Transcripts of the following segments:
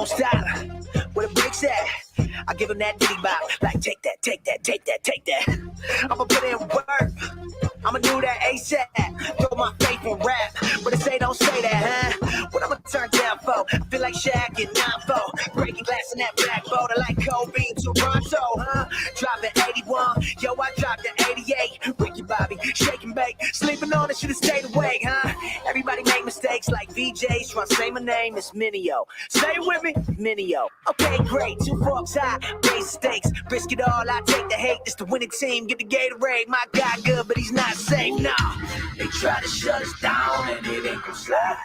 stop. Where the bricks at? I give him that ditty bop. Like, take that, take that, take that, take that. I'ma put in work. I'ma do that ASAP. Throw my faith in rap. But they say don't say that, huh? What I'ma turn down for? I feel like Shaq in 9-4. Breaking glass in that black boat. I like Kobe in Toronto, huh? Dropping 81. Yo, I dropped the 88. Ricky Bobby, shake and bake. Sleeping on it, should've stayed awake, huh? Everybody make mistakes like VJs. Trying to say my name, it's Minio. Say it with me, Minio. Okay, great. 2 forks high, raise stakes. Risk it all, I take the hate. It's the winning team, get the Gatorade. My guy good, but he's not safe, nah. They try to shut us down and it ain't gon' slide.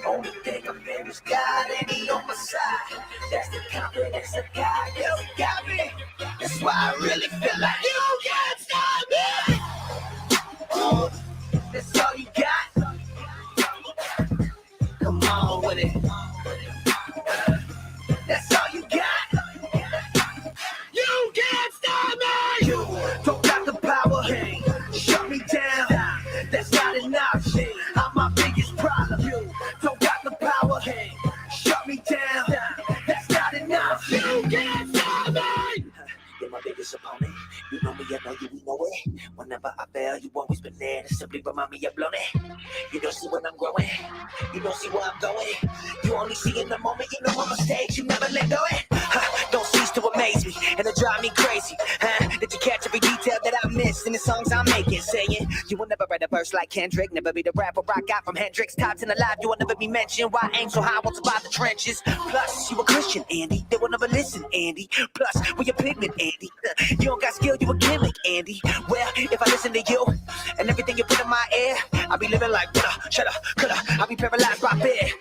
Only thing I fear is God and he on my side. That's the confidence I got, you got me. That's why I really feel like you can't stop me. Oh, that's all you got. Come on with it. That's all you got. You can't stop me. You don't got the power. Shut me down. That's not an option. I'm my biggest problem. You don't got the power. Shut me down. That's not an option. You can't stop me. You're my biggest opponent. You know me, I know you, we know it. Whenever I fail, you always been there to simply remind me you're blown it. You don't see when I'm growing. You don't see where I'm going. You only see in the moment. You know my mistakes. You never let go it. Don't cease to amaze me, and it drive me crazy. Did you catch every detail that I missed in the songs I'm making? Saying you will never write a verse like Kendrick, never be the rapper I got from Hendrix. Top 10 alive, you will never be mentioned. Why aim so high, won't survive the trenches? Plus, you a Christian, Andy. They will never listen, Andy. Plus, we a pigment, Andy. You don't got skill, you a gimmick, Andy. Well, if I listen to you and everything you put in my ear, I'll be living like shoulda, coulda. I'll be paralyzed by fear.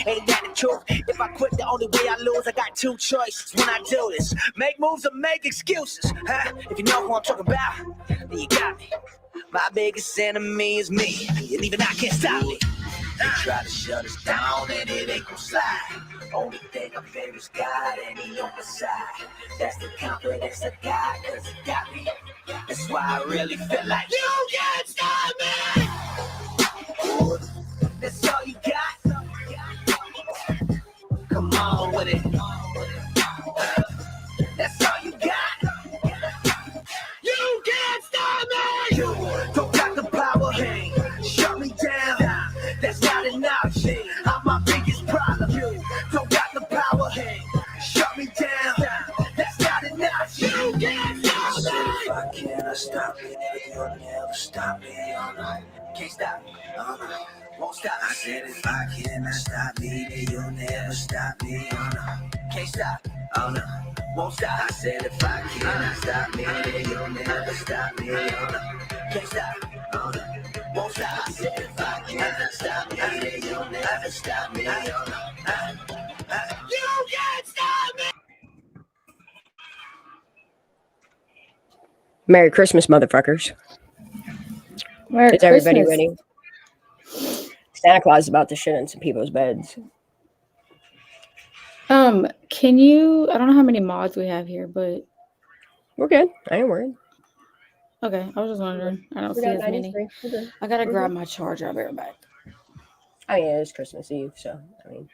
Ain't that the truth? If I quit, the only way I lose, I got 2 choices when I do this: make moves or make excuses. If you know who I'm talking about, then you got me. My biggest enemy is me, and even I can't stop me. They try to shut us down and it ain't gon' slide. Only thing I fear is God and he on my side. That's the confidence I got, cause he got me. That's why I really feel like you can't stop me. Ooh, that's all you got. Come on with it. That's all you got. You can't stop me. You don't got the power. Shut me down. That's not an option. I'm my biggest problem. You don't got the power. Shut me down. That's not an option. You can't stop me. If I cannot stop me, you'll never stop me. Oh no, can't stop me. Oh no, won't stop. I said if I cannot stop me, then you'll never stop me. Oh no, can't stop. Oh no, won't stop. I said if I cannot stop me, then you'll never stop me. Oh no, can't stop. Oh no, won't stop. I said if I cannot stop me, then you'll never stop me. Oh no, you can't stop me. Merry Christmas, motherfuckers. Merry Is everybody Christmas. ready? Santa Claus is about to shit in some people's beds. Can you? I don't know how many mods we have here, but We're good. I ain't worried. okay. I was just wondering. I don't We see got as many. 93. We're good. I gotta grab my charger. I'll be right back. I mean, it's Christmas Eve, so I mean,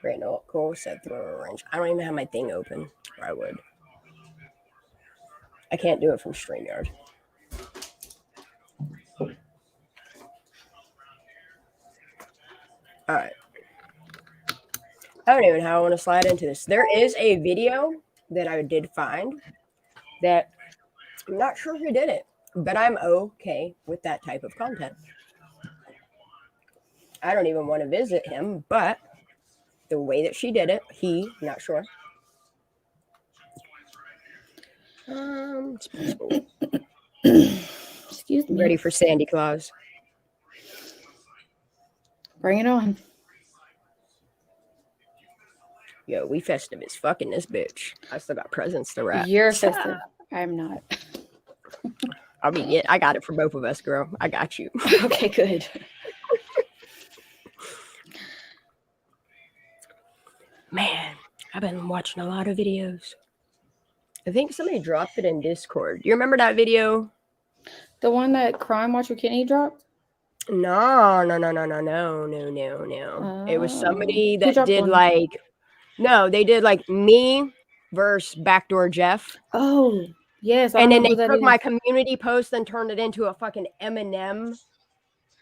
great, no, cool. Set through a wrench. I don't even have my thing open. Or I would. I can't do it from StreamYard. All right. I don't even know how I want to slide into this. There is a video that I did find that I'm not sure who did it, but I'm okay with that type of content. I don't even want to visit him, but the way that she did it, not sure. Excuse me. Ready for Sandy Claus? Bring it on. Yo, we festive as fucking this bitch. I still got presents to wrap. You're festive. I'm not. I mean, yeah, I got it for both of us, girl. I got you. Okay, good. Man, I've been watching a lot of videos. I think somebody dropped it in Discord. You remember that video? The one that Crime Watcher Kenny dropped? No. It was somebody that did one? like No, they did like me versus Backdoor Jeff. Oh, yes. I And don't then know they who that took is. my community post and turned it into a fucking Eminem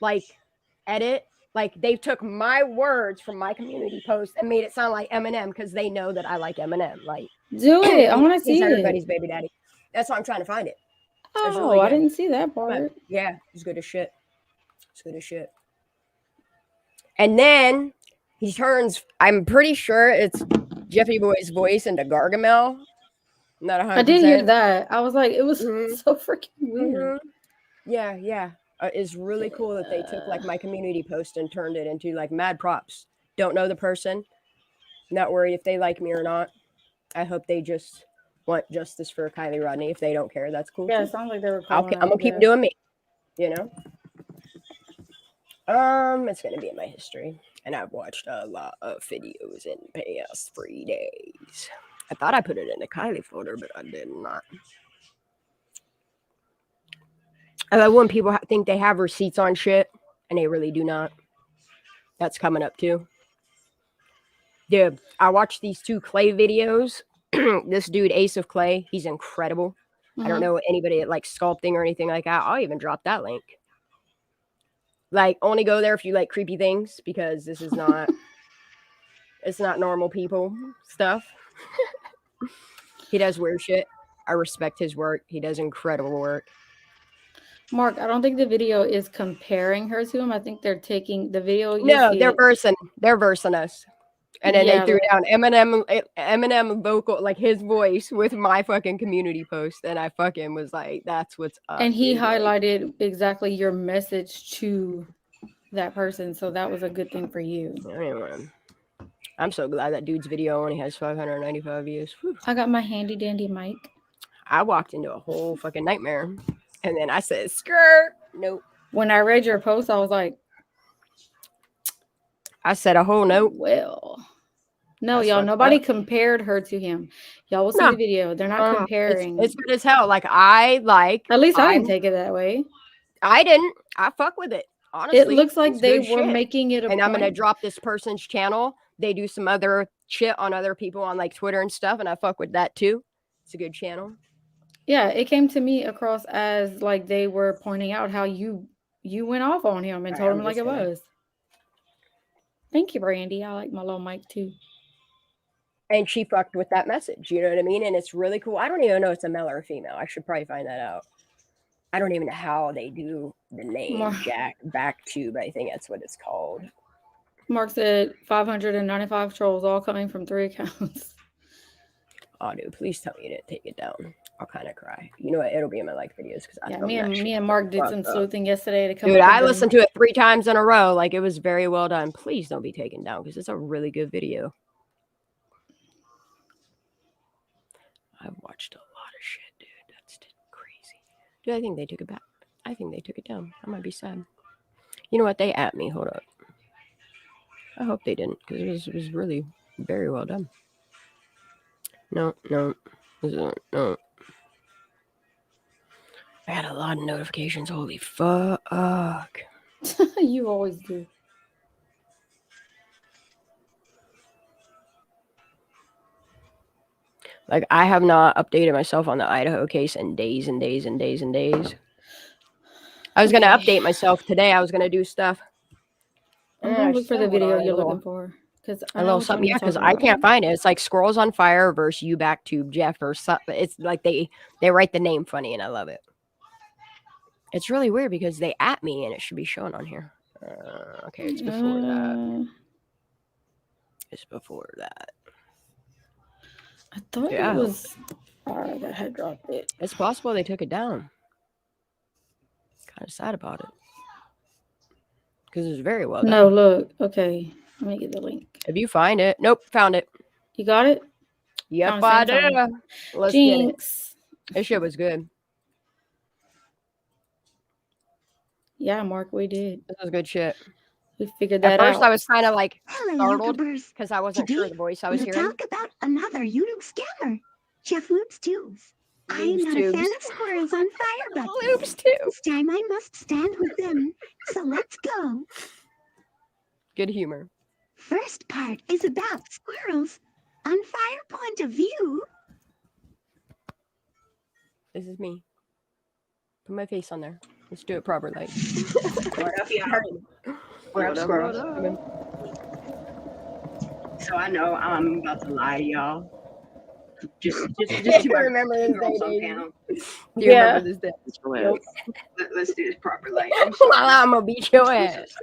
like edit. Like they took my words from my community post and made it sound like Eminem because they know that I like Eminem. Like Do it. I want to he's see everybody's it. baby daddy. That's why I'm trying to find it. It's Oh, really I good. didn't see that But part. yeah, it's good as shit. It's good as shit. And then he turns, I'm pretty sure it's Jeffy Boy's voice into Gargamel. Not 100%. I did hear that. I was like, it was Mhm. so freaking weird. Yeah, yeah. It's really cool that they took like my community post and turned it into like mad props. Don't know the person. Not worried if they like me or not. I hope they just want justice for Kylie Rodney. If they don't care, that's cool. Yeah, too. it sounds like they were I'm calling gonna out keep Jeff. doing me. You know. It's gonna be in my history, and I've watched a lot of videos in the past 3 days. I thought I put it in the Kylie folder, but I did not. I love when people think they have receipts on shit, and they really do not. That's coming up too. Dude, I watched these 2 clay videos. This dude, Ace of Clay, he's incredible. I don't know anybody that likes sculpting or anything like that. I'll even drop that link. Like, only go there if you like creepy things because this is not it's not normal people stuff. He does weird shit. I respect his work. He does incredible work. Mark, I don't think the video is comparing her to him. I think they're taking the video. You'll No, see they're it. versing us. And then they Yeah, threw like, down Eminem vocal, like his voice with my fucking community post. And I fucking was like, that's what's up. and he dude. Like, highlighted exactly your message to that person. So that was a good thing for you. anyway, I'm so glad that dude's video only has 595 views. Whew. I got my handy dandy mic. I walked into a whole fucking nightmare. And then I said, skirt. Nope. When I read your post, I was like, I said a whole nope. well, no, That's y'all, fucked nobody up. compared her to him. Y'all will see No. the video. They're not comparing. It's good as hell. Like, I like. At least I didn't take it that way. I didn't. I fuck with it. Honestly. It looks like it's they good were shit. making it a And I'm going to point. drop this person's channel. They do some other shit on other people on like Twitter and stuff. And I fuck with that too. It's a good channel. Yeah, it came to me across as like they were pointing out how you went off on him and All told right, him like it was. Thank you, Brandy. I like my little mic too. And she fucked with that message. You know what I mean? And it's really cool. I don't even know if it's a male or a female. I should probably find that out. I don't even know how they do the name Jack Backtube. I think that's what it's called. Mark said 595 trolls, all coming from 3 accounts. Oh, dude, please tell me you didn't take it down. I'll kind of cry. You know what? It'll be in my like videos because Yeah, me and Mark did some sleuthing yesterday to come. Dude, I listened to it 3 times in a row. Like it was very well done. Please don't be taken down because it's a really good video. I've watched a lot of shit, dude. That's crazy. Dude, I think they took it back. I think they took it down. I might be sad. You know what? They at me. Hold up. I hope they didn't because it was really very well done. No. I had a lot of notifications. Holy fuck. You always do. Like, I have not updated myself on the Idaho case in days and days and days and days. I was going to update myself today. I was going to do stuff. I'm going to look for the video you're looking for. A little something, yeah, because I can't find it. It's like Squirrels on Fire versus You Backtube Jeff or something. It's like they write the name funny, and I love it. It's really weird because they at me, and it should be shown on here. Okay, it's before that. It's before that. I thought it was that had dropped it. It's possible they took it down. Kind of sad about it. Because it's very well done. No, look. Okay. Let me get the link. If you find it. Nope, found it. You got it? Yep, I did. Let's Jinx. Get it. This shit was good. Yeah, Mark, we did. This was good shit. We figured that out. At first, I was kind of like startled because I wasn't sure the voice I was hearing. Talk about another YouTube scammer, Jeff Loops Tubes. I'm not a fan of Squirrels on Fire, but Loops too. this time I must stand with them. So let's go. Good humor. First part is about squirrels. unfair point of view. This is me. Put my face on there. Let's do it properly. What up, y'all? What up, squirrels? So I know I'm about to lie to y'all. Just You remember this day, count. Do you remember this day? Let's do this properly. I'm gonna beat your ass.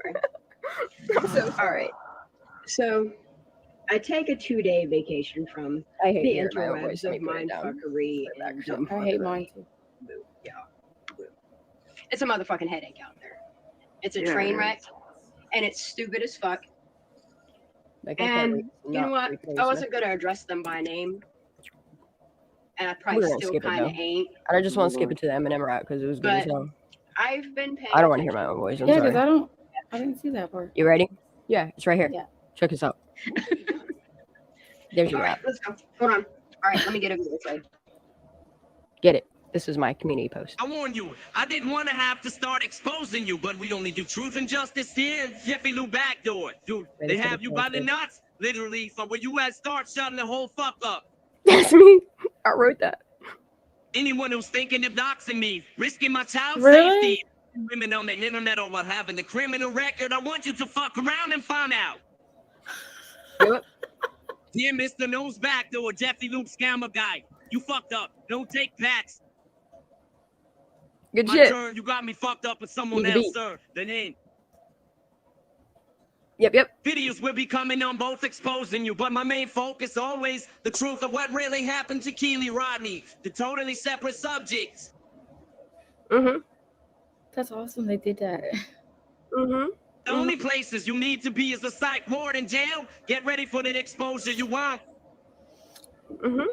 I'm so sorry. All right. So I take a 2-day vacation from I hate the hearing my own interwebs voice. Let of me put it down. mindfuckery and dumb I hate mine too. Yeah. It's a motherfucking headache out there. It's a train wreck, and it's stupid as fuck. Like, And you know what? I wasn't going to address them by name. And I probably still kind of ain't. I just want to skip it to the Eminem rap because it was good as hell. I've been paying I don't want to hear my own voice. I'm Yeah, sorry. because I didn't see that part. You ready? Yeah, it's right here. Yeah. Check this out. There's your All rap. right, let's go. Hold on. All right, let me get over this way. Get it. This is my community post. I warn you, I didn't want to have to start exposing you, but we only do truth and justice here in Jiffy Lube backdoor. Dude, they have you by the nuts, literally, from where you at start shutting the whole fuck up. That's me. I wrote that. Anyone who's thinking of doxing me, risking my child's Really? safety, women on the internet or what having the criminal record, I want you to fuck around and find out. Yep. Dear Mr. Nose Backdoor, Jeffy Lube scammer guy, you fucked up. Don't take bats. Good My shit. turn, you got me fucked up with someone Easy else, beat. sir. Then in. Yep. Videos will be coming on both exposing you, but my main focus always the truth of what really happened to Keely Rodney, the totally separate subjects. Mm-hmm. That's awesome they did that. Mm-hmm. The only places you need to be is the psych ward and jail. Get ready for the exposure you want. Mm-hmm.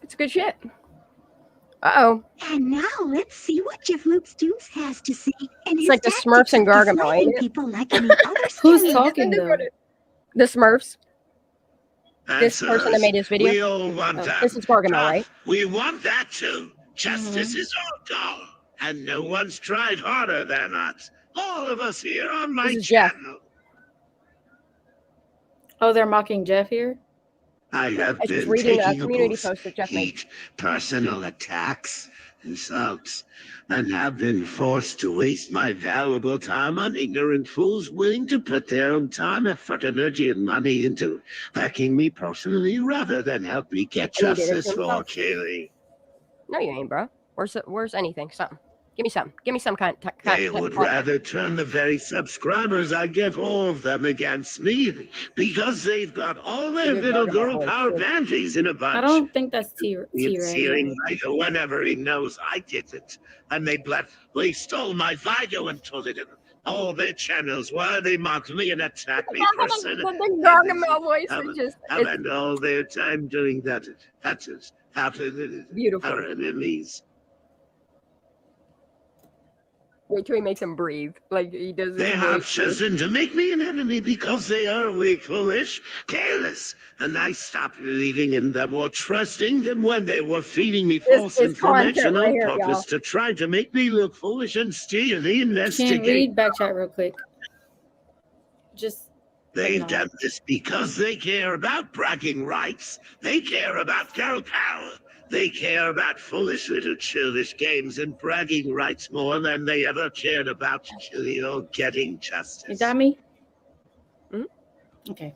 It's good shit. Uh-oh. And now let's see what Jeff Loops Deuce has to say. And It's like the Smurfs and Gargamel, ain't it? People like any other Who's scammer. talking though? The Smurfs. This That's person that us. made this video. We all want Oh, that. this is Gargamel, right? We want that too. Justice is our goal, and no one's tried harder than us. All of us here on my This is Jeff. channel. Oh, they're mocking Jeff here? I have I was been reading a taking community abuse, post that Jeff made. heat, personal attacks, insults, and have been forced to waste my valuable time on ignorant fools willing to put their own time, effort, energy, and money into backing me personally rather than help me get And he did it justice to for himself. Keely. No, you ain't, bro. Where's anything? Something. Give me something. Give me some kind. They would rather turn the very subscribers I give all of them against me because they've got all their Good little Gargamel girl voice, power too. panties in a bunch. I don't think that's It's T-Ray. hearing Vigo whenever he knows I did it. And they stole my Vigo and told it in all their channels while they mocked me and attacked me personally. The Gargamel voice is just I spend all their time doing that. That's it. beautiful. Our enemies. Wait till he makes him breathe. Like he does. They his have voice. chosen to make me an enemy because they are weak, foolish, careless, and I stopped believing in them or trusting them when they were feeding me false It's content information right on here, purpose y'all. to try to make me look foolish and steal the Can't investigation. read back chat real quick. Just They've done this because they care about bragging rights. They care about girl power. They care about foolish little childish games and bragging rights more than they ever cared about getting you justice. got me? Mhm. Okay.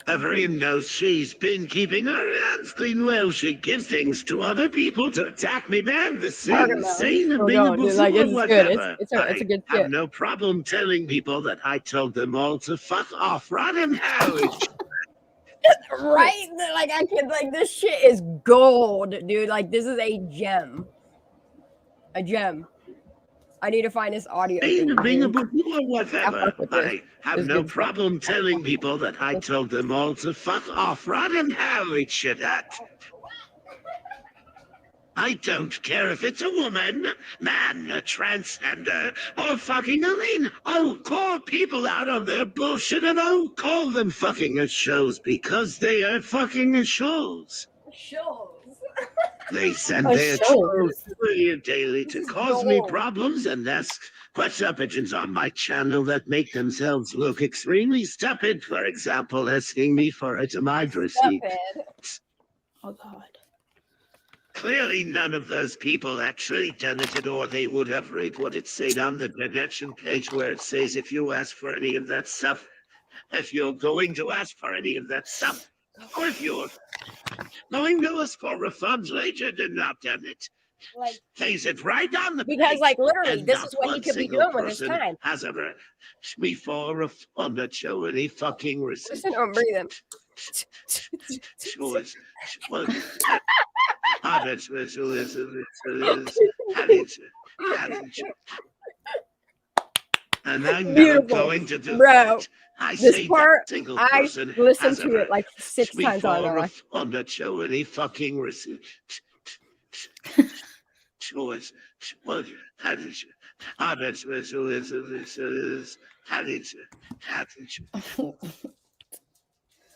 Everyone knows she's been keeping her hands clean. Well, she gives things to other people to attack me, man. This is Gargamel. insane and Still being going, dude. Like, or it's good. whatever. It's a good I have shit. no problem telling people that I told them all to fuck off right in hell. Right? Like I can like this shit is gold, dude. Like this is a gem. A gem. I need to find this audio. Being thing, a dude. boo or whatever. fuck with this. I have This no good problem telling people that I told them all to fuck off right in hell, each shit at. I don't care if it's a woman, man, a transgender, or fucking Aline. I'll call people out on their bullshit and I'll call them fucking as shows because they are fucking as shows. Shows. They send A their show. children daily to cause me problems and ask questions on my channel that make themselves look extremely stupid. For example, asking me for a democracy. Oh God. Clearly, none of those people actually done it, or they would have read what it said on the donation page where it says if you ask for any of that stuff, if you're going to ask for any of that stuff, or if you're going to ask for refunds later, then not done it. Like, Says it right on the because, page, like, literally, and this not is what he one could be single doing with his person time. has ever asked me for a refund that show any fucking receipt. Listen to him breathe him. And I'm never Beautiful. going to do Bro, that. I this say part, that single I person listened has to ever it like 6 asked me times for on a my life. refund that show any fucking receipt.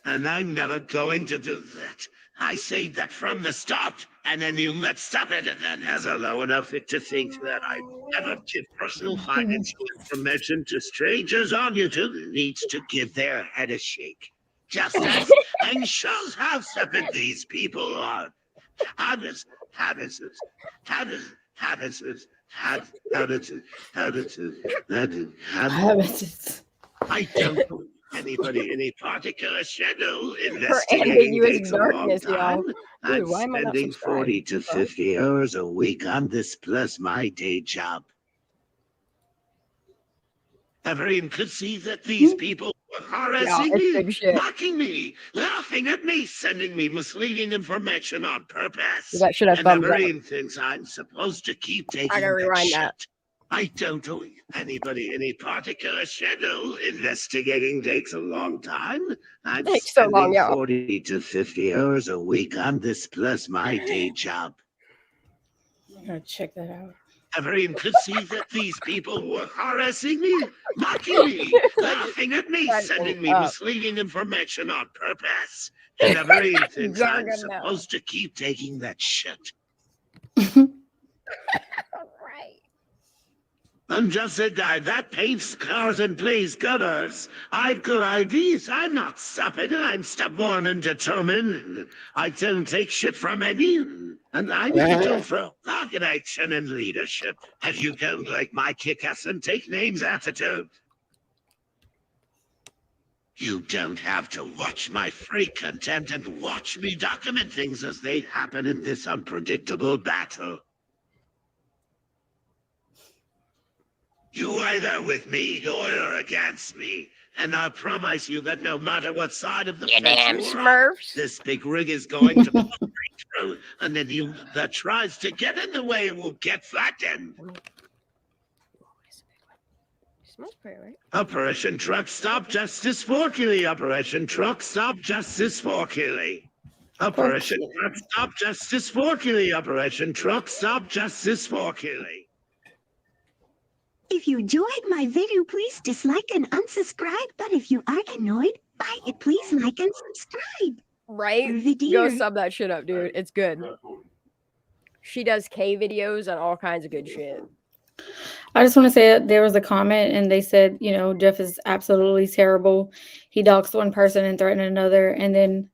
And I'm never going to do that. I say that from the start, and then you let stop it, and then has a low enough it to think that I never give personal financial information to strangers on YouTube needs to give their head a shake. Just as and shows how stupid these people are. How does I don't believe anybody any particular channel investigating ambiguous takes a long darkness, y'all. time. I'm Dude, why am I not spending subscribed? 40 to 50 hours a week on this plus my day job. Everyone could see that these people were harassing it's me, good shit. mocking me, laughing at me, sending me misleading information on purpose. That should have And thumbs up. everyone thinks I'm supposed to keep taking I gotta that rewind shit. that. I don't believe anybody any particular channel investigating takes a long time. I'm Takes so long, spending y'all. 40 to 50 hours a week on this plus my day job. I'm gonna check that out. Everyone could see that these people were harassing me, mocking me, laughing at me, sending me misleading information on purpose. And everyone thinks I'm Jargon now. supposed to keep taking that shit. Right. I'm just a guy that paints cars and plays gutters. I've good IDs. I'm not stupid. I'm stubborn and determined. I don't take shit from anyone. And I'm built for organization and leadership. If you don't like my kick-ass and take names attitude, you don't have to watch my free content and watch me document things as they happen in this unpredictable battle. You either with me or you're against me. And I promise you that no matter what side of the fence Damn you're on, Smurfs. this big rig is going to pull right through, and then you that tries to get in the way will get flattened. Smells pretty right. Operation Truck Stop Justice for Keely. Operation Truck Stop Justice for Keely. Operation Truck Stop Justice for Keely. Operation Truck Stop Justice for Keely. If you enjoyed my video, please dislike and unsubscribe. But if you are annoyed by it, please like and subscribe. Right? Go sub that shit up, dude. It's good. She does K videos and all kinds of good shit. I just want to say that there was a comment and they said, you know, Jeff is absolutely terrible. He doxed one person and threatened another. And then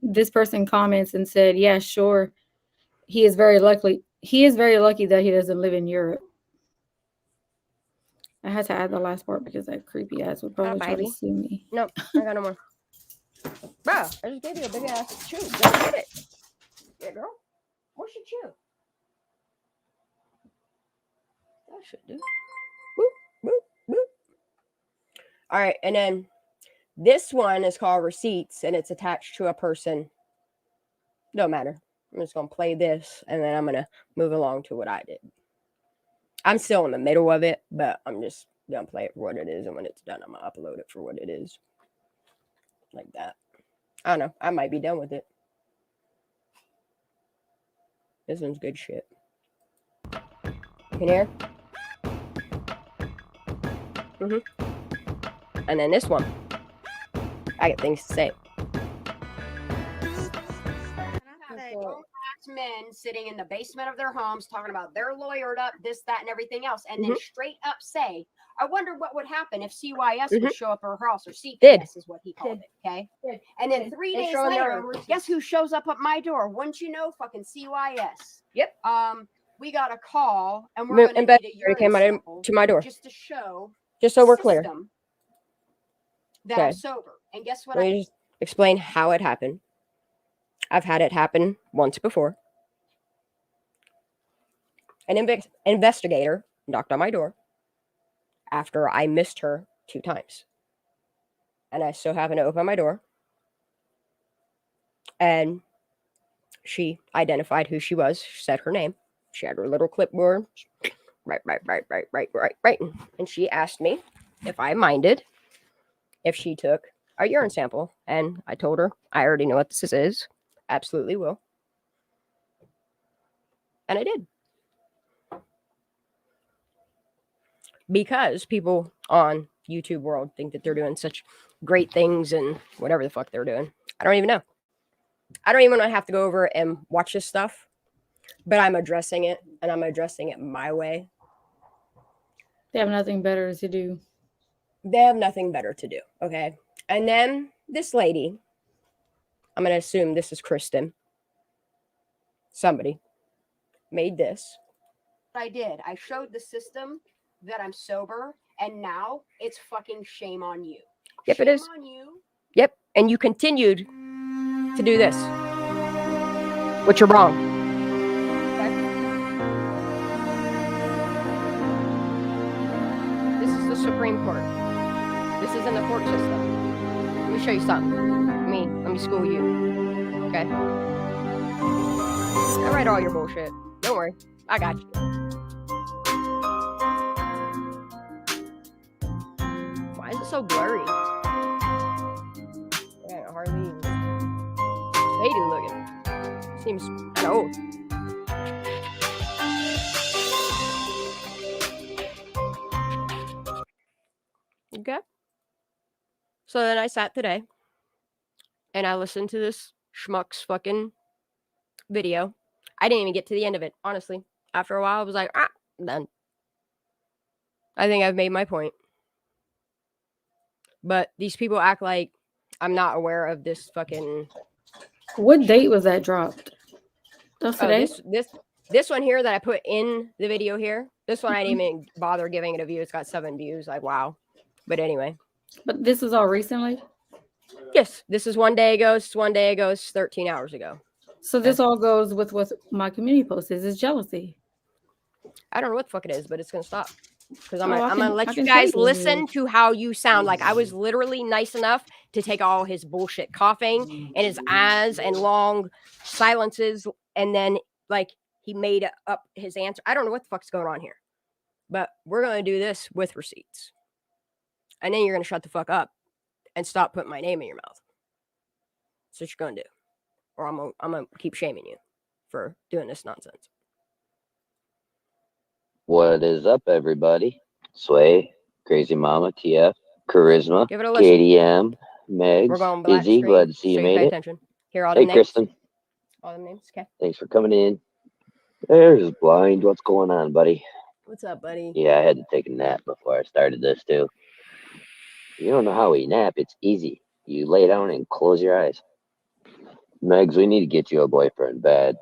this person comments and said, yeah, sure. He is very lucky. He is very lucky that he doesn't live in Europe. I had to add the last part because that creepy ass would probably try to sue me. Nope, I got no more. Bro, I just gave you a big ass chew. Go get it. Yeah, girl. What should chew? That should do. Boop, boop, boop. All right, and then this one is called Receipts, and it's attached to a person. Don't matter. I'm just going to play this, and then I'm going to move along to what I did. I'm still in the middle of it, but I'm just going to play it for what it is, and when it's done, I'm going to upload it for what it is. Like that. I don't know. I might be done with it. This one's good shit. You can hear? And then this one. I got things to say. men sitting in the basement of their homes talking about they're lawyered up, this, that, and everything else, and then straight up say, I wonder what would happen if CYS would show up at her house, or CPS is what he called it, okay? And then 3 days later, guess who shows up at my door? Wouldn't you know? Fucking CYS. Yep. We got a call, and we're going to need a urine sample to my door just to show, just so we're clear, that I'm sober. And guess what? Let me just explain how it happened. I've had it happen once before. An investigator knocked on my door after I missed her 2 times. And I so happened to open my door. And she identified who she was. She said her name. She had her little clipboard. Right. And she asked me if I minded if she took a urine sample. And I told her, I already know what this is. Absolutely will. And I did. Because people on YouTube world think that they're doing such great things and whatever the fuck they're doing. I don't even know. I don't even have to go over and watch this stuff. But I'm addressing it, and I'm addressing it my way. They have nothing better to do. They have nothing better to do, okay? And then this lady, I'm going to assume this is Kristen. Somebody made this. I did. I showed the system that I'm sober, and now it's fucking shame on you. Yep, shame it is. On you. Yep, and you continued to do this, which you're wrong. Okay? This is the Supreme Court. This isn't the court system. Let me show you something. Let me school you. Okay? I write all your bullshit. Don't worry. I got you. Why is it so blurry? Yeah, hardly even faded looking. Seems kind of old. Okay. So then I sat today and I listened to this schmuck's fucking video. I didn't even get to the end of it, honestly. After a while, I was like, I'm done. I think I've made my point. But these people act like I'm not aware of this fucking... What date was that dropped? That's today? This one here that I put in the video here, this one I didn't even bother giving it a view. It's got 7 views. Like, wow. But anyway. But this was all recently? Yes. This is 1 day ago. It's 1 day ago. It's 13 hours ago. So this all goes with what my community post is. It's jealousy. I don't know what the fuck it is, but it's going to stop. Because I'm Oh, going to let you guys listen to how you sound. Like, I was literally nice enough to take all his bullshit coughing and his ahs and long silences. And then, like, he made up his answer. I don't know what the fuck's going on here. But we're going to do this with receipts. And then you're going to shut the fuck up and stop putting my name in your mouth. That's what you're going to do. Or I'm going to keep shaming you for doing this nonsense. What is up, everybody? Sway, Crazy Mama, TF, Charisma, Give it a listen. KDM, Megs, We're going black Izzy, screen, glad to see you so made pay it. attention. Here, all the Hey, names. Kristen. All the names, okay. Thanks for coming in. There's Blind. What's going on, buddy? What's up, buddy? Yeah, I had to take a nap before I started this, too. You don't know how we nap. It's easy. You lay down and close your eyes. Megs, we need to get you a boyfriend bad.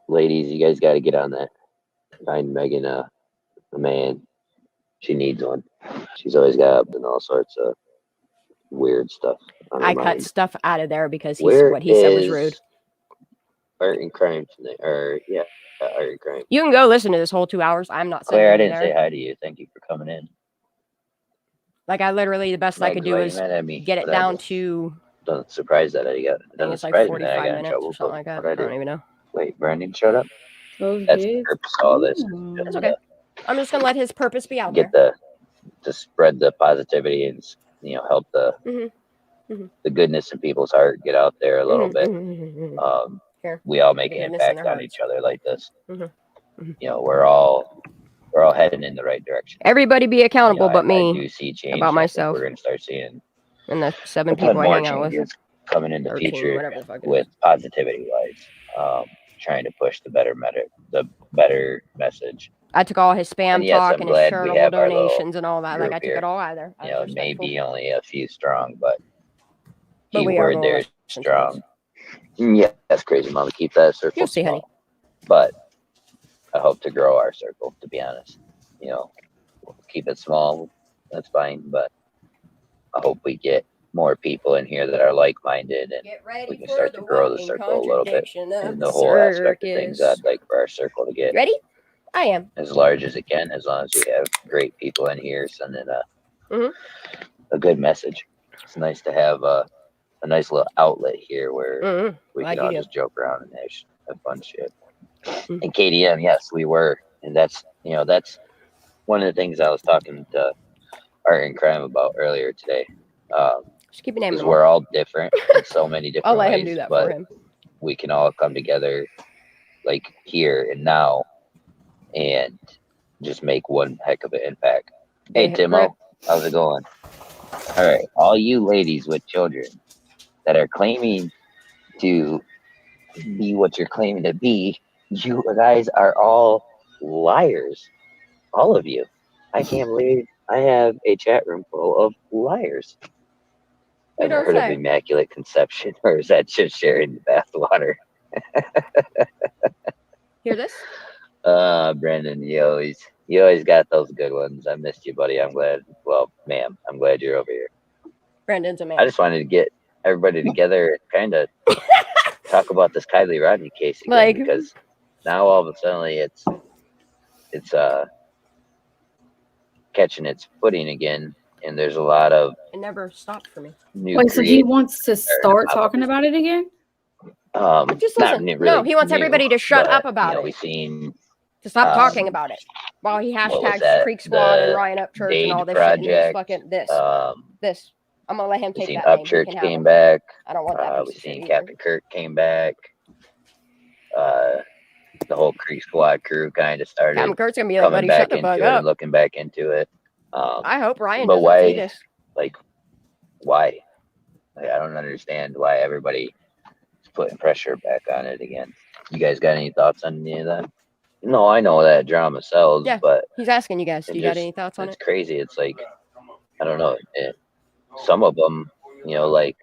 Ladies, you guys got to get on that. Find Megan a man. She needs one. She's always got all sorts of weird stuff on her I cut mind. stuff out of there because Where he said was rude. Art and Crime tonight, or yeah, Art and Crime. You can go listen to this whole 2 hours. I'm not Claire, I sitting didn't there. say hi to you. Thank you for coming in. Like, I literally, the best I could do Why you is mad at me? get it Whatever. down to, Doesn't surprise that I got. I think Doesn't it's like surprise me that I 45 got in minutes trouble. or something like that. What I I do? don't even know. Wait, Brandon showed up. Those That's the kids. purpose of all this. Mm. It's okay. I'm just going to let his purpose be out Get there. to spread the positivity and help the goodness in people's heart get out there a little bit. Here. We all make The an goodness in impact their on hearts. each other like this. Mhm. We're all heading in the right direction. Everybody be accountable but I me do see change. about I think myself we're going to start seeing and the 7 a ton people I more hang out with. changes coming in the 13, future whatever the fuck it with is. positivity wise, trying to push the better message. I took all his spam And yes, talk I'm and his glad we charitable have our little donations and all that. Like, I group took here. it all out of there. I You was know, respectful. maybe only a few strong, but But we are keyword going there less is than strong. 20s. Yeah, that's crazy, Mama. Keep that circle You'll see, small. honey. But I hope to grow our circle, to be honest. You know, keep it small. That's fine. But I hope we get more people in here that are like-minded, and Get ready we can for start the to grow the walking circle a little bit. contradiction of And the the whole aspect of things, circus. I'd like for our circle to get You ready? I am. as large as it can, as long as we have great people in here sending Mhm. a good message. It's nice to have a nice little outlet here where Mhm. we Glad can all you do. just joke around and have fun shit. Mhm. And KDM, yes, we were, and that's one of the things I was talking to Art and Crime about earlier today. Just keep naming Is them we're all. all different in so many I'll different let him ways, do that for but him. we can all come together like here and now and just make one heck of an impact. Hey, Get grip. Timo, how's it going? All right, all you ladies with children that are claiming to be what you're claiming to be, you guys are all liars. All of you. I can't believe I have a chat room full of liars. You Ever don't heard of say. immaculate conception, or is that just sharing the bathwater? Hear this? Brandon, you always got those good ones. I missed you, buddy. I'm glad. Well, ma'am, I'm glad you're over here. Brandon's a man. I just wanted to get everybody together and kind of talk about this Kylie Rodney case again, Like- because now all of a sudden it's catching its footing again, and there's a lot of It never stopped for me. new Wait, so he creative. wants to start talking about it again? Just Not listen. really No, he wants new, everybody to shut but, up about you know, it. we've seen To stop talking about it. While he what was hashtags that? Creek Squad and The Ryan Upchurch and Dade all this shit and his Project. fucking this. I'm gonna let him We've take seen that name. He Upchurch can have came him. back. I don't want that piece We've of shit seen either. Captain Kirk came back. The whole Creek Squad crew kind of started Captain Kurt's gonna be like, coming buddy, back shut the into fuck it up. and looking back into it. I hope Ryan but doesn't why? see this. Like, why? Like, I don't understand why everybody is putting pressure back on it again. You guys got any thoughts on any of that? No, I know that drama sells, Yeah, but he's asking you guys. Do it you got just- any thoughts on it's it? crazy. It's like, I don't know. Some of them, you know, like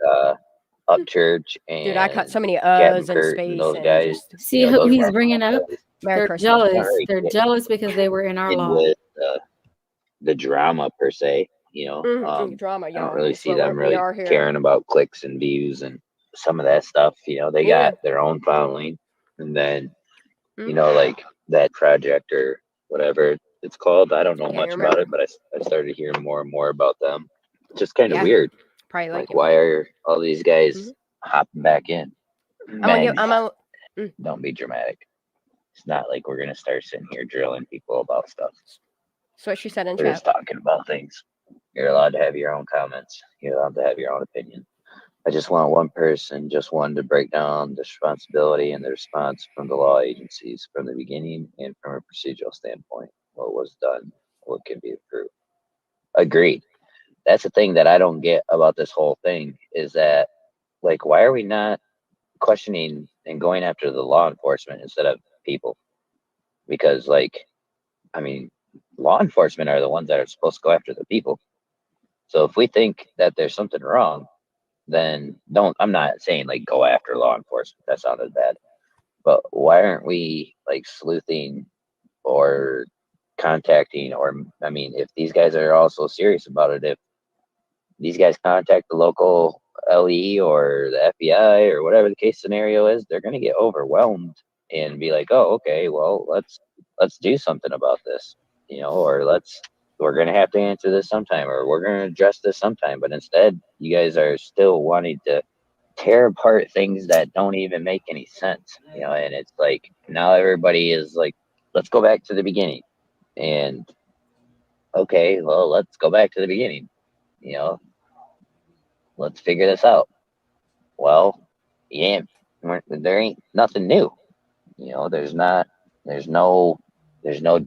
Upchurch and Dude, I cut so many Captain uhs in Kurt space and those and guys. just See you know, who those he's rock bringing up? guys Merry They're Christmas. jealous. Sorry, They're yeah. jealous because they were in our in law. with the drama per se. You know, drama, I y'all. don't really That's see what them we really are here. caring about clicks and views and some of that stuff. You know, they Yeah. got their own following, and then Mhm. you know, like that project or whatever it's called. I don't know Can't much remember. about it, but I started hearing more and more about them. It's just kind of Yeah. weird. Probably like it. Why are all these guys Mhm. hopping back in? Don't be dramatic. It's not like we're gonna start sitting here drilling people about stuff. That's what she said in We're just chat. talking about things. You're allowed to have your own comments. You're allowed to have your own opinion. I just want one person, just one, to break down the responsibility and the response from the law agencies from the beginning and from a procedural standpoint. What was done, what can be improved. Agreed. That's the thing that I don't get about this whole thing is that, like, why are we not questioning and going after the law enforcement instead of people? Because, like, I mean, law enforcement are the ones that are supposed to go after the people. So if we think that there's something wrong, then I'm not saying like go after law enforcement. That sounded bad. But why aren't we like sleuthing or contacting, or I mean, if these guys are all so serious about it, if these guys contact the local LE or the FBI or whatever the case scenario is, they're going to get overwhelmed and be like, oh, okay, well, let's do something about this, you know, or we're going to have to answer this sometime, or we're going to address this sometime. But instead, you guys are still wanting to tear apart things that don't even make any sense, you know, and it's like now everybody is like, let's go back to the beginning. And okay, well, let's go back to the beginning, you know, let's figure this out. Well, yeah, there ain't nothing new, you know, there's no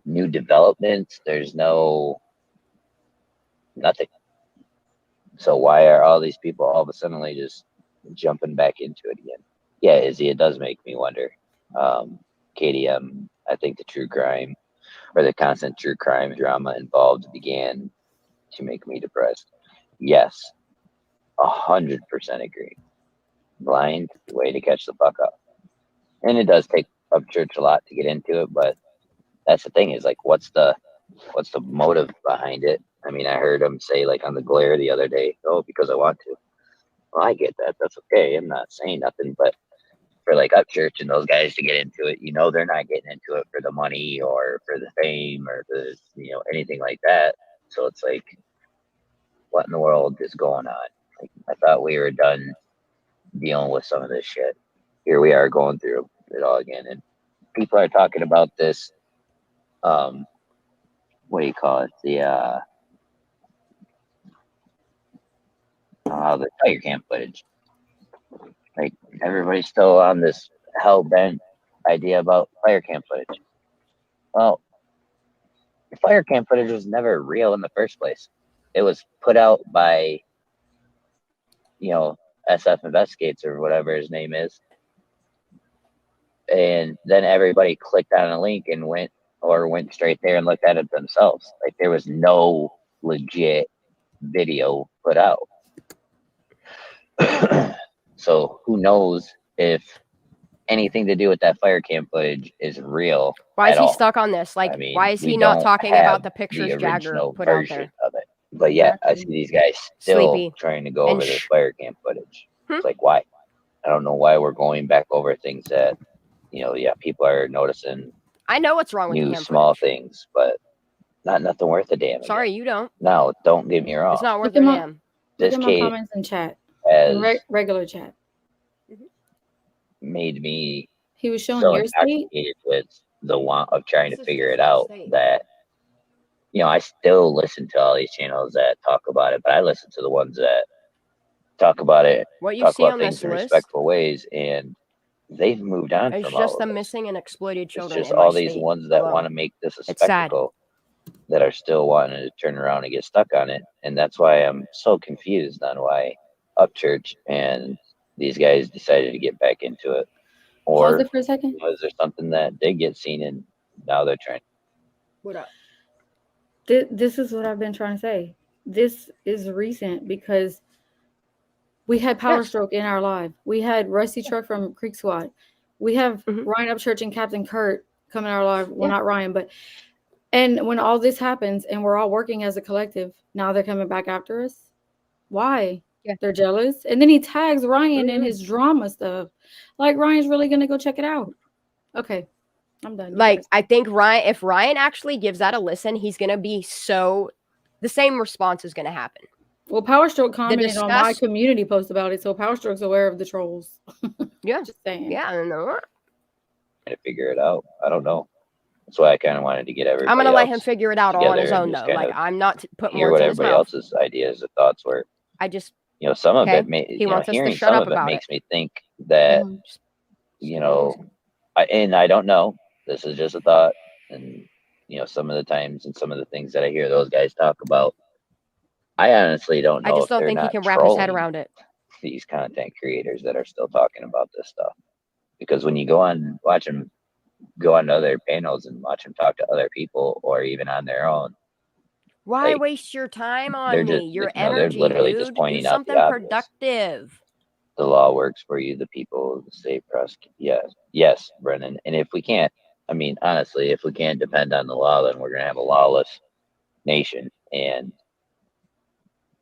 new developments, there's no nothing. So why are all these people all of a sudden just jumping back into it again. Yeah, Izzy, it does make me wonder. KDM, I think the true crime or the constant true crime drama involved began to make me depressed. Yes, 100% agree. Blind, way to catch the fuck up. And it does take up church a lot to get into it, but that's the thing is like, what's the motive behind it? I mean, I heard him say like on the glare the other day, oh, because I want to. Well, I get that. That's okay. I'm not saying nothing, but for like Up Church and those guys to get into it, they're not getting into it for the money or for the fame or the anything like that. So it's like, what in the world is going on? Like, I thought we were done dealing with some of this shit. Here we are going through it all again, and people are talking about this. What do you call it? The tiger camp footage. Like, everybody's still on this hell bent idea about fire camp footage. Well, the fire camp footage was never real in the first place. It was put out by, SF Investigates or whatever his name is. And then everybody clicked on a link and went straight there and looked at it themselves. Like, there was no legit video put out. So who knows if anything to do with that fire camp footage is real? Why is he all. stuck on this? Like, I mean, why is we he not don't talking have about the pictures the Jagger original put out version there? of it? But yeah, I see these guys still Sleepy. trying to go And over this fire camp footage. Hmm? It's like, why? I don't know why we're going back over things that, people are noticing I know what's wrong with the new camp small footage. things, but not nothing worth a damn. Sorry, again. you don't. No, don't get me wrong. It's not worth Look a at my- damn. Look This at my kid comments in chat. has Regular chat. made me He was showing so your state. intoxicated with the want of trying This to is figure just it your out state. that I still listen to all these channels that talk about it, but I listen to the ones that talk about it, What you talk see about on things this in list respectful ways, and they've moved on is from all just of the this. missing and exploited It's children just in my all these state ones that alone. want to make this a It's sad. spectacle that are still wanting to turn around and get stuck on it, and that's why I'm so confused on why Up Church and these guys decided to get back into it. Pause Or it for a second. was there something that did get seen and now they're trying? What up? This is what I've been trying to say. This is recent because we had Power Yes. Stroke in our live. We had Rusty Truck from Creek Squad. We have Ryan Upchurch and Captain Kurt coming in our live. Well, not Ryan, but and when all this happens and we're all working as a collective, now they're coming back after us. Why? Yeah. They're jealous. And then he tags Ryan in his drama stuff. Like, Ryan's really gonna go check it out. Okay. I'm done. Like, I think if Ryan actually gives that a listen, he's gonna be the same response is gonna happen. Well, Power Stroke commented on my disgust- community post about it, so Power Stroke's aware of the trolls. Yeah. Just saying. Yeah, I know. To figure it out. I don't know. That's why I kind of wanted to get everybody. I'm gonna let him figure it out all on his together own, and just though. kind Like, of I'm not putting hear words what in his everybody mouth. else's ideas or thoughts were. I just some of okay? it He wants us to hearing shut some up of it about makes it. me think that and I don't know. This is just a thought, and some of the times and some of the things that I hear those guys talk about, I honestly don't know. I just if don't they're think he not can wrap his head trolling around it. These content creators that are still talking about this stuff, because when you go on, watch them go on to other panels and watch them talk to other people or even on their own. Why waste your time on me? Your energy, they're literally dude. just pointing Do out the something obvious. productive. The law works for you, the people, the state press. Yes, Brennan. And if we can't, I mean, honestly, if we can't depend on the law, then we're going to have a lawless nation. And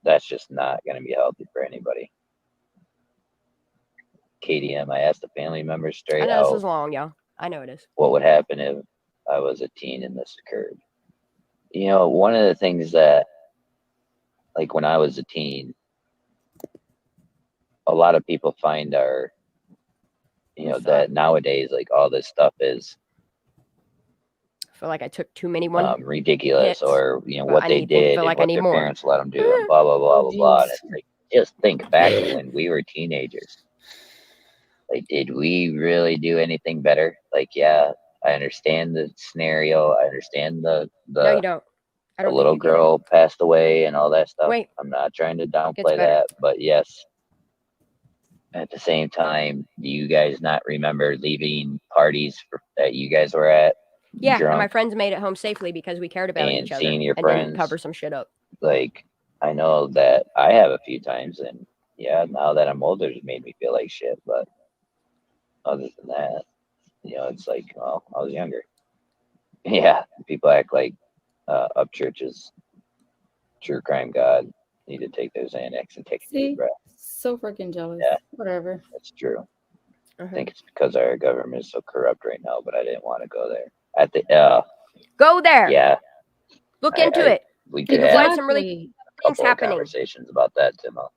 that's just not going to be healthy for anybody. KDM, I asked the family members straight I know out. this is long, yo. I know it is. What would happen if I was a teen and this occurred? One of the things that, like when I was a teen, a lot of people find our, that nowadays, like all this stuff is, I feel like I took too many ridiculous, hits, or what they did and what their parents let them do, and blah blah blah blah blah. And it's like, just think back to when we were teenagers. Like, did we really do anything better? Like, yeah, I understand the scenario. I understand the No, you don't. I don't the little girl passed away and all that stuff. Wait. I'm not trying to downplay that, but yes, at the same time, do you guys not remember leaving parties that you guys were at? Yeah, and my drunk friends made it home safely because we cared about and each other seeing your and didn't friends? cover some shit up. Like, I know that I have a few times, and yeah, now that I'm older, it made me feel like shit. But other than that, it's like, well, I was younger. Yeah, people act like Upchurch's true crime god need to take those Xanax and take a deep See, breath. so freaking jealous. Yeah. Whatever. That's true. I Uh-huh. think it's because our government is so corrupt right now, but I didn't want to go there. Go there. Yeah, Look into it. we could You'll have find some really Exactly. a things couple of happening conversations about that, Timo.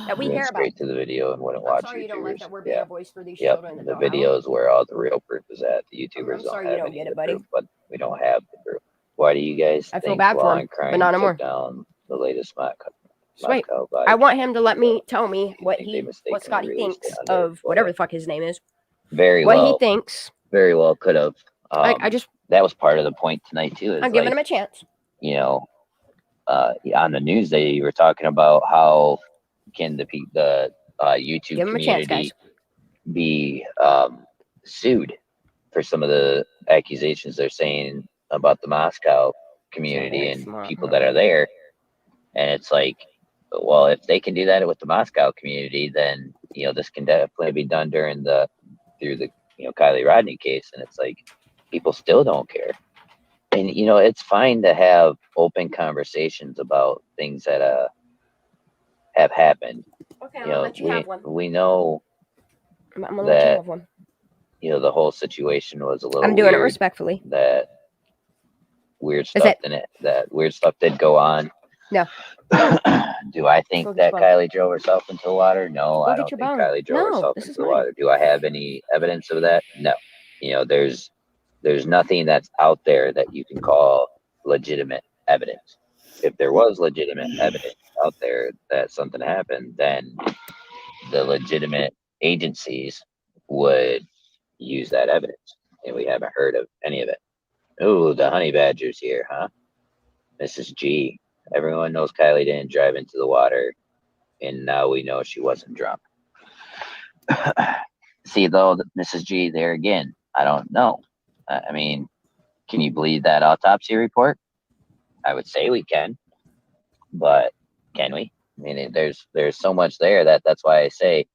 that we Went care about. straight to the video and wouldn't I'm watch sorry you don't YouTubers. like that we're being Yeah. a voice for these Yep, children that the don't have them. videos where all the real proof is at. The YouTubers I'm don't sorry you have don't any get of it, the buddy. proof, but we don't have the proof. Why do you guys I feel think bad for law him, and crime but not anymore. took down the latest Sweet. Moscow I bike? want him to tell me Do you what think they what mistakenly Scotty released thinks it under of whatever FOIA? the fuck his name is. Very What he well, thinks. very well could have. I just That was part of the point tonight too. Is I'm giving him a chance. On the news they were talking about how can the YouTube Give him a chance, community guys. be sued for some of the accusations they're saying about the Moscow community and people that are there. And it's like, well, if they can do that with the Moscow community, then this can definitely be done through the Kylie Rodney case. And it's like people still don't care. And it's fine to have open conversations about things that have happened. Okay, I'm gonna let you have one. We know I'm gonna let you have one. the whole situation was a little I'm doing weird, it respectfully. that weird stuff that weird stuff did go on. No. Do I think Go get that your bone. Kylie drove herself into the water? No, Go I get don't your think bone. Kylie drove No, herself this into is the mine. water. Do I have any evidence of that? No. There's nothing that's out there that you can call legitimate evidence. If there was legitimate evidence out there that something happened, then the legitimate agencies would use that evidence. And we haven't heard of any of it. Ooh, the honey badger's here, huh? Mrs. G. Everyone knows Kylie didn't drive into the water, and now we know she wasn't drunk. See, though, Mrs. G, there again, I don't know. I mean, can you believe that autopsy report? I would say we can, but can we? I mean, there's so much there that's why I say,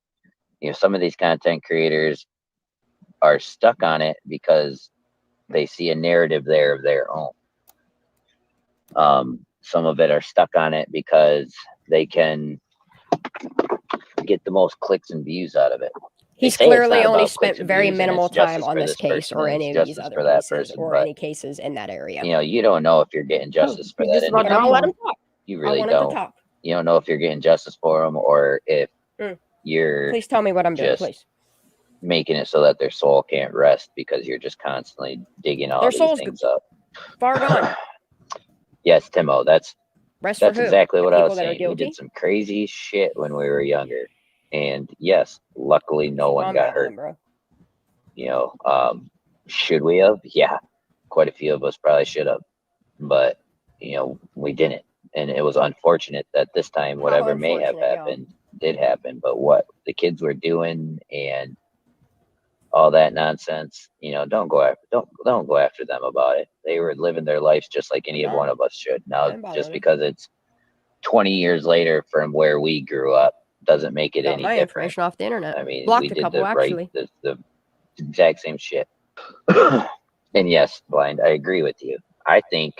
some of these content creators are stuck on it because they see a narrative there of their own. Some of it are stuck on it because they can get the most clicks and views out of it. He's clearly only spent very minimal time on this case or any of these other cases or any cases in that area. You don't know if you're getting justice for that. But I'll let him talk. You really I want don't. him to talk. You don't know if you're getting justice for them or if you're. Please tell me what I'm doing, please. Making it so that their soul can't rest because you're just constantly digging all these things up. Far gone. Yes, Timo, that's exactly what I was saying. We guilty? did some crazy shit when we were younger. And yes, luckily no one got hurt. Should we have? Yeah, quite a few of us probably should have. But, we didn't. And it was unfortunate that this time whatever may have happened did happen. But what the kids were doing and all that nonsense, don't go after them about it. They were living their lives just like any one of us should. Now, just because it's 20 years later from where we grew up doesn't make it any different. Information off the internet. I mean, blocked we a did couple, actually. the exact same shit. And yes, Blind, I agree with you. I think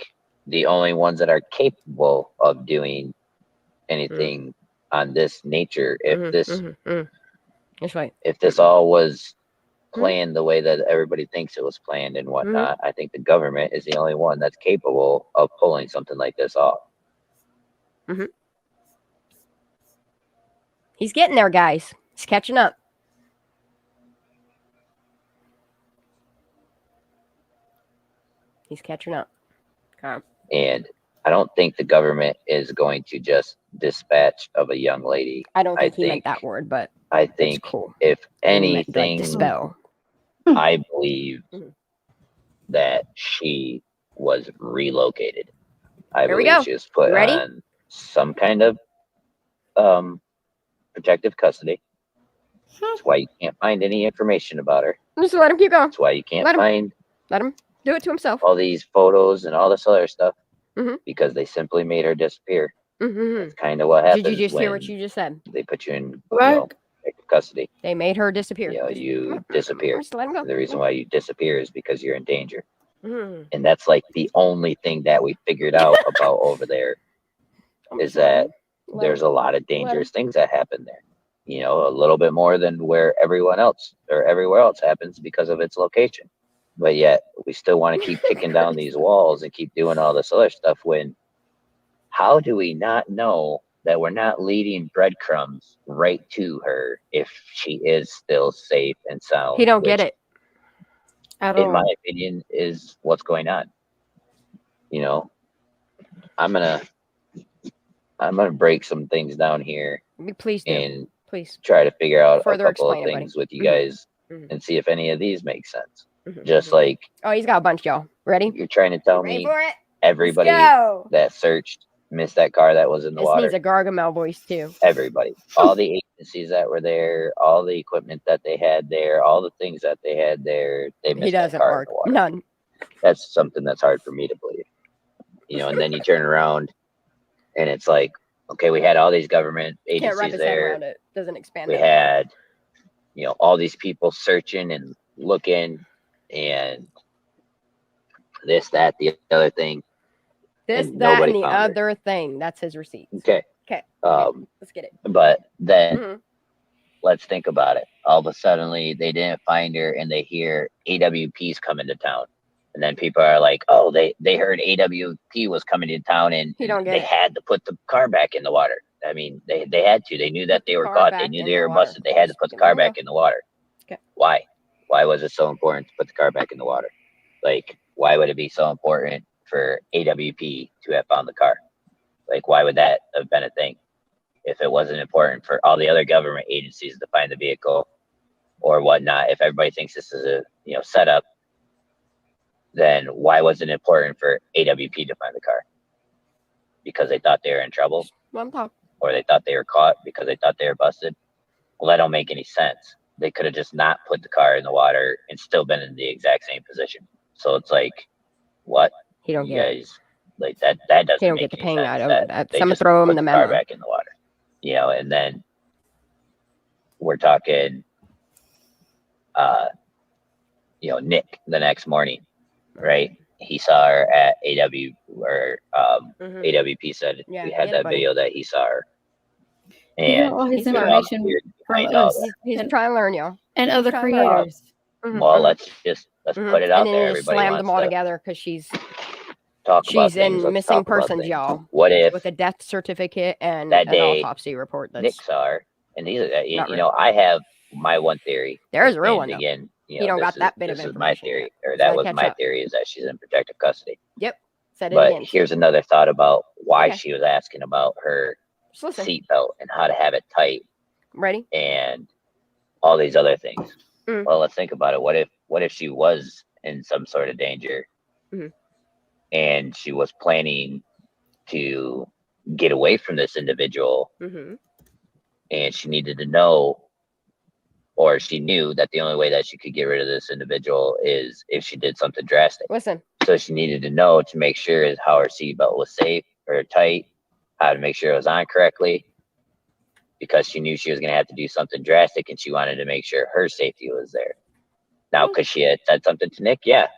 the only ones that are capable of doing anything on this nature, if That's right. If this all was planned the way that everybody thinks it was planned and whatnot, I think the government is the only one that's capable of pulling something like this off. He's getting there, guys. He's catching up. He's catching up. Okay. And I don't think the government is going to just dispatch of a young lady. I don't think he meant that word, but I think if anything, dispel. I believe that she was relocated. I believe she was put on some kind of protective custody That's why you can't find any information about her. Just let him keep going. That's why you can't Let him. find Let him do it to himself. all these photos and all this other stuff Mhm. because they simply made her disappear. Mm-hmm. That's kind of what happens. Did you just hear when what you just said? they put you in Right. custody? They made her disappear. You know, Just- you disappear. Just let him go. The reason why you disappear is because you're in danger. Mhm. And that's like the only thing that we figured out about over there is that there's a lot of dangerous things that happen there. You know, a little bit more than where everyone else or everywhere else happens because of its location. But yet we still want to keep kicking down these walls and keep doing all this other stuff when how do we not know that we're not leading breadcrumbs right to her if she is still safe and sound? He don't get which, it. At in my all. opinion, is what's going on. You know, I'm gonna break some things down here Please do. and Please. try to figure out Further a couple of explain it, buddy. things with you Mhm. guys Mhm. and see if any of these make sense. Mhm. Just like Oh, he's got a bunch, y'all. Ready? you're trying to tell Ready me for it? everybody Let's go. that searched missed that car that was in the This water. needs a Gargamel voice too. Everybody, all the agencies that were there, all the equipment that they had there, all the things that they had there, they missed He that doesn't car in work. the water. None. That's something that's hard for me to believe. You know, and then you turn around and it's like, okay, we had all these government Can't wrap agencies his head there. around it. Doesn't expand. We that far. had, you know, all these people searching and looking and this, that, the other thing. This, and that, nobody and the found her. other thing. That's his receipt. Okay. Okay. Let's get it. But then Mhm. let's think about it. All of a sudden, they didn't find her, and they hear AWP's coming to town, and then people are like, "Oh, they heard AWP was coming to town, and He don't get they it. had to put the car back in the water." I mean, they had to. They knew that Put the they were car caught. They back knew in they the were water. busted. They had to put the Just car let him back in the water. Okay. Why? Why was it so important to put the car back in the water? Like, why would it be so important for AWP to have found the car? Like, why would that have been a thing if it wasn't important for all the other government agencies to find the vehicle or whatnot? If everybody thinks this is a setup, then why was it important for AWP to find the car? Because they thought they were in trouble, One talk. or they thought they were caught because they thought they were busted? Well, that don't make any sense. They could have just not put the car in the water and still been in the exact same position. So it's like, what? He don't You get it. guys, like that doesn't He don't make get the any ping. sense. I don't. That they Someone just throw him put the the car memo. back in the water. And then we're talking Nick the next morning, right? He saw her at AW, or AWP said Yeah, we had get it, that buddy. video that he saw her. He got And all his He's learning. information weird from behind all us that. He's and, trying to learn, y'all. and other trying to learn. creators. Mhm, Well, mhm, let's mhm. put it out And then there. he just Everybody slammed them wants all to together because she's talk about things. in Let's missing talk about persons, things. y'all, What if with a death certificate and that an day autopsy report. Nick That's saw her? And these are, not you real. know, I have my one theory. There's a real and one, though. again, He don't got that bit of this is my information yet. theory, or He's that gotta was catch my up. theory, is that she's in protective custody. Yep. Said it But again. here's another thought about why Okay. she was asking about her Just listen. seatbelt and how to have it tight Ready? and all these other things. Mm. Well, let's think about it. What if she was in some sort of danger, Mhm. and she was planning to get away from this individual, Mm-hmm. and she needed to know, or she knew that the only way that she could get rid of this individual is if she did something drastic. Listen. So she needed to know to make sure is how her seatbelt was safe or tight, how to make sure it was on correctly, because she knew she was going to have to do something drastic, and she wanted to make sure her safety was there. Now, could she have said something to Nick? Yeah,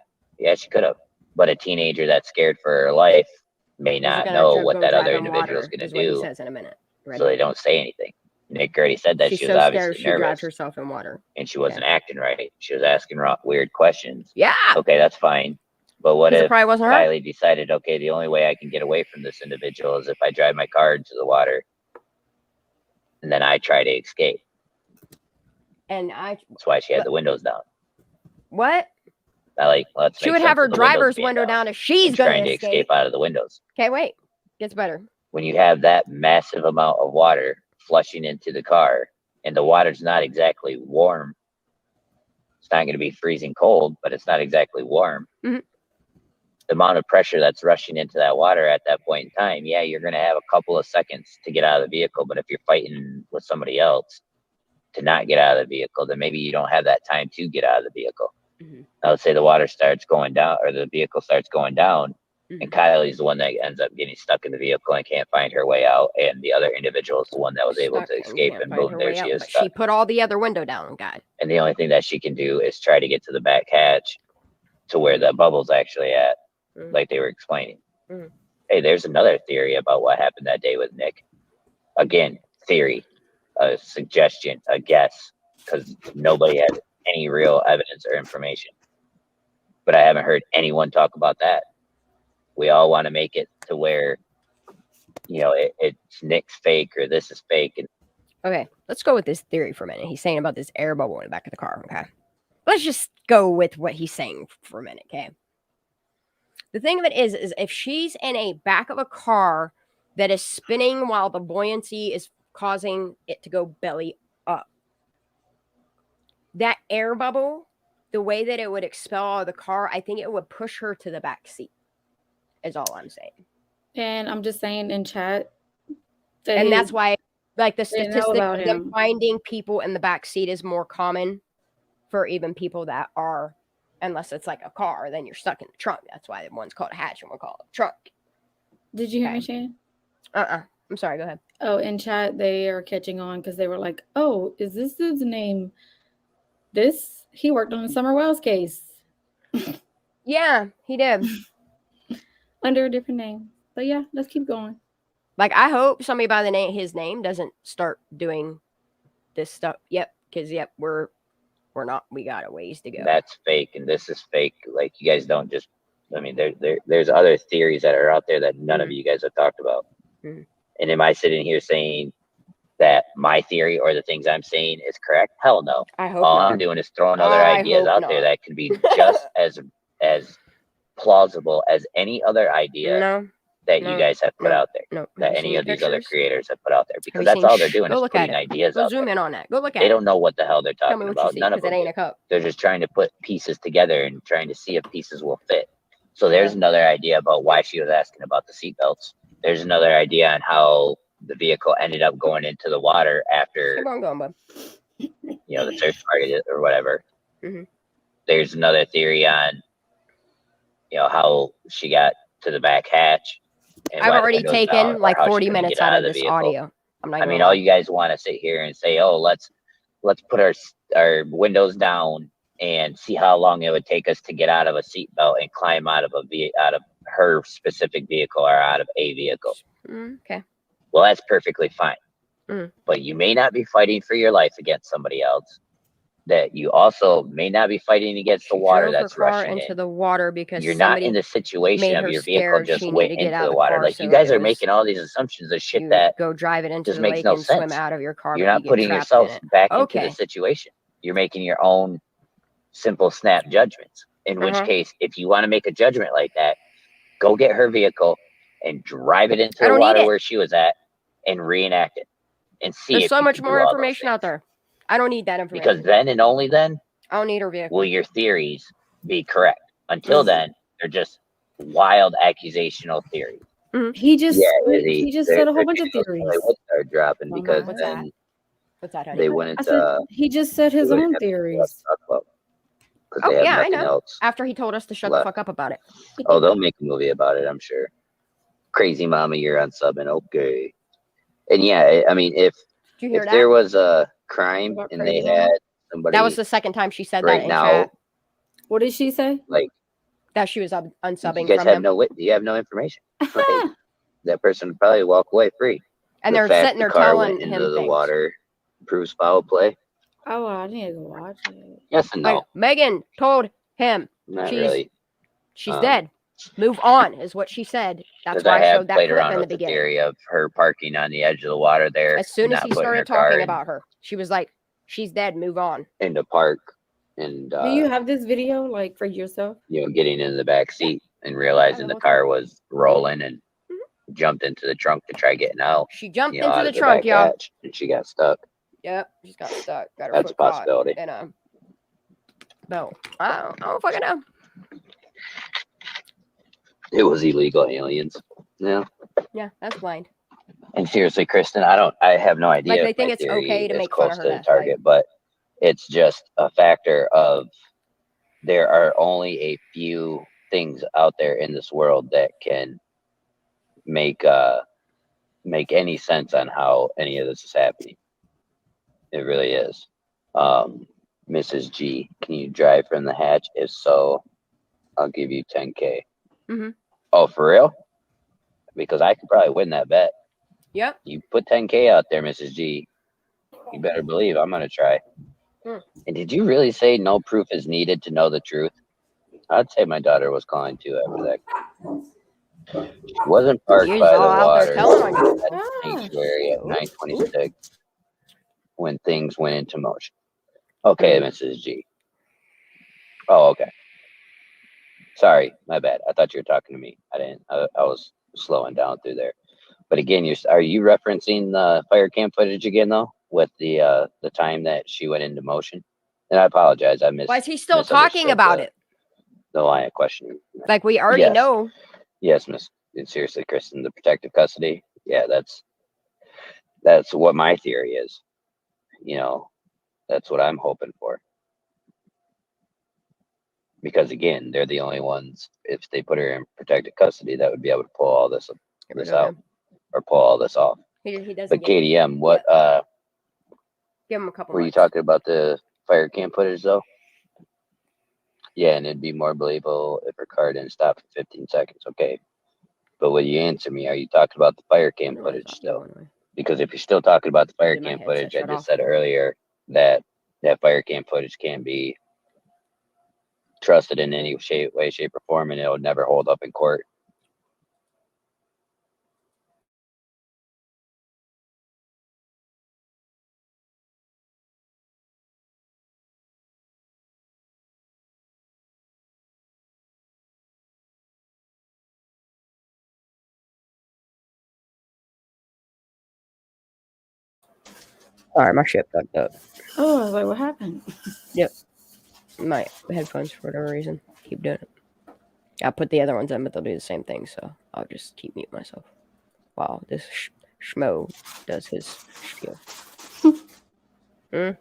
she could have. But a teenager that's scared for her life may not know what that other individual is going to What he do, says in a minute. Ready? so they don't say anything. Nick already said that She's she was so obviously scared she drives nervous, herself in water. and she wasn't acting right. She was asking weird questions. Yeah. Okay, that's fine. But what 'Cause it if probably wasn't her? Kylie decided, okay, the only way I can get away from this individual is if I drive my car into the water, and then I try to escape? And That's why she had the windows down. What? Let's She make would have sense her of the windows driver's being window down if she's and going trying to to escape out of the windows. Okay, wait. Gets better. When you have that massive amount of water flushing into the car, and the water's not exactly warm, it's not going to be freezing cold, but it's not exactly warm. Mhm. The amount of pressure that's rushing into that water at that point in time, yeah, you're going to have a couple of seconds to get out of the vehicle. But if you're fighting with somebody else, to not get out of the vehicle, then maybe you don't have that time to get out of the vehicle. Mhm. Now, let's say the water starts going down, or the vehicle starts going down, Mhm. and Kylie's the one that ends up getting stuck in the vehicle and can't find her way out, and the other individual is the one that was able Stuck to and escape, can't and find boom, her there way she out, is but stuck. she put all the other window down, God. And the only thing that she can do is try to get to the back hatch to where the bubble's actually at, Mhm. like they were explaining. Mhm. Hey, there's another theory about what happened that day with Nick. Again, theory, a suggestion, a guess, because nobody has any real evidence or information. But I haven't heard anyone talk about that. We all want to make it to where, you know, it's Nick's fake or this is fake. And Okay, let's go with this theory for a minute. He's saying about this air bubble in the back of the car. Okay, let's just go with what he's saying for a minute. Okay. The thing of it is if she's in a back of a car that is spinning while the buoyancy is causing it to go belly up, that air bubble, the way that it would expel out of the car, I think it would push her to the back seat. Is all I'm saying. And I'm just saying in chat And that's why, like, the they know statistic about of them him. finding people in the back seat is more common for even people that are, unless it's like a car, then you're stuck in the trunk. That's why one's called a hatch and one called a trunk. Did you hear me, Okay. Shane? I'm sorry. Go ahead. Oh, in chat they are catching on because they were like, "Oh, is this dude's name? This he worked on the Summer Wells case Yeah, he did. under a different name." But yeah, let's keep going. Like, I hope somebody by the name, his name, doesn't start doing this stuff. Yep, because we're not. We got a ways to go. that's fake, and this is fake. Like, you guys don't just. I mean, there's other theories that are out there that none of you guys have talked about. Mhm. And am I sitting here saying that my theory or the things I'm saying is correct? Hell no. I hope All not. I'm doing is throwing other I ideas hope out there not. that can be just as plausible as any other idea No, that you guys have put out there, no. Have that you any seen of the these other pictures? creators have put out there, Have because you that's seen? all they're doing Go is look at putting it. ideas Go out zoom there. in on that. Go look at They it. don't know what the hell they're Tell me talking what you about. see, None of because it them ain't do. a cup. They're just trying to put pieces together and trying to see if pieces will fit. So there's another idea about why she was asking about the seatbelts. There's another idea on how the vehicle ended up going into the water after, Keep on going, bud. you know, the search party or whatever. Mhm. There's another theory on, you know, how she got to the back hatch. And I've why the already windows down, taken or like how she 40 couldn't minutes get out of the this vehicle. audio. I'm not I gonna mean, lie. all you guys want to sit here and say, "Oh, let's put our windows down and see how long it would take us to get out of a seatbelt and climb out of out of her specific vehicle or out of a vehicle." Okay. Well, that's perfectly fine. Mm. But you may not be fighting for your life against somebody else. That you also may not be fighting against the water Drove her that's car rushing into in. the water because You're not in somebody the situation made of her your vehicle scared. just She went needed to get into out the of the water. car, Like, so you guys it are was making all these assumptions of shit you that go drive it into just the makes lake no and swim sense. out of your car. You're but not you get putting trapped yourself in it. back into Okay. the situation. You're making your own simple snap judgments. In which case, if you want to make a judgment like that, go get her vehicle and drive it into I the don't need water it. where she was at and reenact it and see There's if so you much can more do all those information out things. there. I don't need that information. Because then and only then I don't need her vehicle. will your theories be correct. Until then, they're just wild accusational theories. He just Izzy, he just said a whole bunch of channels theories. probably would start dropping Oh, because What's then that? What's that, honey? they I wouldn't. said he just said his they wouldn't own have anything theories. else to talk about because Oh they have yeah, I nothing know. else. After he told us to shut the left. fuck up about it. Oh, they'll make a movie about it, I'm sure. Crazy Mama, you're on subbing. Okay. And yeah, I mean, if Did you hear that? there was a crime About and they Crazy Mama? had somebody That was the second time she said right that in now, chat. What did she say? like, That she was you unsubbing guys from have him. you have no information. Like, that person would probably walk away free. And The they're fact sitting there the car telling went into him the things. water proves foul play. Oh, I need to go watch it. Yes and no. Like, Megan told him Not she's really. dead. Move on is what she said. That's Because why I I have showed that played clip around in the with the beginning. theory of her parking on the edge of the water there. As soon as not he putting her started car talking about her, she was like, "She's dead. Move on." in the park and Do you have this video like for yourself? you know, getting in the back seat and realizing the car was rolling and jumped into the trunk to try getting out. She jumped you know, into out the of the trunk, back y'all. hatch, and she got stuck. Yep, she's got stuck. Got her That's a foot caught possibility. in a belt. I don't fucking know. It was illegal aliens. Yeah. Yeah, that's blind. And seriously, Kristen, I have no idea. Like they if think my it's theory okay to is make fun close of her to the death. target, Like, but it's just a factor of there are only a few things out there in this world that can make any sense on how any of this is happening. It really is. Mrs. G, can you drive from the hatch? If so, I'll give you 10K. Mhm. Oh, for real? Because I could probably win that bet. Yep. You put 10K out there, Mrs. G. You better believe I'm gonna try. Hmm. And did you really say no proof is needed to know the truth? I'd say my daughter was calling too after that. She wasn't parked She's by all the out there water telling on you. at the sanctuary at 9:26 when things went into motion. Okay, Mrs. G. Oh, okay. Sorry, my bad. I thought you were talking to me. I didn't. I was slowing down through there. But again, are you referencing the fire cam footage again though, with the time that she went into motion? And I apologize. I missed. Why is he still talking about it? The line of questioning. Like we already know. Yes, Miss. Seriously, Kristen, the protective custody. Yeah, that's what my theory is. You know, that's what I'm hoping for. Because again, they're the only ones. If they put her in protective custody, that would be able to pull all this out or pull all this off. He doesn't. But KDM, what? Give him a couple. Were you talking about the fire cam footage though? Yeah, and it'd be more believable if her car didn't stop for 15 seconds. Okay. But will you answer me? Are you talking about the fire cam footage still? Because if you're still talking about the fire cam footage, I just said earlier that fire cam footage can't be trusted in any way, shape, or form, and it'll never hold up in court. Sorry, my shit fucked up. Oh, I was like, what happened? Yep. My headphones, for whatever reason, keep doing it. I put the other ones in, but they'll do the same thing, so I'll just keep mute myself while this schmo does his spiel. One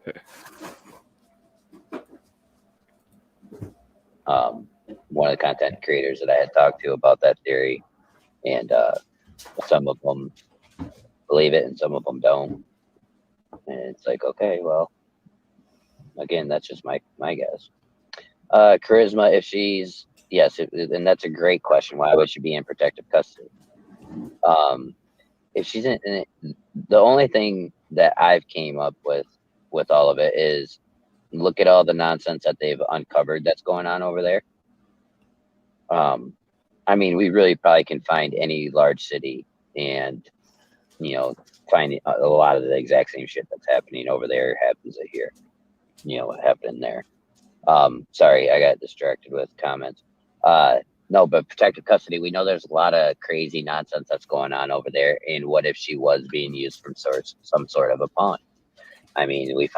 of the content creators that I had talked to about that theory, and some of them believe it and some of them don't. And it's like, okay, well, again, that's just my guess. Charisma, if she's, yes, and that's a great question. Why would she be in protective custody? If she's in it, the only thing that I've came up with all of it is look at all the nonsense that they've uncovered that's going on over there. I mean, we really probably can find any large city and, you know, find a lot of the exact same shit that's happening over there happens here. You know, what happened there. Sorry, I got distracted with comments. No, but protective custody, we know there's a lot of crazy nonsense that's going on over there. And what if she was being used from some sort of a pawn? I mean, we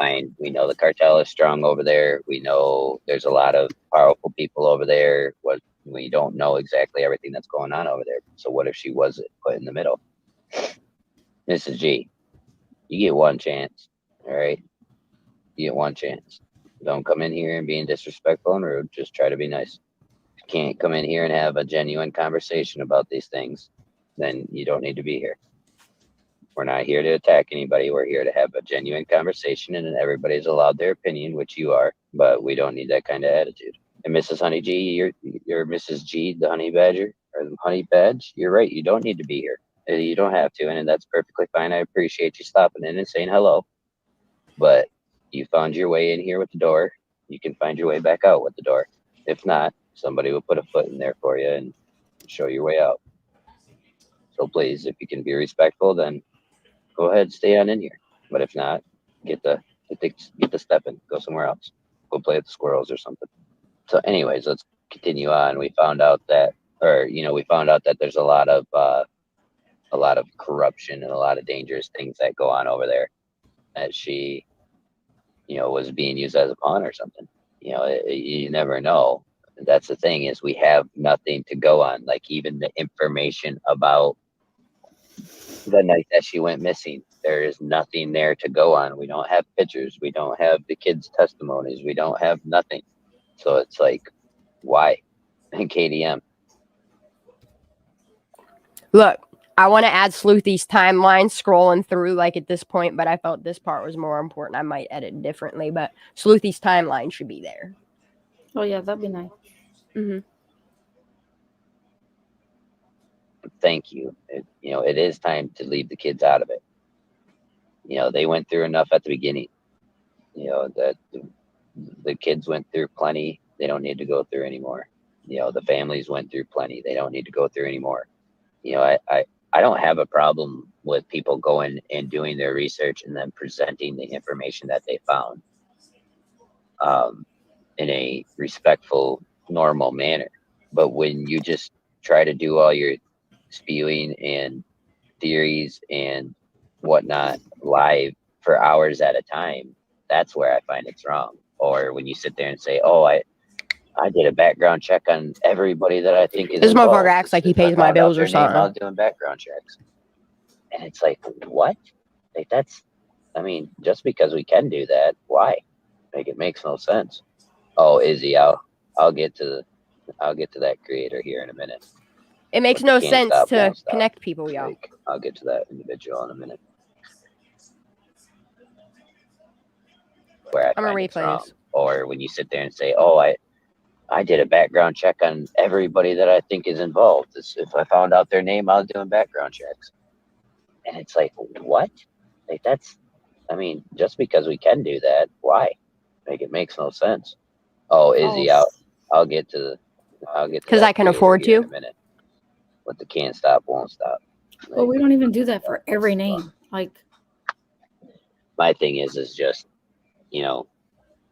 know the cartel is strong over there. We know there's a lot of powerful people over there. What we don't know exactly everything that's going on over there. So what if she was put in the middle? Mrs. G, you get one chance. All right. You get one chance. Don't come in here and being disrespectful and rude. Just try to be nice. If you can't come in here and have a genuine conversation about these things, then you don't need to be here. We're not here to attack anybody. We're here to have a genuine conversation, and everybody's allowed their opinion, which you are, but we don't need that kind of attitude. And Mrs. Honey G, you're Mrs. G, the honey badger or the honey badge. You're right. You don't need to be here. You don't have to, and that's perfectly fine. I appreciate you stopping in and saying hello, but you found your way in here with the door. You can find your way back out with the door. If not, somebody will put a foot in there for you and show your way out. So please, if you can be respectful, then go ahead, stay on in here. But if not, get the stepping, go somewhere else. Go play with the squirrels or something. So anyways, let's continue on. We found out that there's a lot of corruption and a lot of dangerous things that go on over there. That she, was being used as a pawn or something. You never know. That's the thing, is we have nothing to go on. Like even the information about the night that she went missing. There is nothing there to go on. We don't have pictures. We don't have the kids' testimonies. We don't have nothing. So it's like, why? And KDM. Look, I want to add Sleuthy's timeline scrolling through like at this point, but I felt this part was more important. I might edit differently, but Sleuthy's timeline should be there. Oh yeah, that'd be nice. Mm-hmm. Thank you. It is time to leave the kids out of it. They went through enough at the beginning. That the kids went through plenty. They don't need to go through anymore. The families went through plenty. They don't need to go through anymore. I don't have a problem with people going and doing their research and then presenting the information that they found in a respectful, normal manner. But when you just try to do all your spewing and theories and whatnot live for hours at a time, that's where I find it's wrong. Or when you sit there and say, oh, I did a background check on everybody that I think is This involved. motherfucker acts like he pays my bills or something. I was doing background checks. And it's like, what? Like just because we can do that, why? Like, it makes no sense. Oh, Izzy, I'll get to that creator here in a minute. It makes no sense to connect people, y'all. Like, I'll get to that individual in a minute. Where I'm gonna replay this. Or when you sit there and say, oh, I did a background check on everybody that I think is involved. If I found out their name, I was doing background checks. And it's like, what? Like, just because we can do that, why? Like, it makes no sense. Oh, Izzy, I'll get to because I can afford to. In a minute. But the can't stop, won't stop. Like, well, we don't even do that for every name. Like, my thing is just,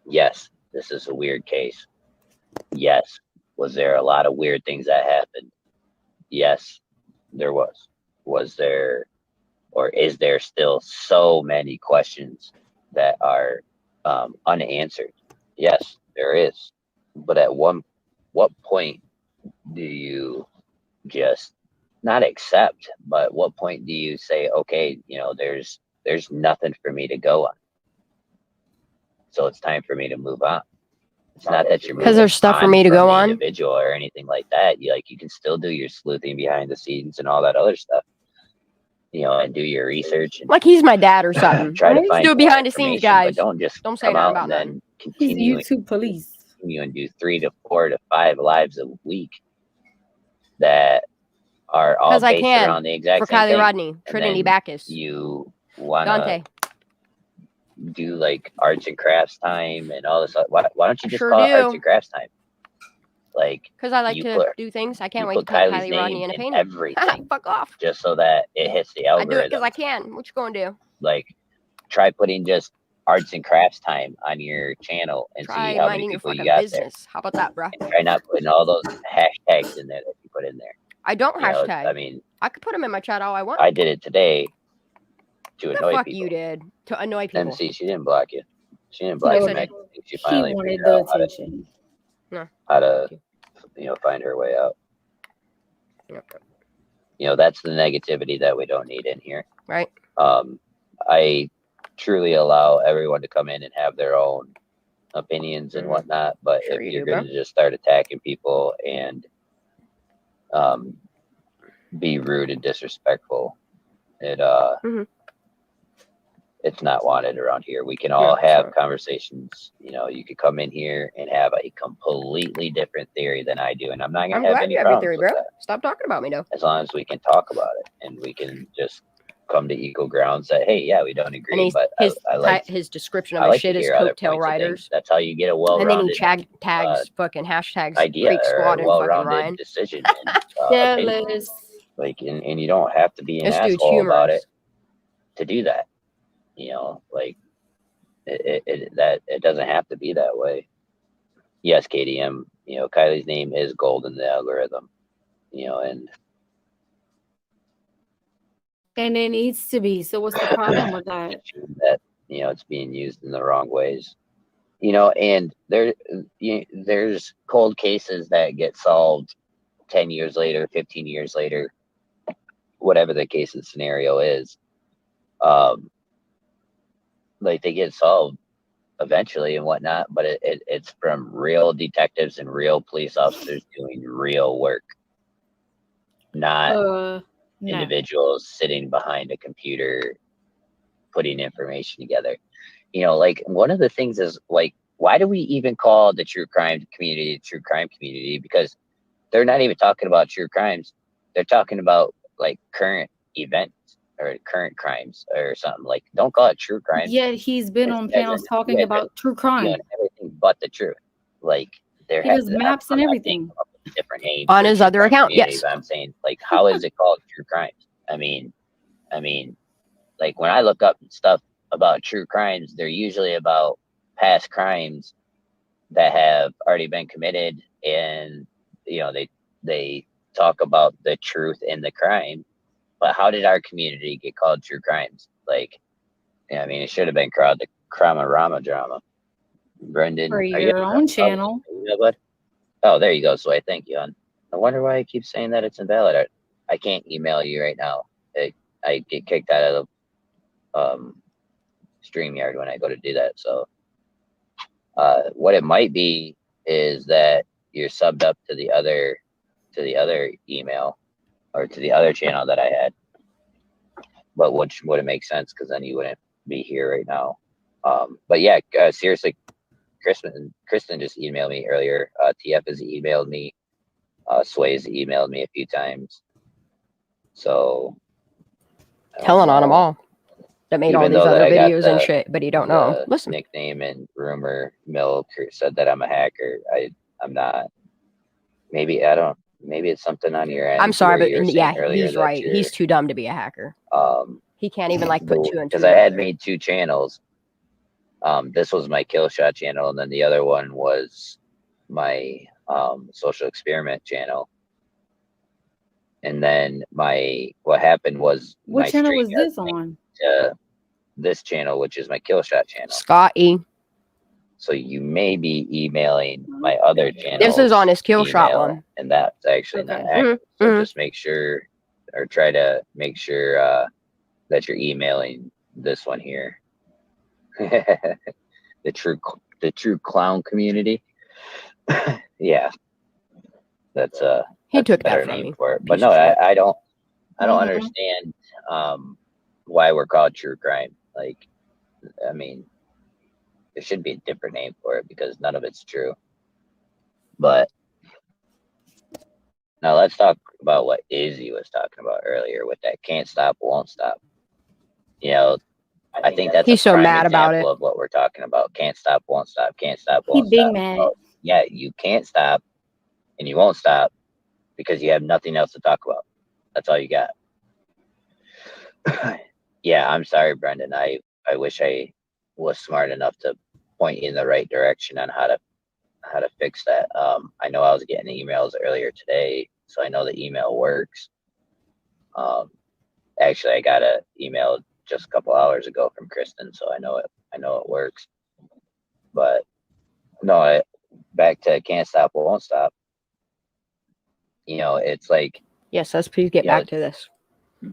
yes, this is a weird case. Yes. Was there a lot of weird things that happened? Yes, there was. Was there, or is there still so many questions that are unanswered? Yes, there is. But at what point do you just not accept, but what point do you say, okay, there's nothing for me to go on, so it's time for me to move on? It's not that you're because there's stuff for me to go on, individual or anything like that. You can still do your sleuthing behind the scenes and all that other stuff, and do your research. And like he's my dad or something. Try to find do it behind the scenes, guys. But don't say nothing about that. Continue YouTube police. Continue and do 3 to 4 to 5 lives a week that are all based around the exact for same Kylie thing. Rodney, Trinity Bacchus. You want Dante. Do like arts and crafts time and all this. Why don't you just call it arts and crafts time? Like, because I like to do things. I can't wait to put Kylie Rodney in a painting. Everything. Fuck off. Just so that it hits the algorithm. I do it because I can. What you gonna do? Like, try putting just arts and crafts time on your channel and see how many people you got there. How about that, bro? And try not putting all those hashtags in there that you put in there. I don't hashtag. I could put them in my chat all I want. I did it today to annoy fuck people. You did to annoy people. MC, she didn't block you. She didn't block you. She finally wanted the attention. How to find her way out. That's the negativity that we don't need in here. Right. I truly allow everyone to come in and have their own opinions and whatnot, but if you're going to just start attacking people and be rude and disrespectful, it's not wanted around here. We can all have conversations. You could come in here and have a completely different theory than I do, and I'm not going to have any problems with that. Stop talking about me, though. As long as we can talk about it and we can just come to equal grounds that, hey, yeah, we don't agree, but I like his description of his shit is coattail riders. That's how you get a well-rounded, and then he tags fucking hashtags idea Creek Squad or and fucking Ryan. Decision. And, like, and you don't have to be an asshole about it to do that. Like it doesn't have to be that way. Yes, KDM. Kylie's name is gold in the algorithm. And it needs to be. So what's the problem with that? That it's being used in the wrong ways. And there's cold cases that get solved 10 years later, 15 years later, whatever the case and scenario is, like they get solved eventually and whatnot, but it's from real detectives and real police officers doing real work, not No. individuals sitting behind a computer putting information together. You know, like one of the things is like, why do we even call the true crime community Because they're not even talking about true crimes. They're talking about like current events or current crimes or something. Like, don't call it true crimes. Yet he's been on panels talking about true crime. You know, everything but the truth. Like he does maps and everything. Different names on his other account. Yes, I'm saying, like, how is it called true crimes? I mean, like when I look up stuff about true crimes, they're usually about past crimes that have already been committed, and you know they talk about the truth in the crime. But how did our community get called true crimes? Like, I mean, it should have been called the Crime-a-Rama drama. Brendan, For your own channel. Oh, there you go. So I thank you. I wonder why I keep saying that it's invalid. I can't email you right now. I get kicked out of the StreamYard when I go to do that. So what it might be is that you're subbed up to the other email or to the other channel that I had. But which wouldn't make sense because then you wouldn't be here right now. But yeah, seriously, Kristen just emailed me earlier. TF has emailed me. Sway's emailed me a few times. So telling on them all that made all these other videos and shit, but you don't know 'em. Listen, nickname and rumor mill said that I'm a hacker. I'm not. Maybe I don't. Maybe it's something on your end. I'm sorry, but yeah, he's right. He's too dumb to be a hacker. He can't even like put two and two. Because I had made 2 channels. This was my kill shot channel, and then the other one was my social experiment channel. And then what happened was what channel was this on? This channel, which is my kill shot channel. Scotty. So you may be emailing my other channel. This is on his kill shot one, and that's actually not accurate. So just make sure, or try to make sure that you're emailing this one here. the true clown community. Yeah, that's he took better that from name me. for it. But no, I don't understand why we're called true crime. Like, I mean, there should be a different name for it because none of it's true. But now let's talk about what Izzy was talking about earlier with that can't stop, won't stop. You know, I think that's he's so mad about it. Of what we're talking about. Can't stop, won't stop. Can't stop, won't stop. He's being mad. Well, yeah, you can't stop and you won't stop because you have nothing else to talk about. That's all you got. Yeah, I'm sorry, Brendan. I wish I was smart enough to point you in the right direction on how to fix that. I know I was getting emails earlier today, so I know the email works. Actually, I got an email just a couple hours ago from Kristen, so I know it works. But no, back to can't stop, won't stop. You know, it's like, yes, let's please get back to this.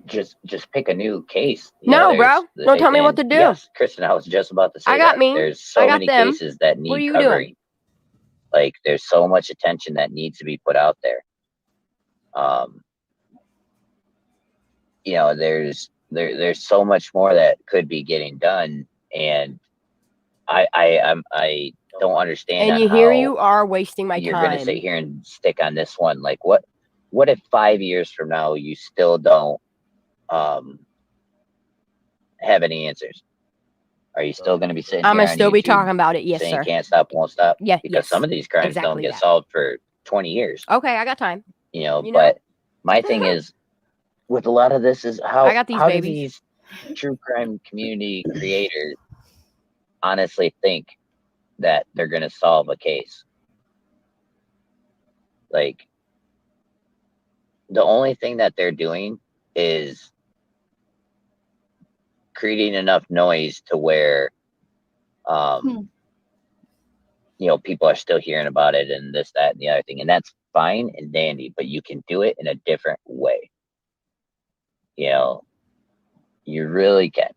Just pick a new case. No, bro, don't tell me what to do. Yes, Kristen, I was just about to say there's so many cases that need covering. Like, there's so much attention that needs to be put out there. You know, there's so much more that could be getting done, and I don't understand. And you are wasting my time. You're gonna sit here and stick on this one. Like, what if 5 years from now you still don't have any answers? Are you still going to be sitting I'm here gonna still be talking about it? Yes, saying sir. Can't stop, won't stop? Yeah, because some of these crimes don't get solved for 20 years. Okay, I got time. You know, but my thing is, with a lot of this is how do these true crime community creators honestly think that they're going to solve a case? Like, the only thing that they're doing is creating enough noise to where you know, people are still hearing about it and this, that, and the other thing, and that's fine and dandy, but you can do it in a different way. You know, you really can.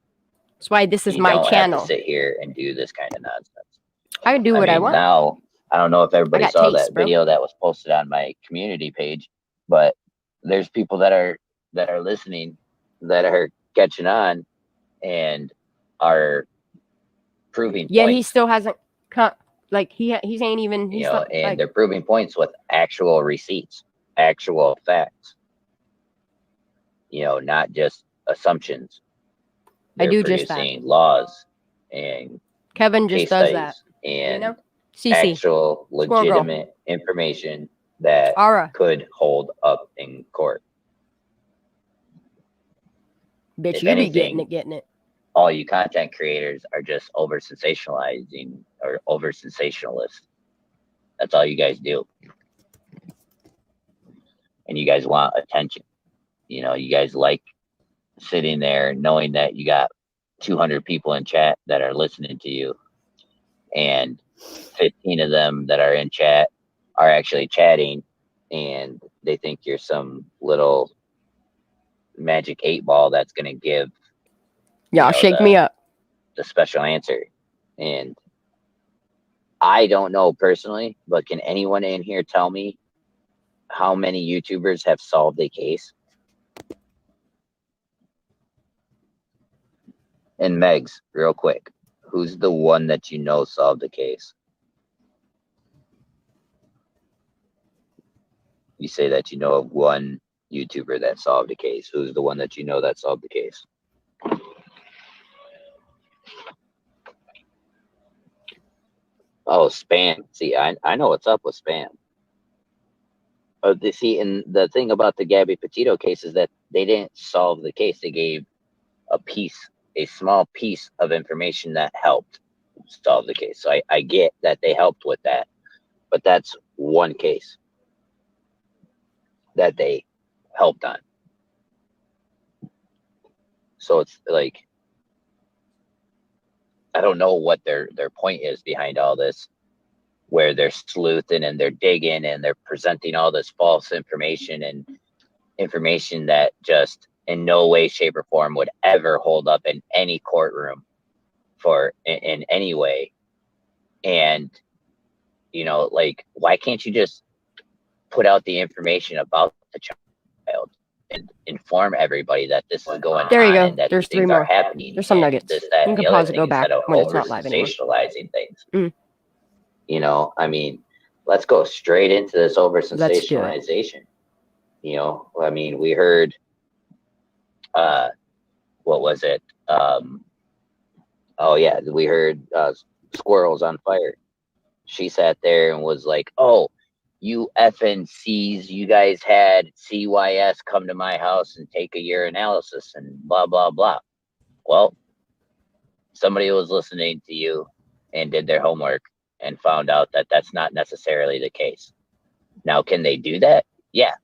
That's why this is You my don't channel. have to sit here and do this kind of nonsense. I can do what I want. Now, I don't know if everybody got saw taste, that bro. video that was posted on my community page, but there's people that are listening, that are catching on, and are proving Yeah, points. he still hasn't cut. Like he ain't even. He's not, and like, they're proving points with actual receipts, actual facts. Not just assumptions. I They're do just that. producing laws and Kevin just case does studies that. and CC. actual Squirrel girl. legitimate information that Ara. could hold up in court. Bitch, If you be anything, getting it. all you content creators are just over sensationalizing or over sensationalist. That's all you guys do. And you guys want attention. You guys like sitting there knowing that you got 200 people in chat that are listening to you, and 15 of them that are in chat are actually chatting, and they think you're some little magic 8-ball that's going to give Shake me up. the special answer. And I don't know personally, but can anyone in here tell me how many YouTubers have solved a case? And Megs, real quick, who's the one that you know solved a case? You say that you know of one YouTuber that solved a case. Who's the one that you know that solved the case? Oh, spam. See, I know what's up with spam. See, and the thing about the Gabby Petito case is that they didn't solve the case. They gave a small piece of information that helped solve the case. So I get that they helped with that, but that's one case that they helped on. So it's like, I don't know what their point is behind all this, where they're sleuthing and they're digging and they're presenting all this false information and information that just in no way, shape, or form would ever hold up in any courtroom in any way. And like, why can't you just put out the information about the child and inform everybody that this is going There you on go. and that There's things 3 more. are happening? There's some nuggets. This, that, You and can the other pause it, thing, go back instead of when it's over not live anymore. sensationalizing things. Mm. Let's go straight into this over Let's do it. sensationalization. We heard what was it? We heard squirrels on fire. She sat there and was like, "Oh, you FNCs, you guys had CYS come to my house and take a urinalysis and blah, blah, blah." Well, somebody was listening to you and did their homework and found out that that's not necessarily the case. Now, can they do that? Yeah,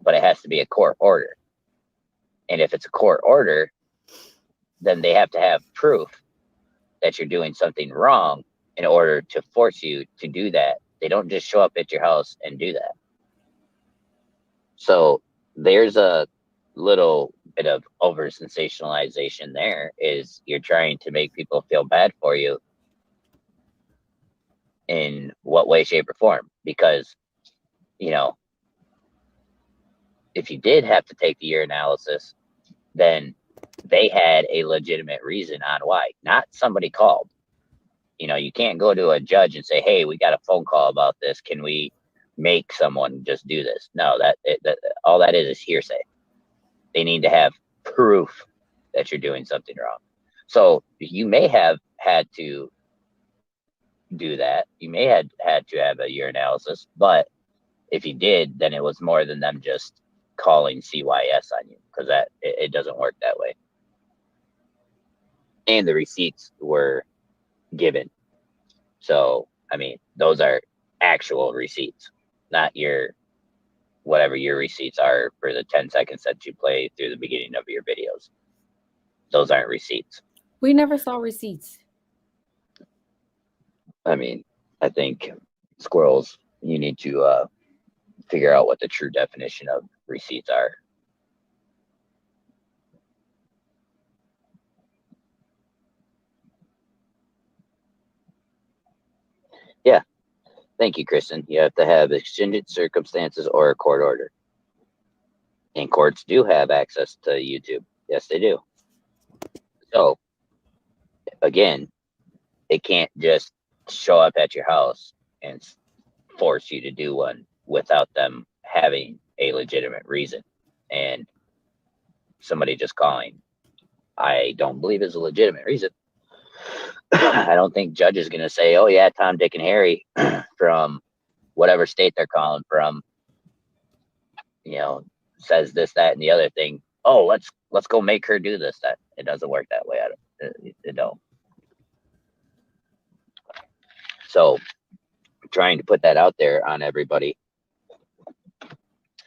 but it has to be a court order. And if it's a court order, then they have to have proof that you're doing something wrong in order to force you to do that. They don't just show up at your house and do that. So there's a little bit of over sensationalization there. Is you're trying to make people feel bad for you in what way, shape, or form? Because if you did have to take the urinalysis, then they had a legitimate reason on why, not somebody called. You can't go to a judge and say, "Hey, we got a phone call about this. Can we make someone just do this?" No, that all that is hearsay. They need to have proof that you're doing something wrong. So you may have had to do that. You may have had to have a urinalysis, but if you did, then it was more than them just calling CYS on you, because it doesn't work that way. And the receipts were given. So, those are actual receipts, not whatever your receipts are for the 10 seconds that you play through the beginning of your videos. Those aren't receipts. We never saw receipts. I think squirrels, you need to figure out what the true definition of receipts are. Yeah. Thank you, Kristen. You have to have exigent circumstances or a court order. And courts do have access to YouTube. Yes, they do. So, again, they can't just show up at your house and force you to do one without them having a legitimate reason. And somebody just calling, I don't believe is a legitimate reason. I don't think judge is going to say, oh yeah, Tom, Dick, and Harry from whatever state they're calling from, you know, says this, that, and the other thing. Oh, let's go make her do this. That it doesn't work that way. It don't. So trying to put that out there on everybody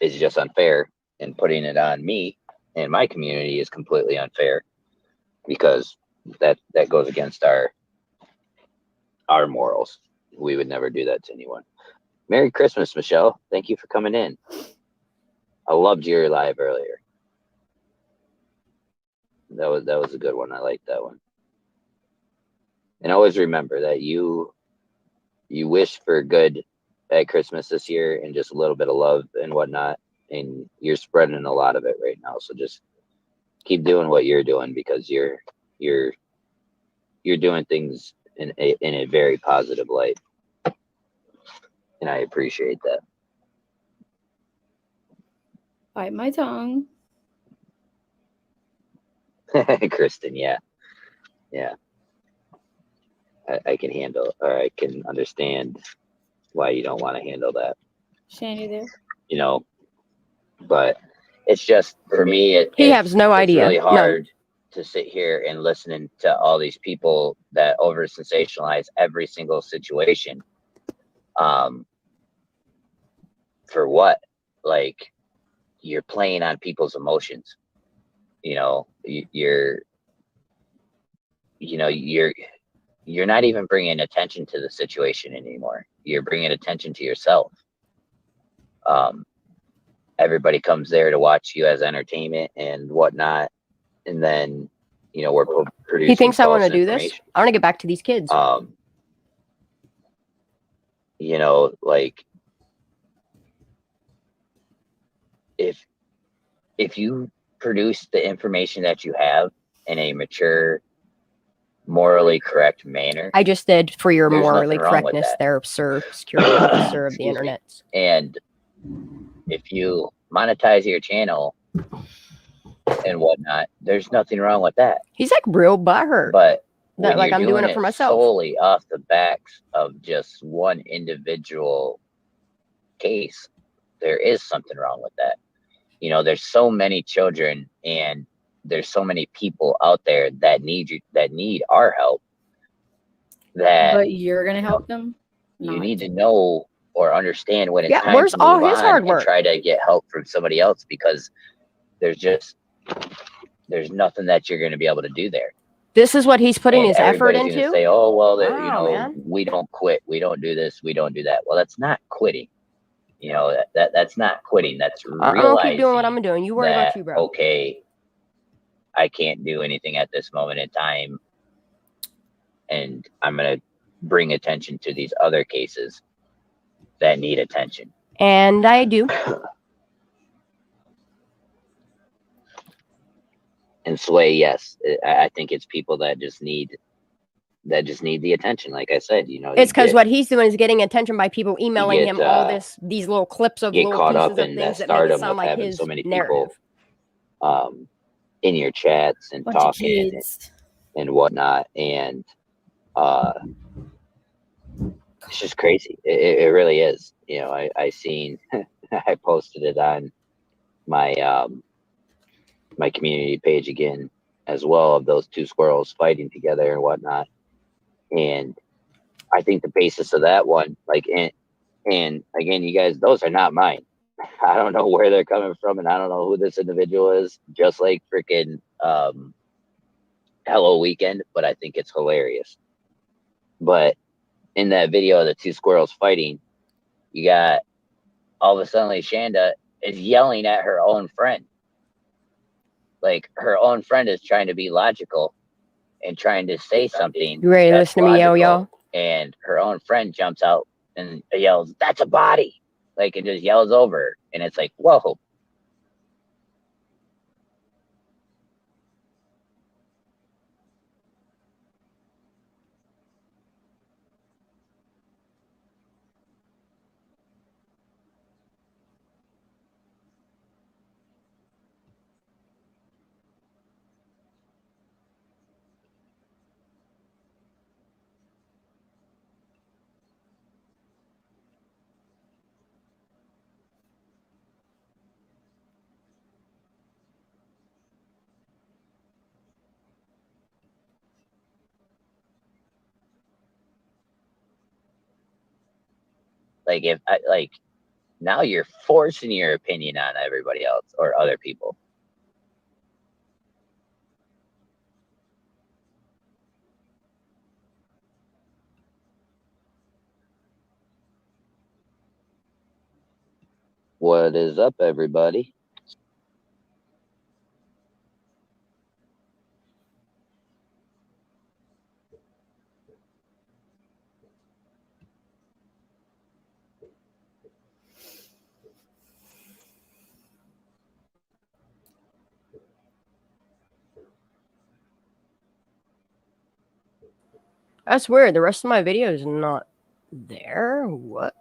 is just unfair, and putting it on me and my community is completely unfair, because that goes against our morals. We would never do that to anyone. Merry Christmas, Michelle. Thank you for coming in. I loved your live earlier. That was a good one. I liked that one. And always remember that you wish for good at Christmas this year and just a little bit of love and whatnot. And you're spreading a lot of it right now. So just keep doing what you're doing, because you're doing things in a very positive light. And I appreciate that. Bite my tongue. Kristen, yeah. I can handle, or I can understand why you don't want to handle that. Shandy there. You know, but it's just, for me, He has no idea. It's really hard to sit here and listen to all these people that over sensationalize every single situation. For what? Like, you're playing on people's emotions. You know, you're not even bringing attention to the situation anymore. You're bringing attention to yourself. Everybody comes there to watch you as entertainment and whatnot, and then we're producing. He thinks I want to do this. I want to get back to these kids. Like, if you produce the information that you have in a mature, morally correct manner. I just did for your morally correctness there, sir, security officer of the internet. And if you monetize your channel and whatnot, there's nothing wrong with that. He's like real butthurt. But that, like, I'm doing it for myself. Solely off the backs of just one individual case, there is something wrong with that. There's so many children and there's so many people out there that need our help. But you're gonna help them. You need to know or understand when it's time where's to move all his on hard work? And try to get help from somebody else, because there's nothing that you're going to be able to do there. This is what he's putting his effort into. Gonna say, oh well, man. We don't quit, we don't do this, we don't do that. Well, that's not quitting. That's not quitting. That's realizing. I'm gonna keep doing what I'm doing. You worry about you, bro. Okay, I can't do anything at this moment in time, and I'm gonna bring attention to these other cases that need attention. And I do. And Sway, yes, I think it's people that just need the attention. Like I said, it's because what he's doing is getting attention by people emailing him all these little clips of get little caught pieces up in of things that stardom make it sound of like having his so many narrative. people in your chats and Bunch of talking kids. and whatnot, and it's just crazy. It really is. I seen I posted it on my my community page again as well, of those two squirrels fighting together and whatnot. And I think the basis of that one, like, and again, you guys, those are not mine. I don't know where they're coming from, and I don't know who this individual is, just like freaking Hello Weekend, but I think it's hilarious. But in that video of the two squirrels fighting, you got all of a sudden Shanda is yelling at her own friend. Like, her own friend is trying to be logical and trying to say something. You ready to listen to me yell, y'all? and her own friend jumps out and yells, "That's a body!" Like, it just yells over her, and it's like, whoa. Like, if I like, now you're forcing your opinion on everybody else or other people. What is up, everybody? That's weird. The rest of my video is not there. What?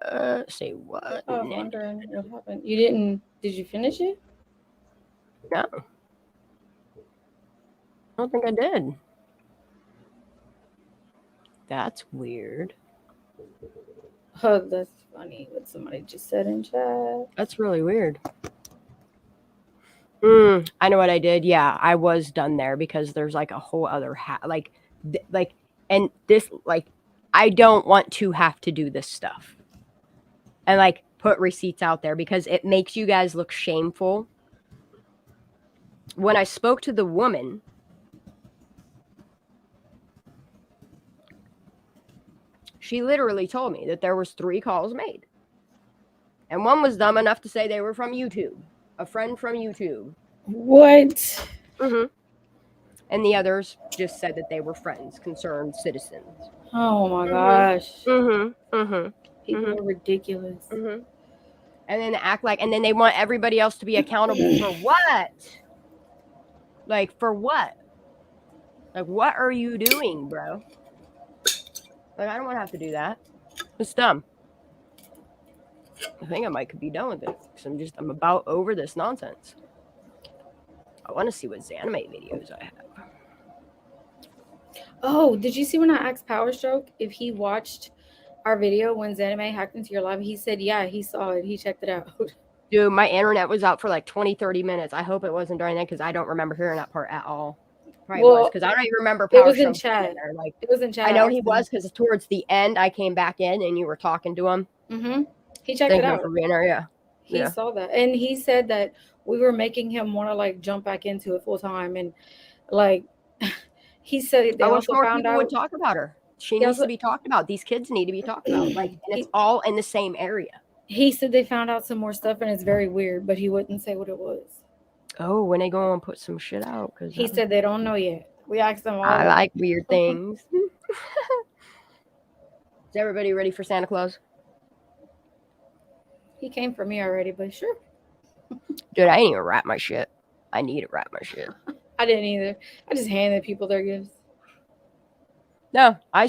Say what? I was wondering what happened. You didn't? Did you finish it? No. I don't think I did. That's weird. Oh, that's funny what somebody just said in chat. That's really weird. I know what I did. Yeah, I was done there because there's like a whole other and this, like, I don't want to have to do this stuff and like put receipts out there because it makes you guys look shameful. When I spoke to the woman, she literally told me that there was 3 calls made. And one was dumb enough to say they were from YouTube. A friend from YouTube. What? And the others just said that they were friends, concerned citizens. Oh my gosh. People are ridiculous. And then they act like, and then they want everybody else to be accountable for what? Like, for what? Like, what are you doing, bro? Like, I don't want to have to do that. It's dumb. I think I might could be done with it because I'm about over this nonsense. I want to see what Zanime videos I have. Oh, did you see when I asked Power Stroke if he watched our video when Zanime hacked into your live? He said, yeah, he saw it. He checked it out. Dude, my internet was out for like 20, 30 minutes. I hope it wasn't during that because I don't remember hearing that part at all. Probably was because I don't even remember Power Stroke. It was in chat. Like, it was in chat. I know he was because towards the end I came back in and you were talking to him. He checked it out. For being there, yeah. He saw that. And he said that we were making him want to like jump back into it full time. And like he said they also more found people out would talk about her. She needs to be talked about. These kids need to be talked about. Like, and it's all in the same area. He said they found out some more stuff and it's very weird, but he wouldn't say what it was. Oh, when they go and put some shit out? Because he said they don't know yet. We asked them all. I like weird things. Is everybody ready for Santa Claus? He came for me already, but sure. Dude, I ain't even wrap my shit. I need to wrap my shit. I didn't either. I just handed people their gifts. No, I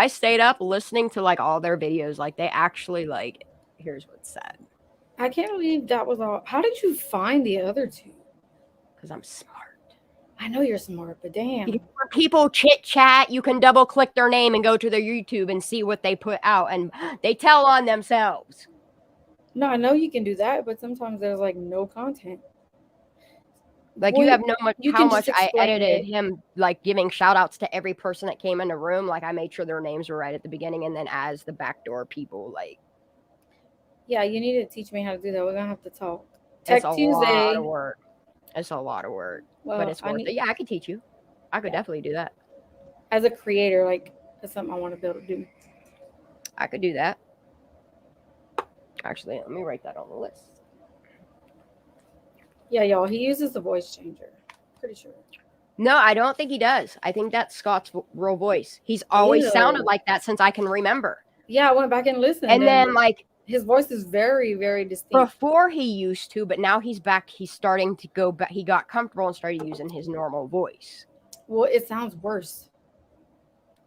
stayed up listening to like all their videos. Like they actually like, here's what's sad. I can't believe that was all. How did you find the other 2? Because I'm smart. I know you're smart, but damn. When people chit chat, you can double click their name and go to their YouTube and see what they put out, and they tell on themselves. No, I know you can do that, but sometimes there's like no content. Like you have no much how much I edited him, like giving shout outs to every person that came in the room. Like I made sure their names were right at the beginning, and then as the backdoor people, like. Yeah, you need to teach me how to do that. We're gonna have to talk. Tech Tuesday. Lot of work. It's a lot of work, well, but it's worth it. Yeah, I could teach you. I could definitely do that. As a creator, like that's something I want to be able to do. I could do that. Actually, let me write that on the list. Yeah, y'all. He uses the voice changer. Pretty sure. No, I don't think he does. I think that's Scott's real voice. He's always sounded Ew. like that since I can remember. Yeah, I went back and listened. And then, like, his voice is very, very distinct. before he used to, but now he's back. He's starting to go back. He got comfortable and started using his normal voice. Well, it sounds worse.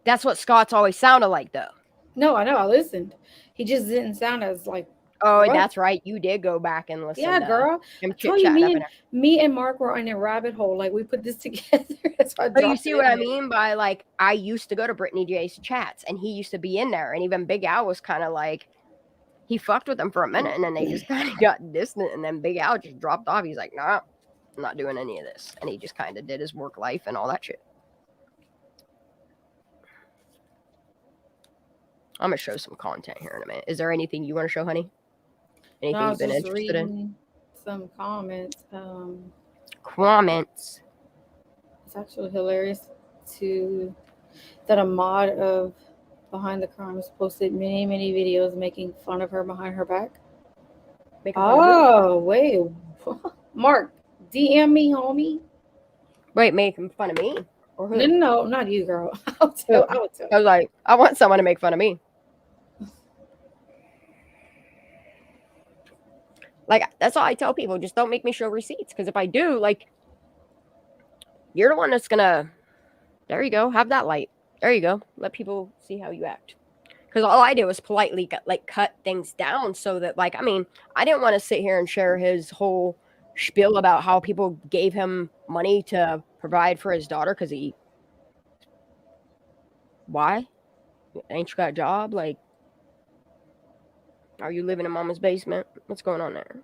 That's what Scott's always sounded like, though. No, I know. I listened. He just didn't sound as like. Oh, What? that's right. You did go back and listen. Yeah, girl. Him I told you, chit-chatting up me and Mark were in a rabbit hole. Like we put this together. That's why. But you see what I mean by, like, I used to go to Brittany J's chats, and he used to be in there, and even Big Al was kind of like, he fucked with them for a minute, and then they just kind of got distant, and then Big Al just dropped off. He's like, nah, I'm not doing any of this, and he just kind of did his work life and all that shit. I'm gonna show some content here in a minute. Is there anything you want to show, honey? Anything No, you've been interested in? Some comments. Comments. It's actually hilarious that a mod of Behind the Crimes posted many, many videos making fun of her behind her back. Oh, wait. Mark, DM me, homie. Wait, making fun of me? Or who? No, not you, girl. I would tell. I was like, I want someone to make fun of me. Like, that's all I tell people. Just don't make me show receipts. Because if I do, like, you're the one that's going to, there you go, have that light. There you go. Let people see how you act. Because all I did was politely, cut things down so that, like, I mean, I didn't want to sit here and share his whole spiel about how people gave him money to provide for his daughter because he, why? Ain't you got a job? Like, are you living in mama's basement? What's going on there?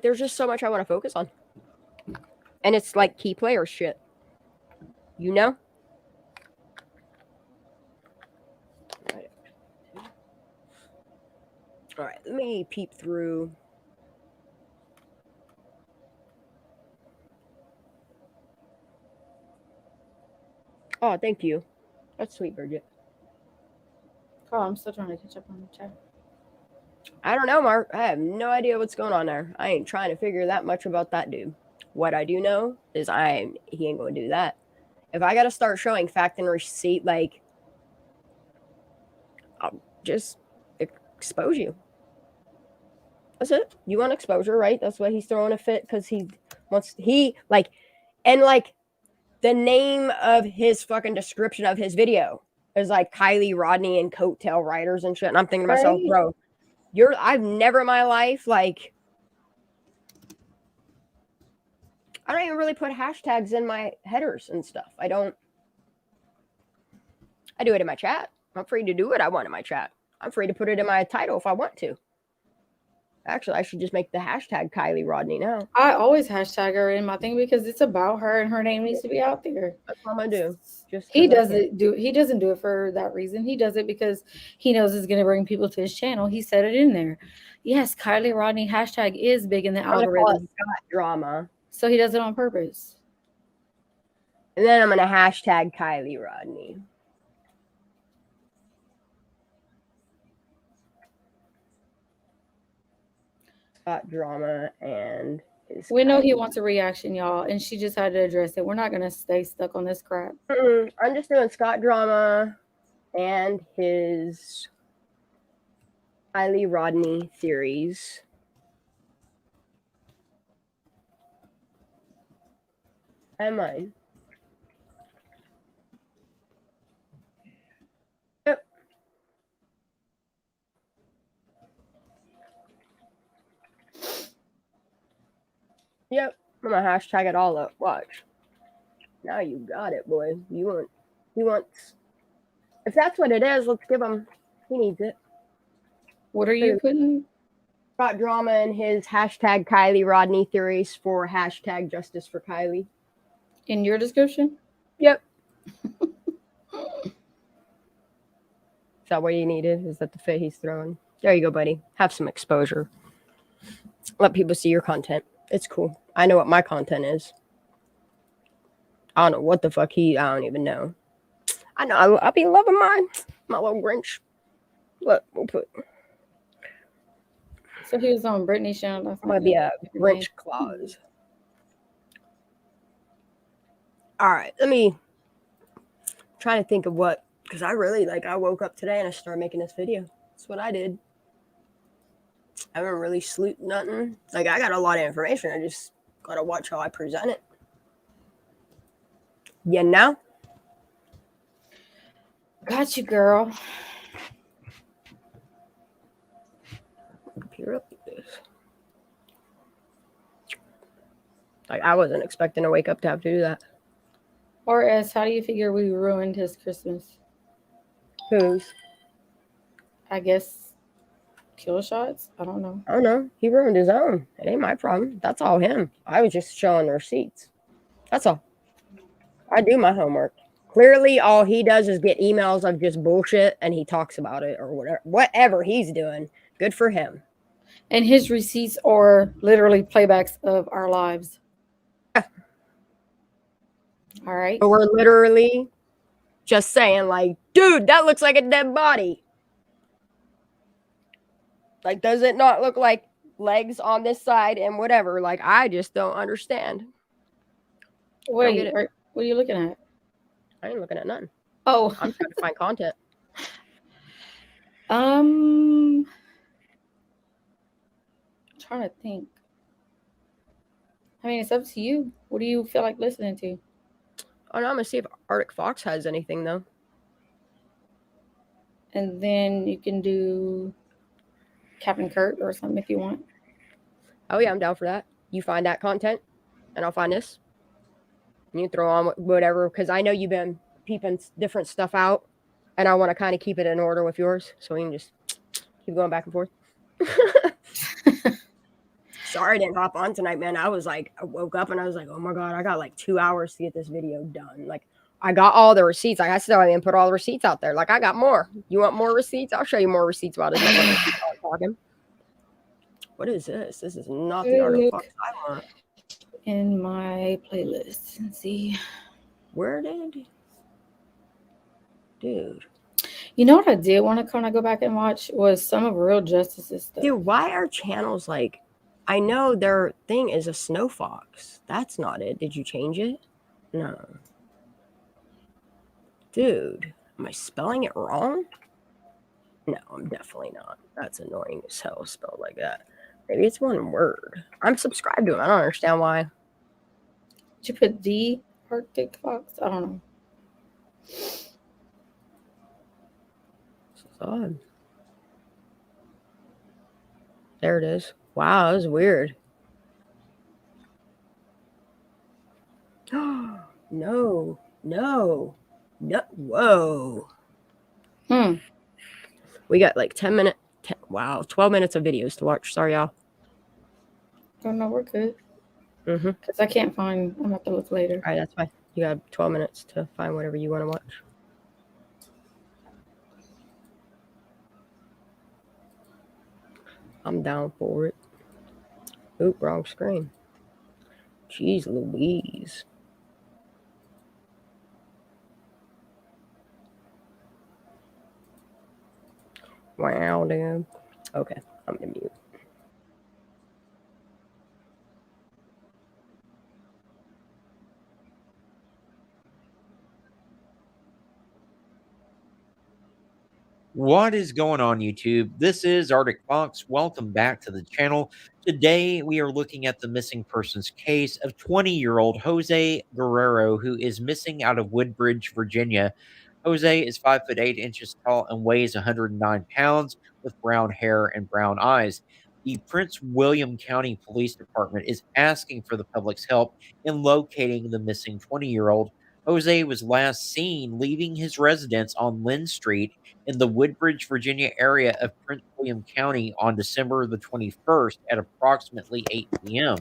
There's just so much I want to focus on. And it's like key player shit. You know? All right, let me peep through. Oh, thank you. That's sweet, Bridget. Oh, I'm still trying to catch up on the chat. I don't know, Mark. I have no idea what's going on there. I ain't trying to figure that much about that dude. What I do know is he ain't going to do that. If I got to start showing fact and receipt, like, I'll just expose you. That's it. You want exposure, right? That's why he's throwing a fit, because the name of his fucking description of his video is like Kylie, Rodney, and coattail riders and shit. And I'm thinking to myself, bro, I've never in my life, like, I don't even really put hashtags in my headers and stuff. I do it in my chat. I'm free to do what I want in my chat. I'm free to put it in my title if I want to. Actually, I should just make the hashtag Kylie Rodney now. I always hashtag her in my thing because it's about her and her name needs to be out there. That's what I'm gonna do. He doesn't do it for that reason. He does it because he knows it's gonna bring people to his channel. He said it in there. Yes, Kylie Rodney hashtag is big in the algorithm. Scott drama. So he does it on purpose. And then I'm gonna hashtag Kylie Rodney. Scott drama and we know he wants a reaction, y'all, and she just had to address it. We're not gonna stay stuck on this crap. I'm just doing Scott drama and his Kylie Rodney theories. And mine. Yep. Yep. I'm gonna hashtag it all up. Watch. Now you got it, boy. He wants. If that's what it is, let's give him. He needs it. What are you putting? Scott drama and his hashtag Kylie Rodney theories for hashtag justice for Kylie. In your description? Yep. Is that what you needed? Is that the fit he's throwing? There you go, buddy. Have some exposure. Let people see your content. It's cool. I know what my content is. I don't know what the fuck I don't even know. I know. I'll be loving my little Grinch. Look, we'll put So he was on Britney's channel. That's might be a French clause. All right, let me try to think of what, because I really I woke up today and I started making this video. That's what I did. I haven't really slept nothing. I got a lot of information. I just gotta watch how I present it. You know? Got you, girl. Computer up with this. I wasn't expecting to wake up to have to do that. Or as, how do you figure we ruined his Christmas? Whose? I guess kill shots. I don't know. I don't know. He ruined his own. It ain't my problem. That's all him. I was just showing the receipts. That's all. I do my homework. Clearly, all he does is get emails of just bullshit, and he talks about it or whatever he's doing. Good for him. And his receipts are literally playbacks of our lives. All right. But we're literally just saying, dude, that looks like a dead body. Does it not look like legs on this side and whatever? I just don't understand. Wait, what are you looking at? I ain't looking at nothing. Oh, I'm trying to find content. I'm trying to think. I mean, it's up to you. What do you feel like listening to? Oh, no, I'm gonna see if Arctic Fox has anything though. And then you can do Captain Kurt or something if you want. Oh yeah, I'm down for that. You find that content, and I'll find this. And you throw on whatever, because I know you've been peeping different stuff out, and I want to kind of keep it in order with yours, so we can just keep going back and forth. Sorry I didn't hop on tonight, man. I woke up and I was like, oh my God, I got 2 hours to get this video done. I got all the receipts. I still haven't put all the receipts out there. I got more. You want more receipts? I'll show you more receipts about it. Talking. What is this? This is not the Arctic Fox I want. In my playlist and see. Where dude? You know what I did want to kind of go back and watch was some of Real Justice's stuff. Dude, why are channels I know their thing is a snow fox. That's not it. Did you change it? No. Dude, am I spelling it wrong? No, I'm definitely not. That's annoying as hell spelled like that. Maybe it's one word. I'm subscribed to him. I don't understand why. Did you put the Arctic Fox? I don't know. This is odd. There it is. Wow, that was weird. No. Whoa. We got 10 minutes. Wow, 12 minutes of videos to watch. Sorry, y'all. Oh, no, we're good. Mm-hmm. Because I can't find, I'm going to have to look later. All right, that's fine. You got 12 minutes to find whatever you want to watch. I'm down for it. Oop, wrong screen. Jeez Louise. Wow, dude. Okay, I'm gonna mute. What is going on, YouTube? This is Arctic Fox. Welcome back to the channel. Today, we are looking at the missing persons case of 20-year-old Jose Guerrero, who is missing out of Woodbridge, Virginia. Jose is 5'8" tall and weighs 109 pounds with brown hair and brown eyes. The Prince William County Police Department is asking for the public's help in locating the missing 20-year-old. Jose was last seen leaving his residence on Lynn Street in the Woodbridge, Virginia area of Prince William County on December the 21st at approximately 8 p.m.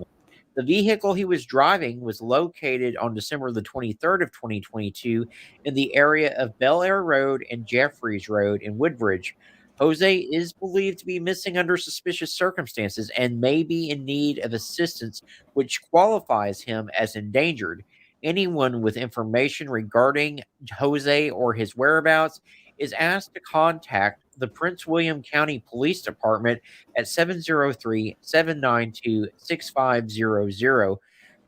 The vehicle he was driving was located on December the 23rd of 2022 in the area of Bel Air Road and Jeffries Road in Woodbridge. Jose is believed to be missing under suspicious circumstances and may be in need of assistance, which qualifies him as endangered. Anyone with information regarding Jose or his whereabouts is asked to contact the Prince William County Police Department at 703-792-6500.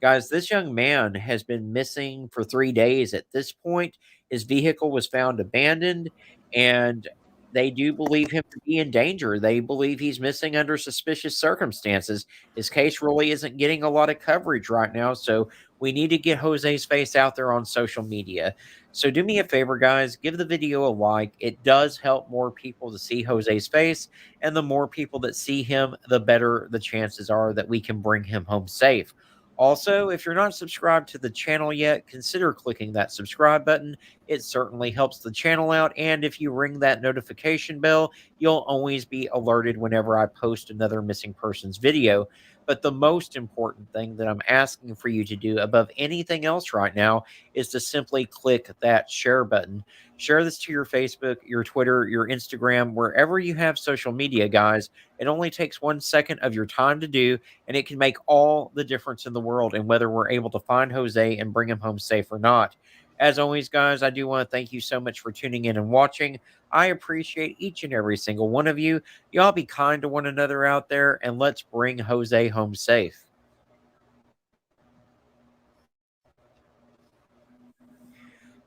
Guys, this young man has been missing for 3 days at this point. His vehicle was found abandoned, and they do believe him to be in danger. They believe he's missing under suspicious circumstances. His case really isn't getting a lot of coverage right now, so we need to get Jose's face out there on social media. So do me a favor, guys, give the video a like. It does help more people to see Jose's face, and the more people that see him, the better the chances are that we can bring him home safe. Also, if you're not subscribed to the channel yet, consider clicking that subscribe button. It certainly helps the channel out, and if you ring that notification bell, you'll always be alerted whenever I post another missing persons video. But the most important thing that I'm asking for you to do above anything else right now is to simply click that share button. Share this to your Facebook, your Twitter, your Instagram, wherever you have social media, guys. It only takes 1 second of your time to do, and it can make all the difference in the world in whether we're able to find Jose and bring him home safe or not. As always, guys, I do want to thank you so much for tuning in and watching. I appreciate each and every single one of you. Y'all be kind to one another out there, and let's bring Jose home safe.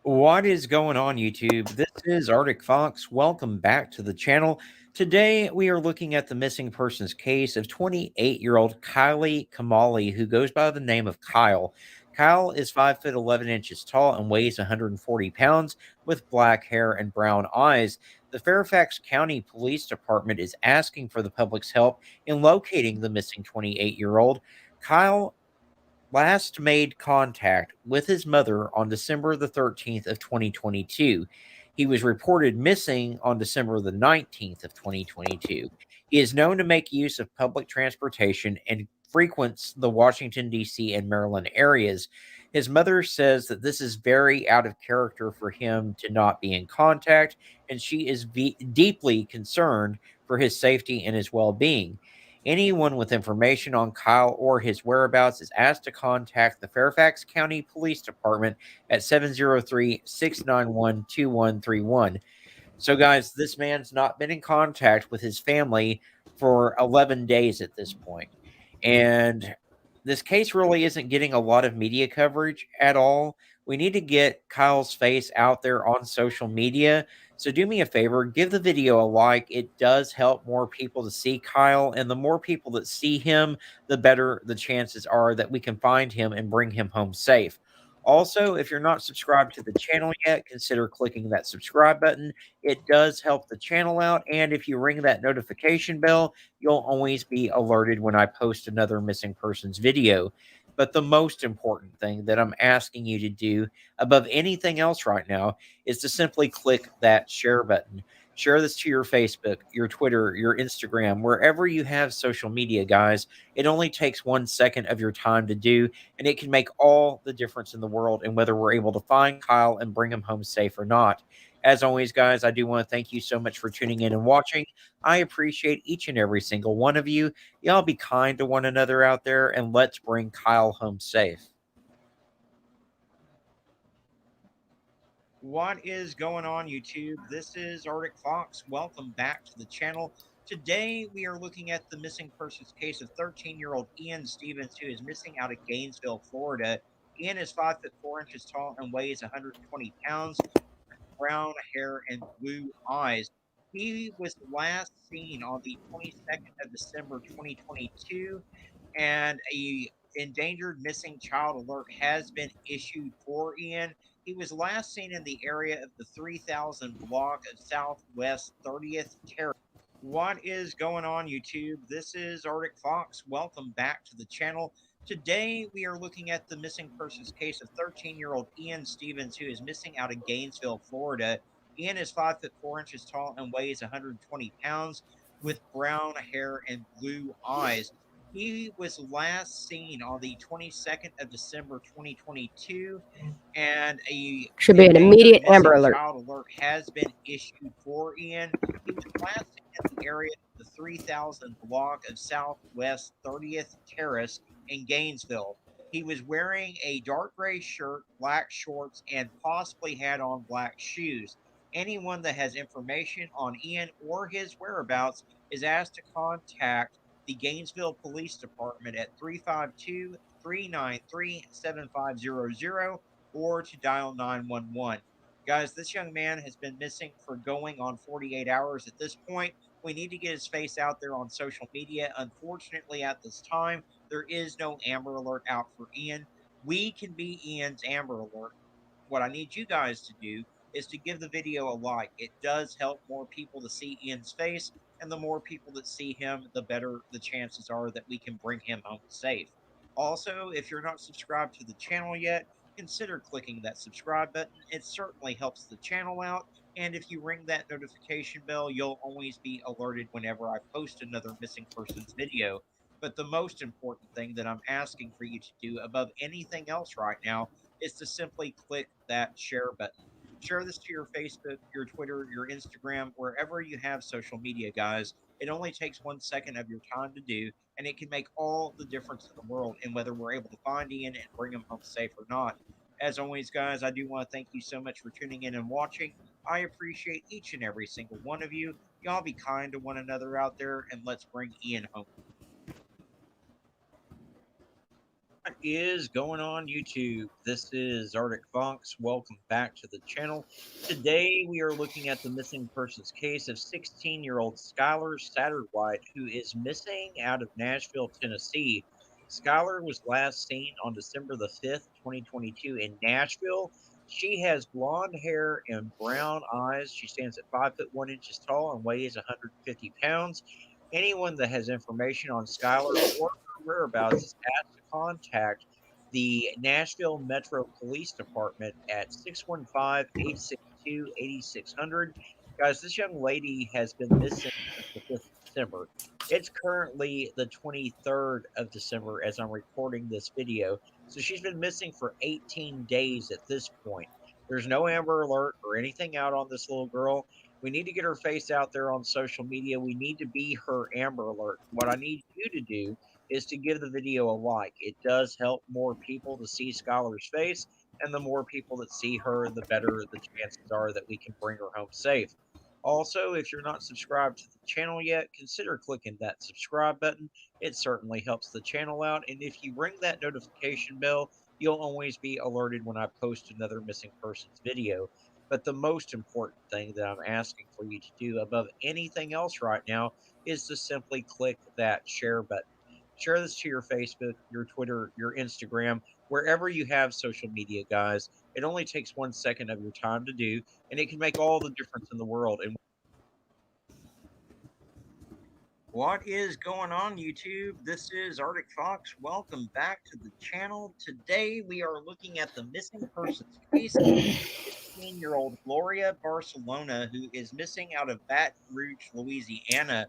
What is going on, YouTube? This is Arctic Fox. Welcome back to the channel. Today, we are looking at the missing persons case of 28-year-old Kylie Kamali, who goes by the name of Kyle. Kyle is 5 foot 11 inches tall and weighs 140 pounds with black hair and brown eyes. The Fairfax County Police Department is asking for the public's help in locating the missing 28-year-old. Kyle last made contact with his mother on December the 13th of 2022. He was reported missing on December the 19th of 2022. He is known to make use of public transportation and frequents the Washington, D.C. and Maryland areas. His mother says that this is very out of character for him to not be in contact, and she is deeply concerned for his safety and his well being. Anyone with information on Kyle or his whereabouts is asked to contact the Fairfax County Police Department at 703-691-2131. So, guys, this man's not been in contact with his family for 11 days at this point. And this case really isn't getting a lot of media coverage at all. We need to get Kyle's face out there on social media. So do me a favor, give the video a like. It does help more people to see Kyle, and the more people that see him, the better the chances are that we can find him and bring him home safe. Also, if you're not subscribed to the channel yet, consider clicking that subscribe button. It does help the channel out, and if you ring that notification bell, you'll always be alerted when I post another missing persons video. But the most important thing that I'm asking you to do above anything else right now is to simply click that share button. Share this to your Facebook, your Twitter, your Instagram, wherever you have social media, guys. It only takes 1 second of your time to do, and it can make all the difference in the world in whether we're able to find Kyle and bring him home safe or not. As always, guys, I do want to thank you so much for tuning in and watching. I appreciate each and every single one of you. Y'all be kind to one another out there, and let's bring Kyle home safe. What is going on, YouTube? This is Arctic Fox. Welcome back to the channel. Today, we are looking at the missing persons case of 13-year-old Ian Stevens, who is missing out of Gainesville, Florida. Ian is 5 foot 4 inches tall and weighs 120 pounds, brown hair and blue eyes. He was last seen on the 22nd of December 2022, and a endangered missing child alert has been issued for Ian. He was last seen in the area of the 3000 block of Southwest 30th Terrace. What is going on, YouTube? This is Arctic Fox. Welcome back to the channel. Today, we are looking at the missing persons case of 13-year-old Ian Stevens, who is missing out of Gainesville, Florida. Ian is 5 foot 4 inches tall and weighs 120 pounds with brown hair and blue eyes. He was last seen on the 22nd of December 2022, and a Should be an immediate Amber Alert. child alert has been issued for Ian. He was last seen in the area of the 3000 block of Southwest 30th Terrace in Gainesville. He was wearing a dark gray shirt, black shorts, and possibly had on black shoes. Anyone that has information on Ian or his whereabouts is asked to contact the Gainesville Police Department at 352 393 7500 or to dial 911. Guys, this young man has been missing for going on 48 hours at this point. We need to get his face out there on social media. Unfortunately, at this time, there is no Amber Alert out for Ian. We can be Ian's Amber Alert. What I need you guys to do is to give the video a like. It does help more people to see Ian's face, and the more people that see him, the better the chances are that we can bring him home safe. Also, if you're not subscribed to the channel yet, consider clicking that subscribe button. It certainly helps the channel out. And if you ring that notification bell, you'll always be alerted whenever I post another missing persons video. But the most important thing that I'm asking for you to do above anything else right now is to simply click that share button. Share this to your Facebook, your Twitter, your Instagram, wherever you have social media, guys. It only takes 1 second of your time to do, and it can make all the difference in the world in whether we're able to find Ian and bring him home safe or not. As always, guys, I do want to thank you so much for tuning in and watching. I appreciate each and every single one of you. Y'all be kind to one another out there, and let's bring Ian home. What is going on YouTube? This is Arctic Fox. Welcome back to the channel. Today we are looking at the missing persons case of 16-year-old Skylar Satterwhite, who is missing out of Nashville, Tennessee. Skylar was last seen on December the 5th, 2022 in Nashville. She has blonde hair and brown eyes. She stands at 5'1" tall and weighs 150 pounds. Anyone that has information on Skylar or her whereabouts is asked to contact the Nashville Metro Police Department at 615-862-8600. Guys, this young lady has been missing since the 5th of December. It's currently the 23rd of December as I'm recording this video. So she's been missing for 18 days at this point. There's no Amber Alert or anything out on this little girl. We need to get her face out there on social media. We need to be her Amber Alert. What I need you to do is to give the video a like. It does help more people to see Skylar's face, and the more people that see her, the better the chances are that we can bring her home safe. Also, if you're not subscribed to the channel yet, consider clicking that subscribe button. It certainly helps the channel out, and if you ring that notification bell, you'll always be alerted when I post another missing persons video. But the most important thing that I'm asking for you to do above anything else right now is to simply click that share button. Share this to your Facebook, your Twitter, your Instagram, wherever you have social media, guys. It only takes 1 second of your time to do, and it can make all the difference in the world. And what is going on, YouTube? This is Arctic Fox. Welcome back to the channel. Today we are looking at the missing persons case of 16-year-old Gloria Barcelona, who is missing out of Baton Rouge, Louisiana.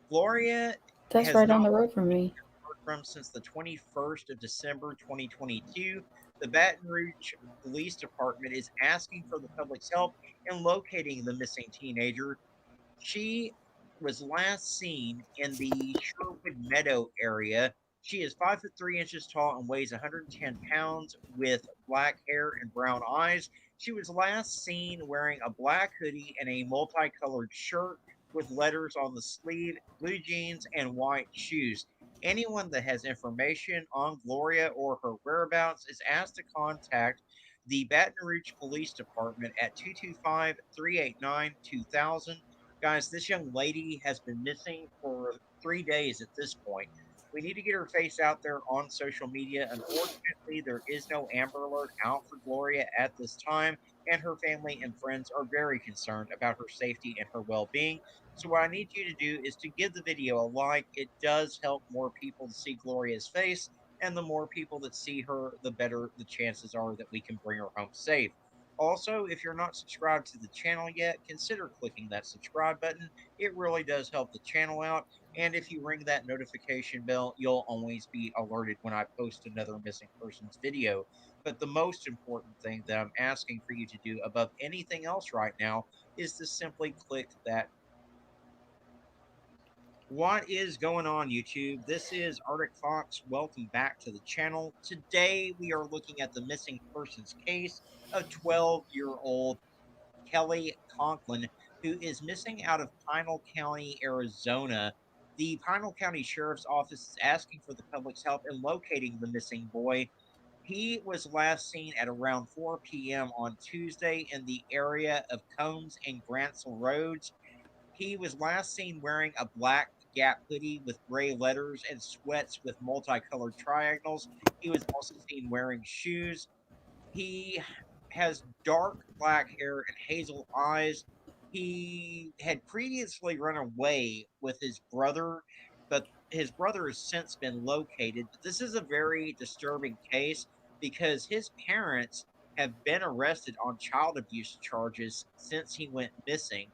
Gloria That's has right down not the road from me. heard from since the 21st of December 2022. The Baton Rouge Police Department is asking for the public's help in locating the missing teenager. She was last seen in the Sherwood Meadow area. She is 5'3" tall and weighs 110 pounds with black hair and brown eyes. She was last seen wearing a black hoodie and a multicolored shirt with letters on the sleeve, blue jeans, and white shoes. Anyone that has information on Gloria or her whereabouts is asked to contact the Baton Rouge Police Department at 225 389 2000. Guys, this young lady has been missing for 3 days at this point. We need to get her face out there on social media. Unfortunately, there is no Amber Alert out for Gloria at this time, and her family and friends are very concerned about her safety and her well being. So, what I need you to do is to give the video a like. It does help more people to see Gloria's face, and the more people that see her, the better the chances are that we can bring her home safe. Also, if you're not subscribed to the channel yet, consider clicking that subscribe button. It really does help the channel out. And if you ring that notification bell, you'll always be alerted when I post another missing persons video. But the most important thing that I'm asking for you to do above anything else right now is to simply click that. What is going on, YouTube? This is Arctic Fox. Welcome back to the channel. Today we are looking at the missing persons case of 12-year-old Kelly Conklin, who is missing out of Pinal County, Arizona. The Pinal County Sheriff's Office is asking for the public's help in locating the missing boy. He was last seen at around 4 p.m. on Tuesday in the area of Combs and Gransel Roads. He was last seen wearing a black Gap hoodie with gray letters and sweats with multicolored triangles. He was also seen wearing shoes. He has dark black hair and hazel eyes. He had previously run away with his brother, but his brother has since been located. But this is a very disturbing case because his parents have been arrested on child abuse charges since he went missing.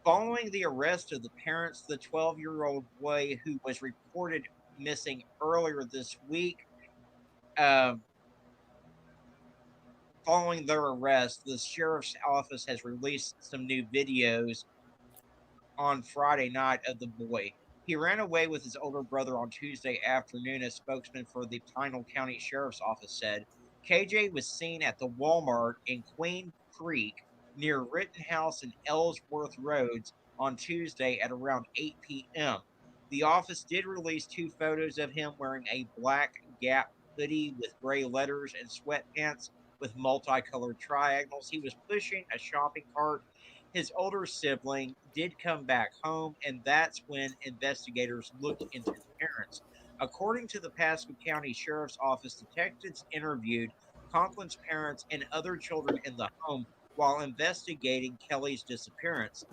Following the arrest of the parents, the 12-year-old boy who was reported missing earlier this week, um, following their arrest, the sheriff's office has released some new videos on Friday night of the boy. He ran away with his older brother on Tuesday afternoon, a spokesman for the Pinal County Sheriff's Office said. KJ was seen at the Walmart in Queen Creek near Rittenhouse and Ellsworth Roads on Tuesday at around 8 p.m. The office did release two photos of him wearing a black Gap hoodie with gray letters and sweatpants with multicolored triangles. He was pushing a shopping cart. His older sibling did come back home, and that's when investigators looked into the parents. According to the Pasco County Sheriff's Office, detectives interviewed Conklin's parents and other children in the home while investigating Kelly's disappearance.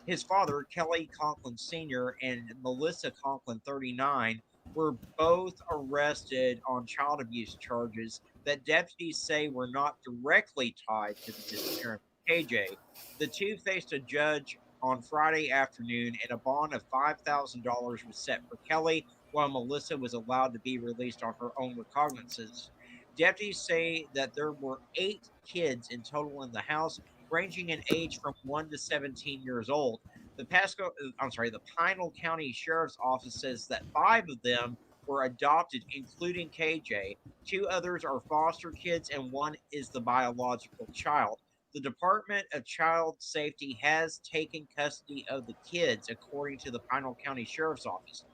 His father, Kelly Conklin Sr., and Melissa Conklin, 39, were both arrested on child abuse charges that deputies say were not directly tied to the disappearance of KJ. The two faced a judge on Friday afternoon, and a bond of $5,000 was set for Kelly, while Melissa was allowed to be released on her own recognizances. Deputies say that there were 8 kids in total in the house, ranging in age from 1 to 17 years old. The Pinal County Sheriff's Office says that 5 of them were adopted, including KJ. 2 others are foster kids, and one is the biological child. The Department of Child Safety has taken custody of the kids, according to the Pinal County Sheriff's Office.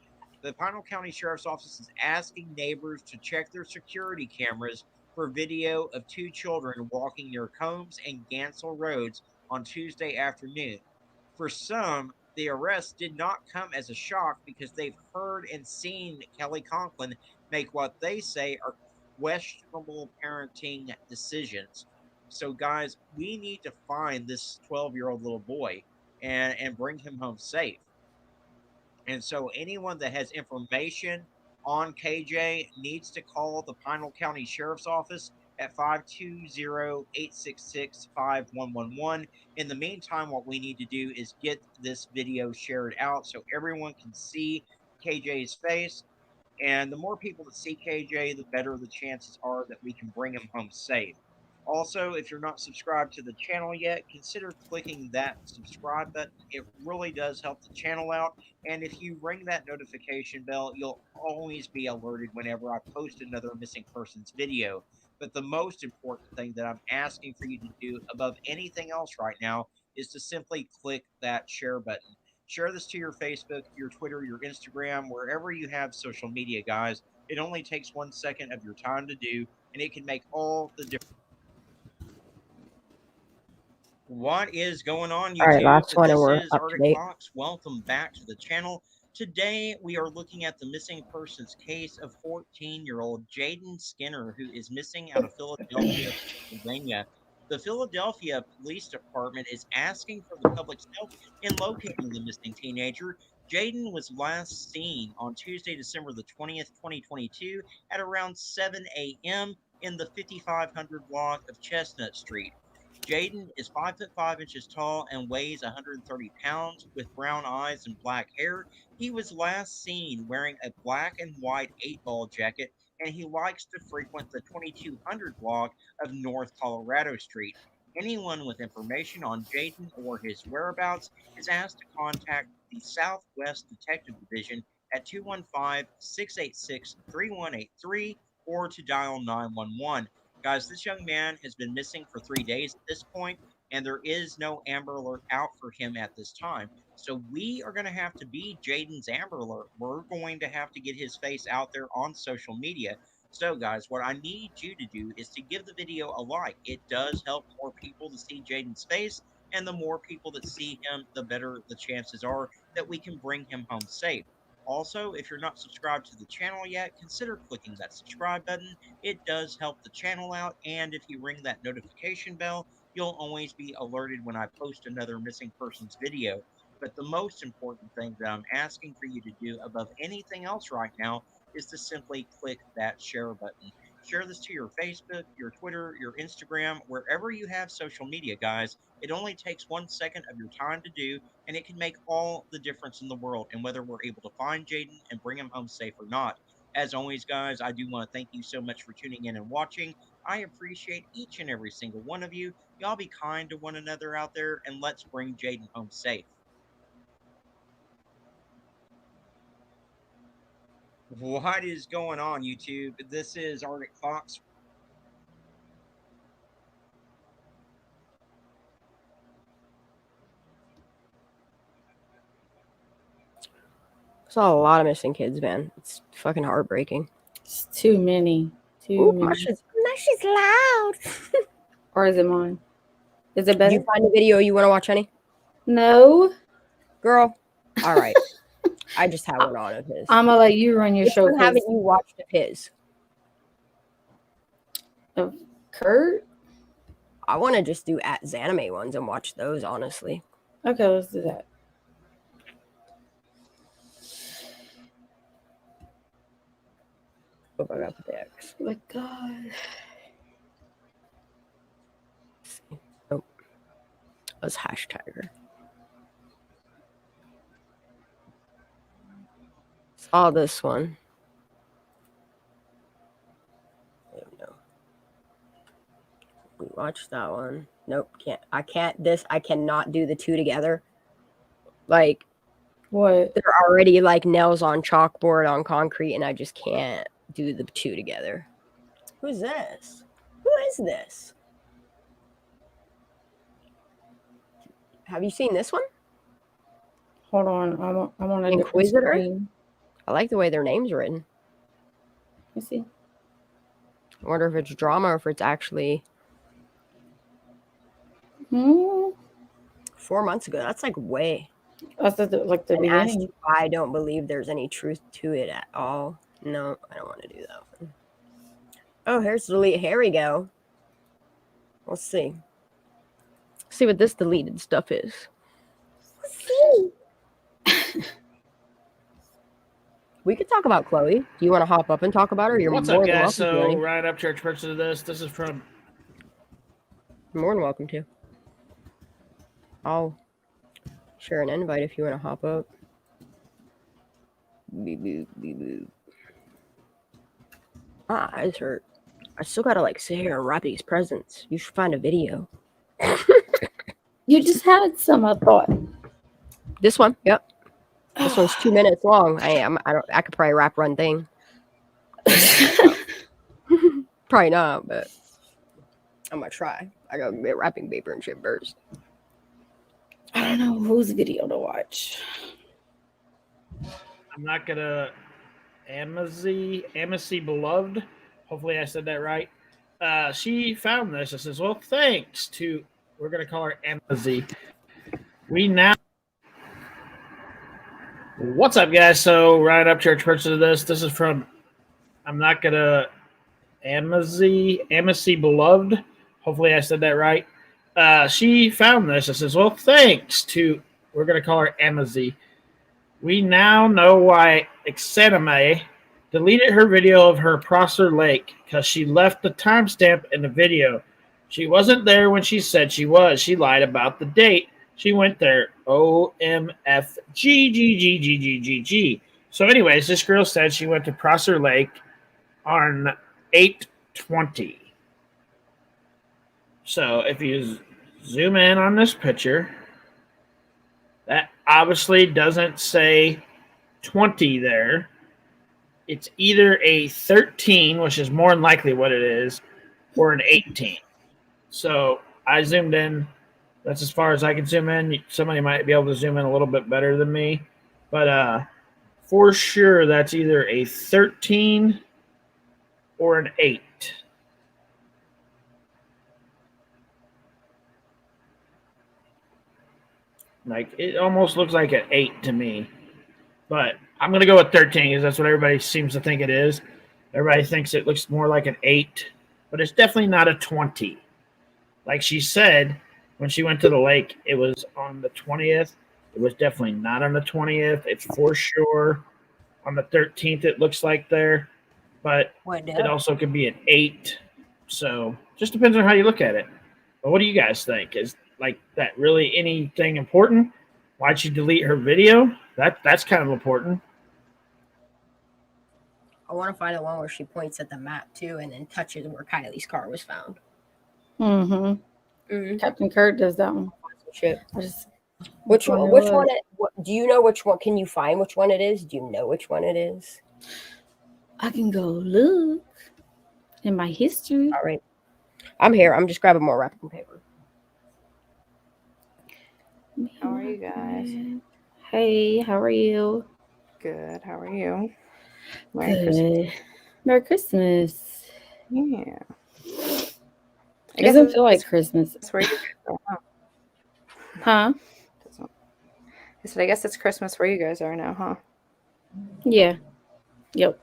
The Pinal County Sheriff's Office is asking neighbors to check their security cameras for video of 2 children walking near Combs and Gansel Roads on Tuesday afternoon. For some, the arrest did not come as a shock because they've heard and seen Kelly Conklin make what they say are questionable parenting decisions. So, guys, we need to find this 12-year-old little boy and bring him home safe. And so anyone that has information on KJ needs to call the Pinal County Sheriff's Office at 520-866-5111. In the meantime, what we need to do is get this video shared out so everyone can see KJ's face. And the more people that see KJ, the better the chances are that we can bring him home safe. Also, if you're not subscribed to the channel yet, consider clicking that subscribe button. It really does help the channel out. And if you ring that notification bell, you'll always be alerted whenever I post another missing persons video. But the most important thing that I'm asking for you to do above anything else right now is to simply click that share button. Share this to your Facebook, your Twitter, your Instagram, wherever you have social media, guys. It only takes 1 second of your time to do, and it can make all the difference. What is going on, All right, YouTube? last one, and This we're is up to Arctic date. Fox. Welcome back to the channel. Today, we are looking at the missing persons case of 14-year-old Jaden Skinner, who is missing out of Philadelphia, Pennsylvania. The Philadelphia Police Department is asking for the public's help in locating the missing teenager. Jaden was last seen on Tuesday, December the 20th, 2022, at around 7 a.m. in the 5500 block of Chestnut Street. Jaden is 5 foot 5 inches tall and weighs 130 pounds with brown eyes and black hair. He was last seen wearing a black and white 8-ball jacket, and he likes to frequent the 2200 block of North Colorado Street. Anyone with information on Jaden or his whereabouts is asked to contact the Southwest Detective Division at 215-686-3183 or to dial 911. Guys, this young man has been missing for 3 days at this point, and there is no Amber Alert out for him at this time. So we are going to have to be Jaden's Amber Alert. We're going to have to get his face out there on social media. So, guys, what I need you to do is to give the video a like. It does help more people to see Jaden's face, and the more people that see him, the better the chances are that we can bring him home safe. Also, if you're not subscribed to the channel yet, consider clicking that subscribe button. It does help the channel out, and if you ring that notification bell, you'll always be alerted when I post another missing persons video. But the most important thing that I'm asking for you to do above anything else right now is to simply click that share button. Share this to your Facebook, your Twitter, your Instagram, wherever you have social media, guys. It only takes 1 second of your time to do, and it can make all the difference in the world in whether we're able to find Jaden and bring him home safe or not. As always, guys, I do want to thank you so much for tuning in and watching. I appreciate each and every single one of you. Y'all be kind to one another out there, and let's bring Jaden home safe. What is going on, YouTube? This is Arctic Fox. Saw a lot of missing kids, man. It's fucking heartbreaking. It's too many. Too many. Masha's loud. Or is it mine? Is it Did better? you find a video you want to watch, honey? No. Girl. All right. I just have one on of his. I'm gonna let you run your Which show. one haven't you watched of his? Of Kurt? I want to just do at Zanime ones and watch those, honestly. Okay, let's do that. Oh, I got the X. Oh my God. Oh, that's hashtagger. Saw this one. Oh, no. We watched that one. Nope, can't. I cannot do the two together. Like, What? they're already like nails on chalkboard on concrete, and I just can't do the two together. Who's this? Who is this? Have you seen this one? Hold on. I'm on a different Inquisitor? screen. I like the way their name's written. Let me see. I wonder if it's drama or if it's actually 4 months ago. That's like way. That's like the And as beginning. to why I don't believe there's any truth to it at all. No, I don't want to do that one. Oh, here's delete. Here we go. Let's see. See what this deleted stuff is. Let's see. We could talk about Chloe. Do you want to hop up and talk about her? You're What's more up, than guys? welcome to. So, right up church purchase of this. This is from. You're more than welcome to. I'll share an invite if you want to hop up. Beep, boop, beep, boop. My eyes hurt. I still gotta like sit here and wrap these presents. You should find a video. You just had some, I thought. This one, yep. This one's 2 minutes long. I could probably wrap one thing. Probably not, but I'm gonna try. I gotta get wrapping paper and shit first. I don't know whose video to watch. I'm not gonna. Amicy Beloved. Hopefully, I said that right. She found this. It says, "Well, thanks to." We're gonna call her Amicy. We now. What's up, guys? So, right up church purchase of this. This is from. I'm not gonna. Amicy Beloved. Hopefully, I said that right. She found this. It says, "Well, thanks to." We're gonna call her Amicy. We now know why Exanime deleted her video of her Prosser Lake because she left the timestamp in the video. She wasn't there when she said she was. She lied about the date. She went there. OMFGGGGGGG. So, anyways, this girl said she went to Prosser Lake on 8/20. So, if you zoom in on this picture, that obviously doesn't say 20 there. It's either a 13, which is more than likely what it is, or an 18. So I zoomed in That's as far as I can zoom in. Somebody might be able to zoom in a little bit better than me, but for sure that's either a 13 or an 8. Like it almost looks like an 8 to me, but I'm gonna go with 13 because that's what everybody seems to think it is. Everybody thinks it looks more like an 8, but it's definitely not a 20. Like she said, when she went to the lake, it was on the 20th. It was definitely not on the 20th. It's for sure on the 13th. It looks like there, but it also could be an 8. So just depends on how you look at it. But what do you guys think? Is like that really anything important? Why'd she delete her video? That's kind of important. I want to find the one where she points at the map too, and then touches where Kylie's car was found. Captain Kurt does that one. Shit. Which one? Which one? Do you know which one? Can you find which one it is? Do you know which one it is? I can go look in my history. All right, I'm here. I'm just grabbing more wrapping paper. How are you guys? Hey, how are you? Good. How are you? Merry Christmas. Merry Christmas. Yeah. It doesn't feel like Christmas. Where you guys are, huh? I said, I guess it's Christmas where you guys are now, huh? Yeah. Yep.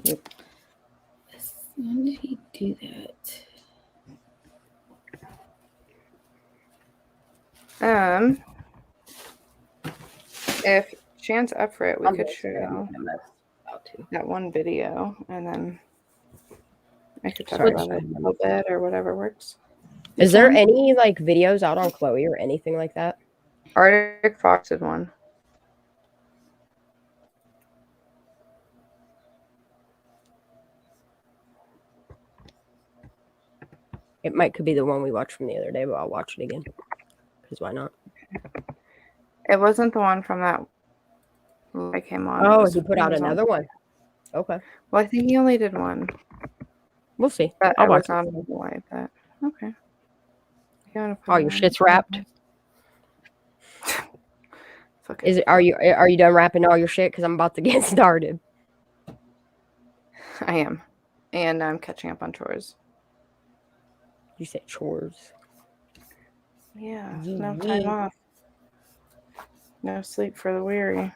Yep. When did he do that? If Shan's up for it, we could show that one video, and then I could talk about it a little bit or whatever works. Is there any like videos out on Chloe or anything like that? Arctic Fox did one. It could be the one we watched from the other day, but I'll watch it again. Because why not? It wasn't the one from that I came on. Oh, he put out another one. Okay. Well, I think he only did one. We'll see. But I'll watch it. On Hawaii, but okay. Oh, your shit's wrapped. Is it? Are you done wrapping all your shit? Because I'm about to get started. I am, and I'm catching up on chores. You said chores. Yeah, no time off. No sleep for the weary.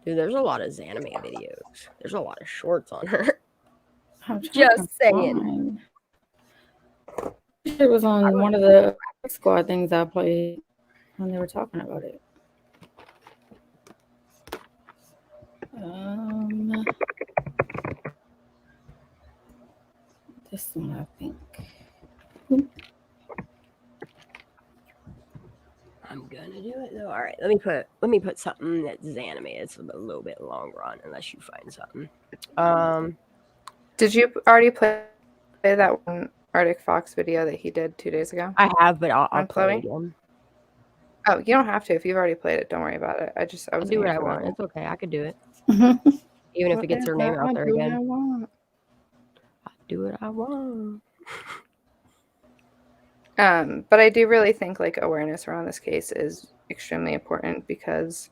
Dude, there's a lot of Zanime videos. There's a lot of shorts on her. Just saying. It was on one of the squad things I played when they were talking about it. This one, I think. I'm gonna do it though. All right, let me put something that's anime. It's a little bit long run, unless you find something. Did you already play that one Arctic Fox video that he did 2 days ago? I have, but I'll play it again. Oh, you don't have to if you've already played it. Don't worry about it. I was do what I want. It's okay. I could do it, even if it gets her name out there again. I do what I want. But I do really think like awareness around this case is extremely important because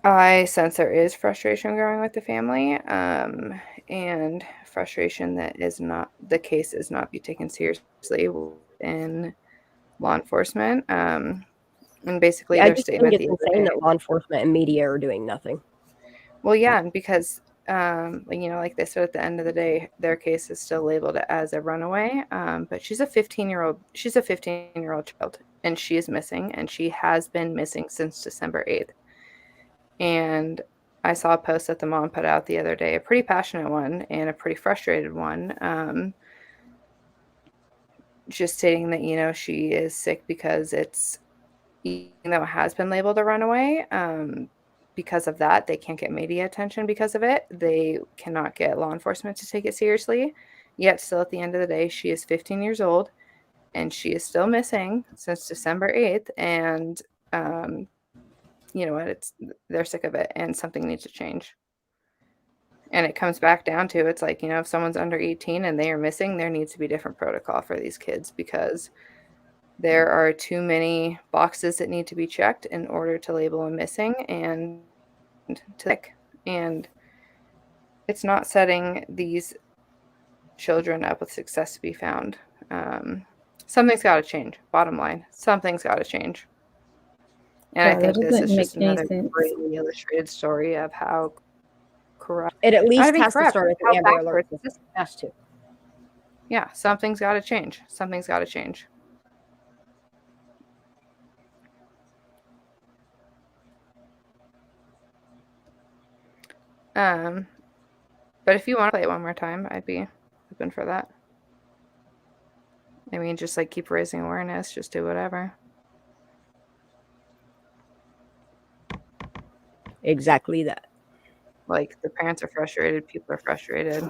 I sense there is frustration growing with the family, and frustration that the case is not be taken seriously in law enforcement. And basically their statement. I think it's insane that law enforcement and media are doing nothing. Well, yeah, because like they said, at the end of the day, their case is still labeled as a runaway. But she's a 15-year-old child, and she is missing, and she has been missing since December 8th. And I saw a post that the mom put out the other day, a pretty passionate one and a pretty frustrated one, just stating that, she is sick because even though it has been labeled a runaway, because of that, they can't get media attention because of it. They cannot get law enforcement to take it seriously. Yet still at the end of the day, she is 15 years old and she is still missing since December 8th. And you know what? They're sick of it and something needs to change. And it comes back down to, it's like, if someone's under 18 and they are missing, there needs to be different protocol for these kids, because there are too many boxes that need to be checked in order to label them missing and and it's not setting these children up with success to be found. Something's got to change. Bottom line, something's got to change. And I think this is just another greatly illustrated story of how corrupt. It at least has to start at the Amber Alert. It has to. Yeah, something's got to change. Something's got to change. But if you want to play it one more time, I'd be open for that. I mean, just like keep raising awareness, just do whatever. Exactly that. Like, the parents are frustrated, people are frustrated.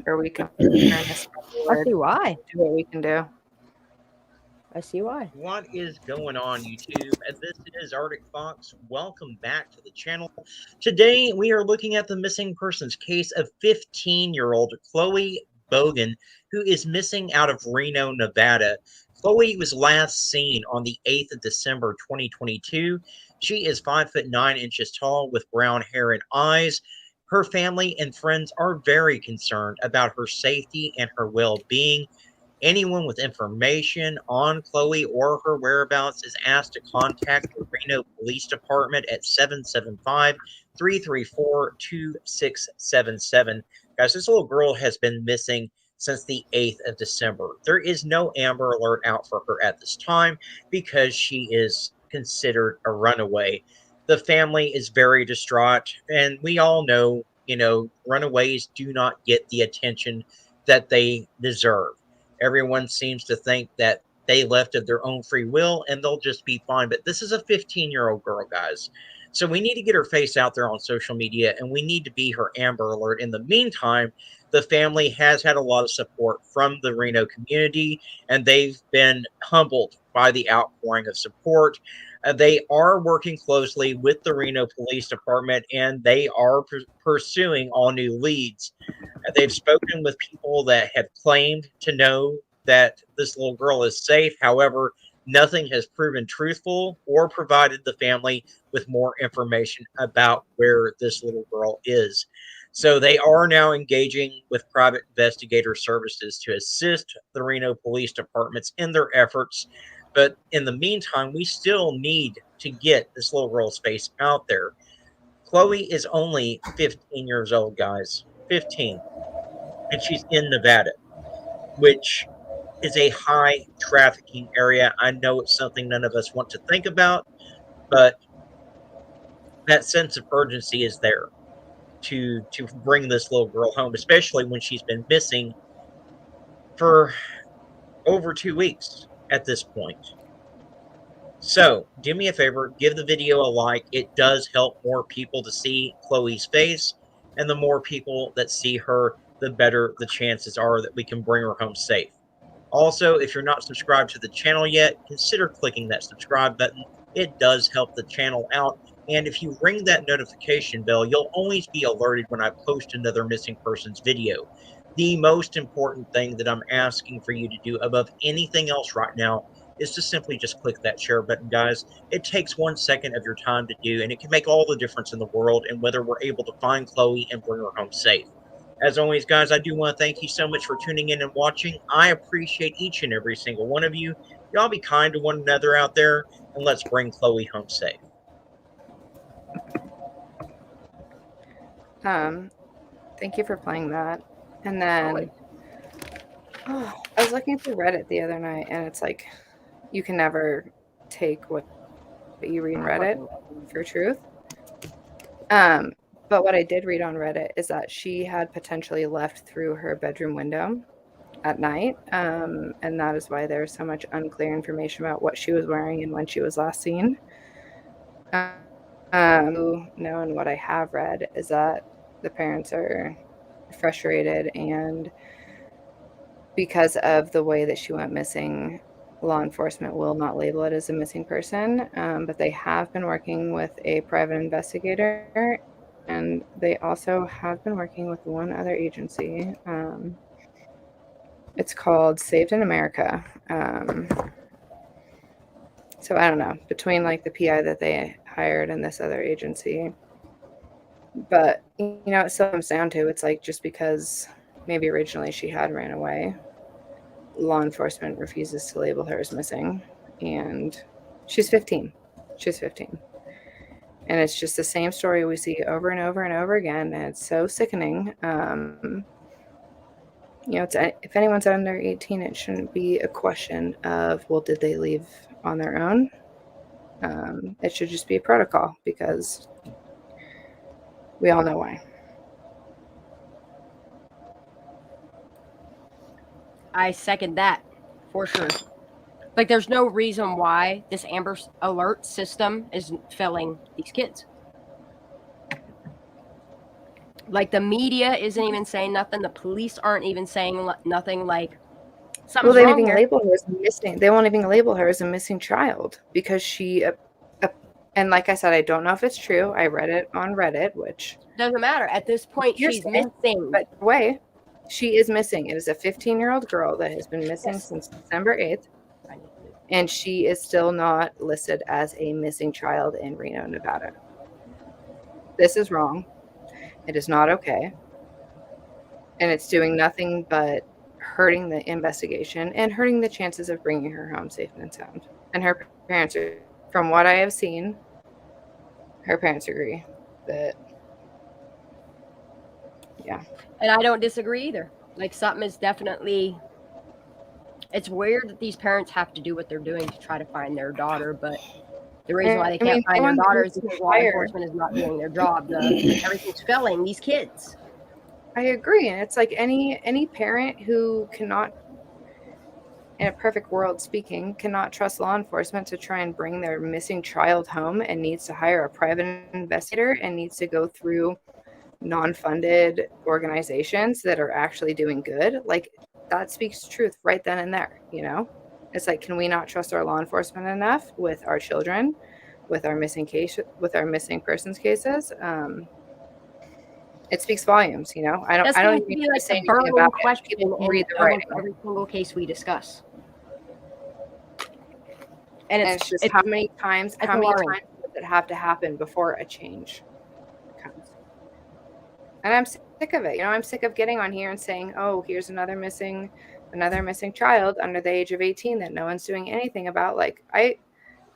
Or we can I see why. Do what we can do. I see why. What is going on, YouTube? This is Arctic Fox. Welcome back to the channel. Today, we are looking at the missing persons case of 15-year-old Chloe Bogan, who is missing out of Reno, Nevada. Chloe was last seen on the 8th of December, 2022. She is 5'9" tall with brown hair and eyes. Her family and friends are very concerned about her safety and her well-being. Anyone with information on Chloe or her whereabouts is asked to contact the Reno Police Department at 775-334-2677. Guys, this little girl has been missing since the 8th of December. There is no Amber Alert out for her at this time because she is considered a runaway. The family is very distraught, and we all know, runaways do not get the attention that they deserve. Everyone seems to think that they left of their own free will and they'll just be fine. But this is a 15-year-old girl, guys. So we need to get her face out there on social media, and we need to be her Amber Alert. In the meantime, the family has had a lot of support from the Reno community, and they've been humbled by the outpouring of support. They are working closely with the Reno Police Department, and they are pursuing all new leads. They've spoken with people that have claimed to know that this little girl is safe. However, nothing has proven truthful or provided the family with more information about where this little girl is. So they are now engaging with private investigator services to assist the Reno Police Departments in their efforts. But in the meantime, we still need to get this little girl's face out there. Chloe is only 15 years old, guys. 15. And she's in Nevada, which is a high trafficking area. I know it's something none of us want to think about, but that sense of urgency is there to bring this little girl home, especially when she's been missing for over 2 weeks at this point. So do me a favor, give the video a like. It does help more people to see Chloe's face, and the more people that see her, the better the chances are that we can bring her home safe. Also, if you're not subscribed to the channel yet, consider clicking that subscribe button. It does help the channel out. And if you ring that notification bell, you'll always be alerted when I post another missing persons video. The most important thing that I'm asking for you to do above anything else right now is to simply just click that share button, guys. It takes 1 second of your time to do, and it can make all the difference in the world in whether we're able to find Chloe and bring her home safe. As always, guys, I do want to thank you so much for tuning in and watching. I appreciate each and every single one of you. Y'all be kind to one another out there, and let's bring Chloe home safe. Thank you for playing that. And then I was looking through Reddit the other night, and it's like, you can never take what you read in Reddit for truth. But what I did read on Reddit is that she had potentially left through her bedroom window at night. And that is why there's so much unclear information about what she was wearing and when she was last seen. And what I have read is that the parents are frustrated, and because of the way that she went missing, law enforcement will not label it as a missing person, but they have been working with a private investigator and they also have been working with one other agency. It's called Saved in America. So I don't know, between like the PI that they hired and this other agency. But, you know, it still comes down to, it's like, just because maybe originally she had ran away, law enforcement refuses to label her as missing. And she's 15. She's 15. And it's just the same story we see over and over and over again. And it's so sickening. You know, if anyone's under 18, it shouldn't be a question of, well, did they leave on their own? It should just be a protocol, because we all know why. I second that for sure. Like, there's no reason why this Amber Alert system is failing these kids. Like, the media isn't even saying nothing. The police aren't even saying nothing. Like, something's Well, they wrong won't even here. label her as missing. They won't even label her as a missing child, because she, and like I said, I don't know if it's true. I read it on Reddit, which doesn't matter. At this point, she's missing. But wait, she is missing. It is a 15-year-old girl that has been missing since December 8th. And she is still not listed as a missing child in Reno, Nevada. This is wrong. It is not okay. And it's doing nothing but hurting the investigation and hurting the chances of bringing her home safe and sound. And her parents are, from what I have seen, her parents agree that, yeah. And I don't disagree either. Like, something is definitely, it's weird that these parents have to do what they're doing to try to find their daughter, but the reason why they can't find their daughter is because law enforcement is not doing their job. Everything's failing these kids. I agree. And it's like any parent who cannot, in a perfect world speaking, cannot trust law enforcement to try and bring their missing child home, and needs to hire a private investigator and needs to go through non-funded organizations that are actually doing good. Like, that speaks truth right then and there, you know? It's like, can we not trust our law enforcement enough with our children, with our missing persons cases? It speaks volumes, you know. I don't even be need like to say a anything burning about question it. People can in read the writing. every single case we discuss. And it's just how many times does it have to happen before a change comes? And I'm sick of it. You know, I'm sick of getting on here and saying, oh, here's another missing child under the age of 18 that no one's doing anything about. Like, I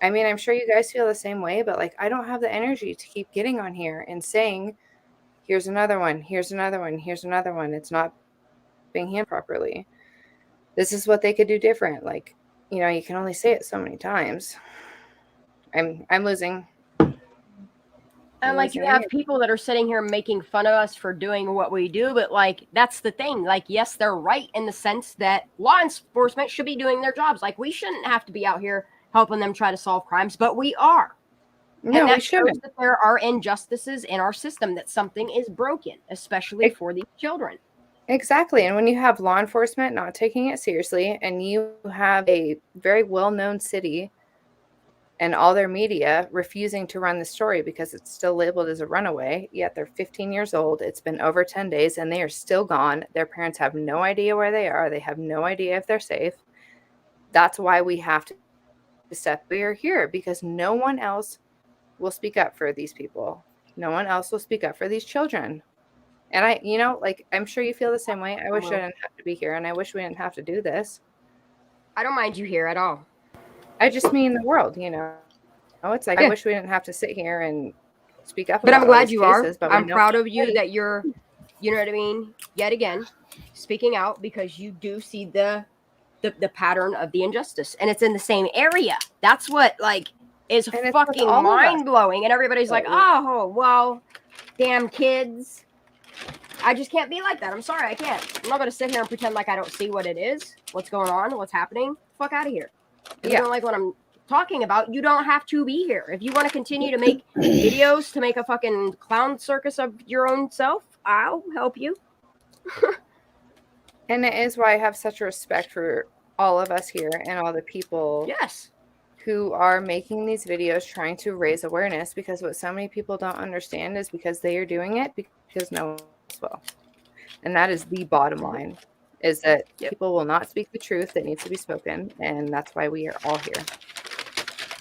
mean, I'm sure you guys feel the same way, but like, I don't have the energy to keep getting on here and saying, here's another one, here's another one, here's another one. It's not being handled properly. This is what they could do different. Like, you know, you can only say it so many times. I'm losing. And like, you have people that are sitting here making fun of us for doing what we do, but like, that's the thing. Like, yes, they're right in the sense that law enforcement should be doing their jobs. Like, we shouldn't have to be out here helping them try to solve crimes, but we are. No, and that we shouldn't. shows that there are injustices in our system, that something is broken, especially for these children. Exactly. And when you have law enforcement not taking it seriously, and you have a very well-known city and all their media refusing to run the story because it's still labeled as a runaway, yet they're 15 years old, it's been over 10 days, and they are still gone. Their parents have no idea where they are. They have no idea if they're safe. That's why we have to step. We are here because no one else will speak up for these people. No one else will speak up for these children. And I, you know, like, I'm sure you feel the same way. I wish I didn't have to be here, and I wish we didn't have to do this. I don't mind you here at all. I just mean the world, you know. It's like, I wish we didn't have to sit here and speak up. But I'm glad you cases, are. But I'm proud of you that you're, you know what I mean, yet again, speaking out, because you do see the pattern of the injustice, and it's in the same area. That's what, like, is fucking mind-blowing. And everybody's like, oh, well, damn kids. I just can't be like that. I'm sorry, I can't. I'm not going to sit here and pretend like I don't see what it is, what's going on, what's happening. Fuck out of here. If you don't like what I'm talking about, you don't have to be here. If you want to continue to make videos to make a fucking clown circus of your own self, I'll help you. And it is why I have such a respect for all of us here and all the people who are making these videos trying to raise awareness, because what so many people don't understand is because they are doing it because no one else will. And that is the bottom line, is that people will not speak the truth that needs to be spoken, and that's why we are all here.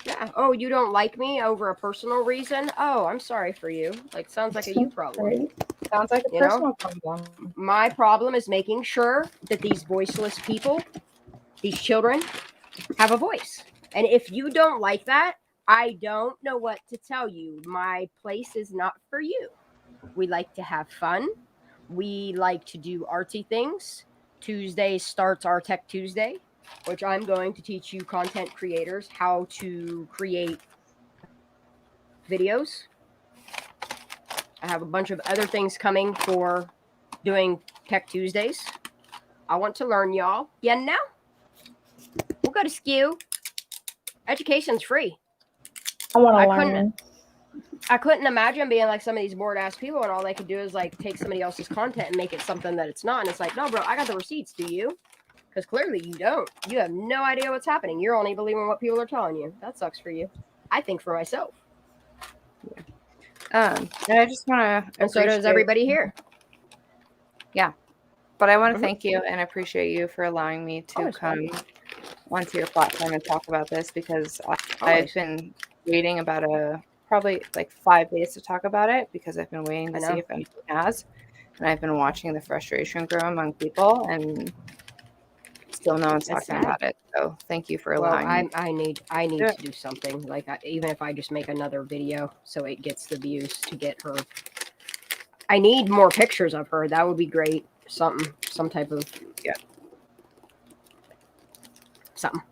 Yeah. Oh, you don't like me over a personal reason? Oh, I'm sorry for you. Like, sounds like a you problem. Sounds like a personal problem. My problem is making sure that these voiceless people, these children, have a voice. And if you don't like that, I don't know what to tell you. My place is not for you. We like to have fun. We like to do artsy things. Tuesday starts our Tech Tuesday, which I'm going to teach you content creators how to create videos. I have a bunch of other things coming for doing Tech Tuesdays. I want to learn, y'all. Yeah, now we'll go to SKU. Education's free. I want to learn. I couldn't imagine being like some of these bored ass people and all they could do is like take somebody else's content and make it something that it's not. And it's like, no, bro, I got the receipts. Do you? Because clearly you don't. You have no idea what's happening. You're only believing what people are telling you. That sucks for you. I think for myself. And I just want to. And so does everybody here. Yeah. But I want to thank you and appreciate you for allowing me to come onto your platform and talk about this, because I've been waiting about probably like 5 days to talk about it, because I've been waiting to see if anyone has. And I've been watching the frustration grow among people, and still no one's talking about it. So thank you for allowing me. I need to do something. Like, even if I just make another video so it gets the views to get her. I need more pictures of her. That would be great. Some type of something.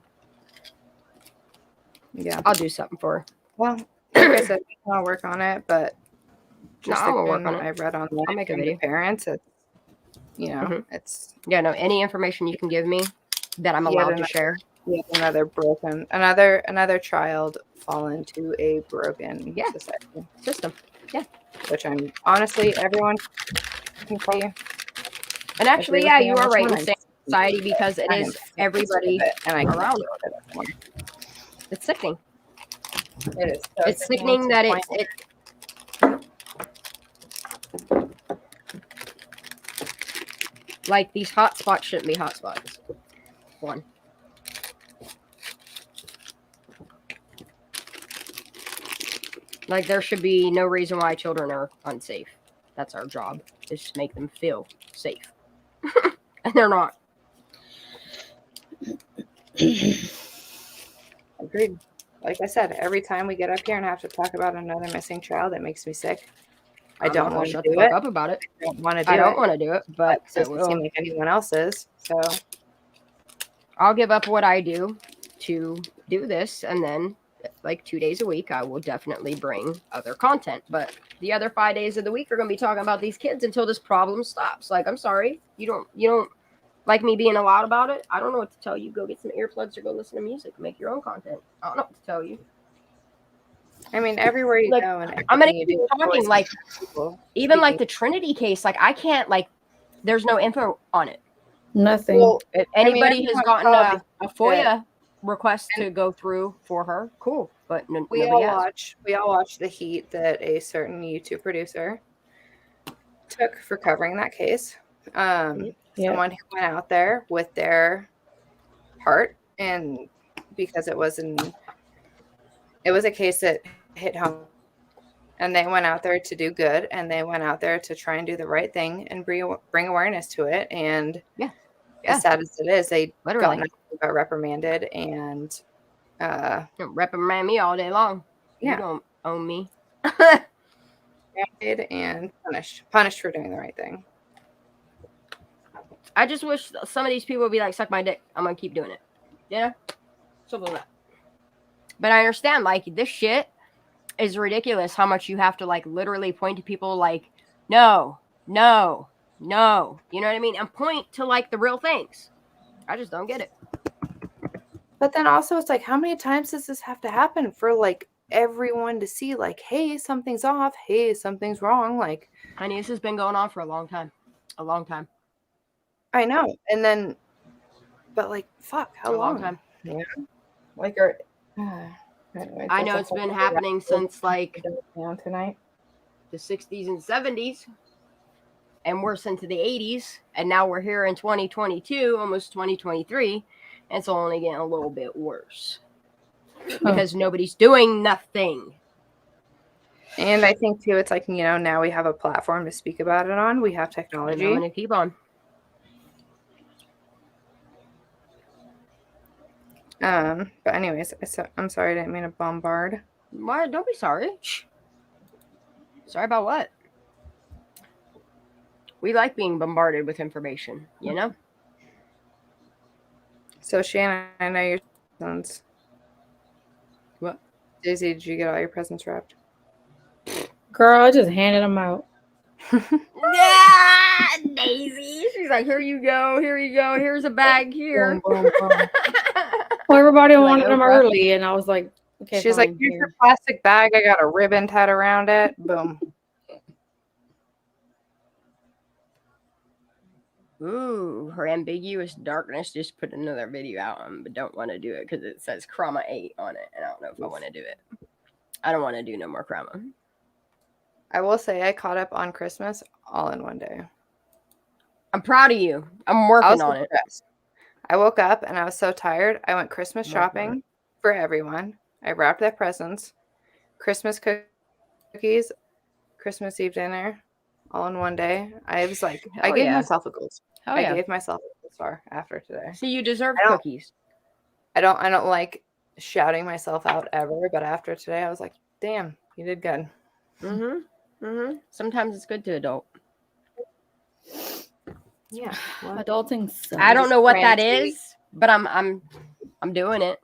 Yeah, I'll do something for her. Well, like I said, I'll work on it, but just I'll work on it. I read online I'll make a from video. the parents, it's any information you can give me that I'm allowed to share. Another child fall into a broken society system. Yeah, which I'm honestly everyone can call you. And actually, yeah, you are right in saying society, because it is everybody around. It's sickening. It is. So it's sickening that it. Like, these hotspots shouldn't be hotspots. One. Like, there should be no reason why children are unsafe. That's our job, is to make them feel safe. And they're not. Agreed. Like I said, every time we get up here and have to talk about another missing child, it makes me sick. I don't want to shut do the fuck it. up about it. I don't want to do it. I don't want to do it, but it doesn't seem like anyone else is. So I'll give up what I do to do this, and then like 2 days a week, I will definitely bring other content. But the other 5 days of the week are going to be talking about these kids until this problem stops. Like, I'm sorry, you don't like me being loud about it. I don't know what to tell you. Go get some earplugs or go listen to music. Make your own content. I don't know what to tell you. I mean, everywhere you go, and I'm gonna keep keep talking. Like, even like the Trinity case, like I can't, like, there's no info on it. Nothing. Well, if anybody has gotten a FOIA request to go through for her, cool. But we all watch the heat that a certain YouTube producer took for covering that case. Someone who went out there with their heart, and because it was a case that hit home, and they went out there to do good, and they went out there to try and do the right thing and bring awareness to it. And as sad as it is, they got reprimanded and reprimand me all day long. You don't own me. And punished for doing the right thing. I just wish some of these people would be like, suck my dick. I'm gonna keep doing it. Yeah, something like that. But I understand, like, this shit is ridiculous. How much you have to, like, literally point to people like, no. You know what I mean? And point to, like, the real things. I just don't get it. But then also, it's like, how many times does this have to happen for, like, everyone to see, like, hey, something's off. Hey, something's wrong. Like, honey, this has been going on for a long time. I know. And then, but like, fuck, how long? Long time. Yeah. Like, Anyway, I that's know a it's whole been other happening rabbit hole since like to go down tonight. the 60s and 70s and worse into the 80s. And now we're here in 2022, almost 2023. And it's only getting a little bit worse because nobody's doing nothing. And I think too, it's like, you know, now we have a platform to speak about it on. We have And technology. I'm going to keep on. But anyways, I'm sorry, I didn't mean to bombard. Why? Don't be sorry. Shh. Sorry about what? We like being bombarded with information, you know? So Shannon, I know your presents. What? Daisy, did you get all your presents wrapped? Girl, I just handed them out. Yeah, Daisy. She's like, here you go, here's a bag here. Boom, boom, boom. Well, everybody Like wanted them Oprah. early, and I was like, okay, She's like, fine, here's here. your plastic bag. I got a ribbon tied around it. Boom. Ooh, her ambiguous darkness just put another video out on, but don't want to do it because it says Krama 8 on it, and I don't know if I want to do it. I don't want to do no more Krama. I will say I caught up on Christmas all in one day. I'm proud of you. I'm I working was on it. impressed. I woke up and I was so tired. I went Christmas I'm working on shopping for everyone. I wrapped their presents, Christmas cookies, Christmas Eve dinner, all in one day. I was like, I Hell gave yeah. myself a gold. Hell I yeah. gave myself a gold star after today. See, you deserve I don't- cookies. I don't like shouting myself out ever, but after today, I was like, damn, you did good. Sometimes it's good to adult. Yeah. Well, Adulting sucks. I don't know what that Ranty. is, but I'm doing it.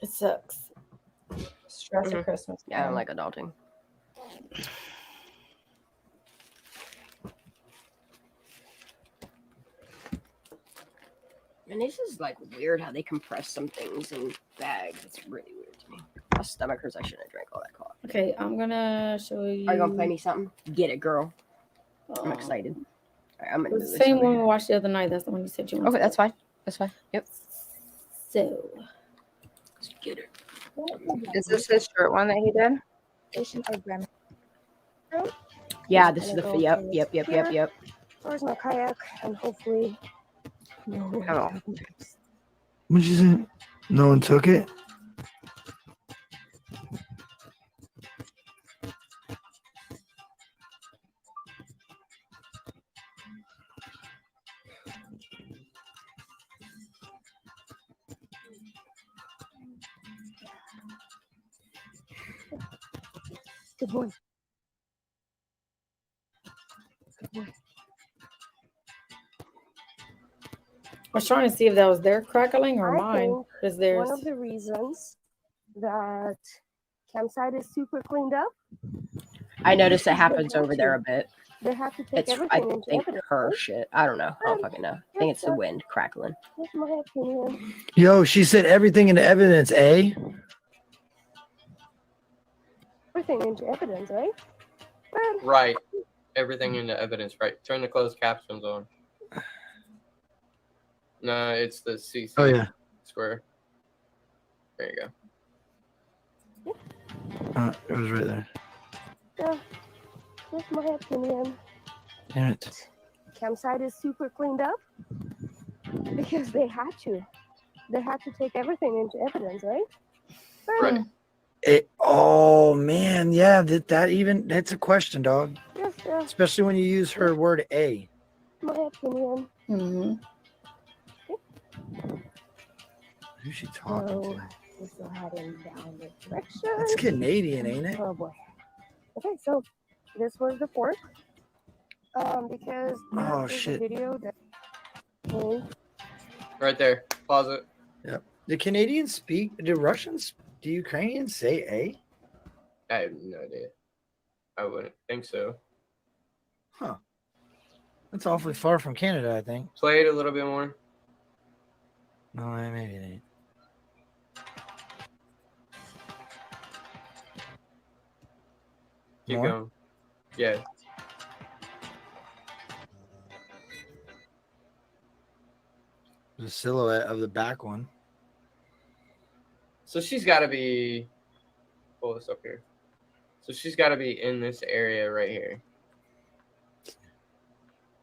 It sucks. stress of Christmas. Yeah, I don't time. like adulting. And this is like weird how they compress some things in bags. It's really weird to me. My stomach hurts. I shouldn't have drank all that coffee. Okay, I'm gonna show you. Are you gonna play me something? Get it, girl. I'm Oh. excited. All right, I'm gonna The move this same over one here. we watched the other night. That's the one you said you wanted. Okay, that's fine. That's fine. Yep. So, Let's get it. Is this his short one that he did? Yeah, this is the yep. Where's my kayak? And hopefully, Oh. What'd you say? No one took it? good boy. I was trying to see if that was their crackling or I mine. think Because theirs. one of the reasons that campsite is super cleaned up, I noticed it happens over there a bit. they have to take It's I everything into think evidence. her shit. I don't know. I don't fucking know. I think it's the wind crackling. That's my opinion. Yo, she said everything in evidence, eh? Everything into evidence, right? Well, Right. Everything into evidence, right? Turn the closed captions on. No, it's the CC Oh, yeah. square. There you go. It was right there. yeah, that's my opinion. Damn it. Campsite is super cleaned up because they had to. They had to take everything into evidence, right? Well, Right. Oh, man. Yeah, that's a question, dog. yes, yeah, Especially when you use her word a. my opinion. Mm-hmm. Who's she talking So, to? we're still heading down this direction. That's Canadian, ain't it? Oh boy. Okay, so this was the fourth. Because Oh, there's a shit. video that came. Right there. Pause it. Yep. Do Canadians speak? Do Russians? Do Ukrainians say a? I have no idea. I wouldn't think so. Huh. That's awfully far from Canada, I think. Play it a little bit more. No, maybe it ain't. Keep More? going. Yeah. The silhouette of the back one. So she's got to be. Pull this up here. So she's got to be in this area right here.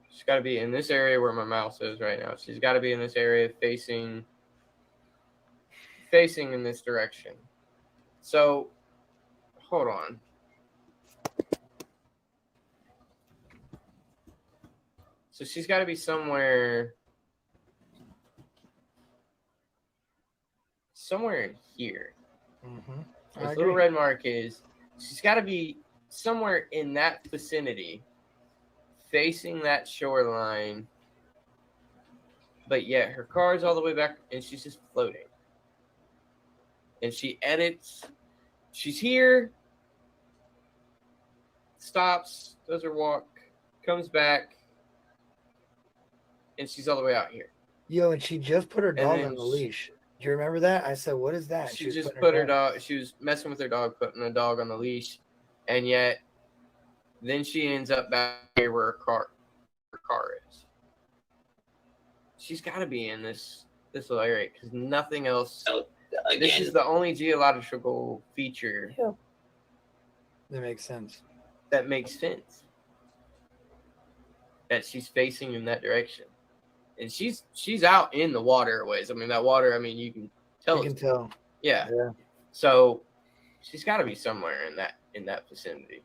She's got to be in this area where my mouse is right now. She's got to be in this area facing in this direction. So, hold on. So she's got to be somewhere in here. Mm-hmm. This little red mark is, she's got to be somewhere in that vicinity, facing that shoreline, but yet her car's all the way back and she's just floating. And she edits, she's here, stops, does her walk, comes back, and she's all the way out here. Yo, and she just put her dog then on the leash. Do you remember that? I said, what is that? She was just putting put her dog, she was messing with her dog, putting the dog on the leash, and yet then she ends up back here where her car is. She's got to be in this little area because nothing else. This is the only geological feature That makes sense. that makes sense. That she's facing in that direction, and she's out in the waterways. I mean, that water. I mean, you can tell. You can tell. Yeah. Yeah. So she's got to be somewhere in that vicinity.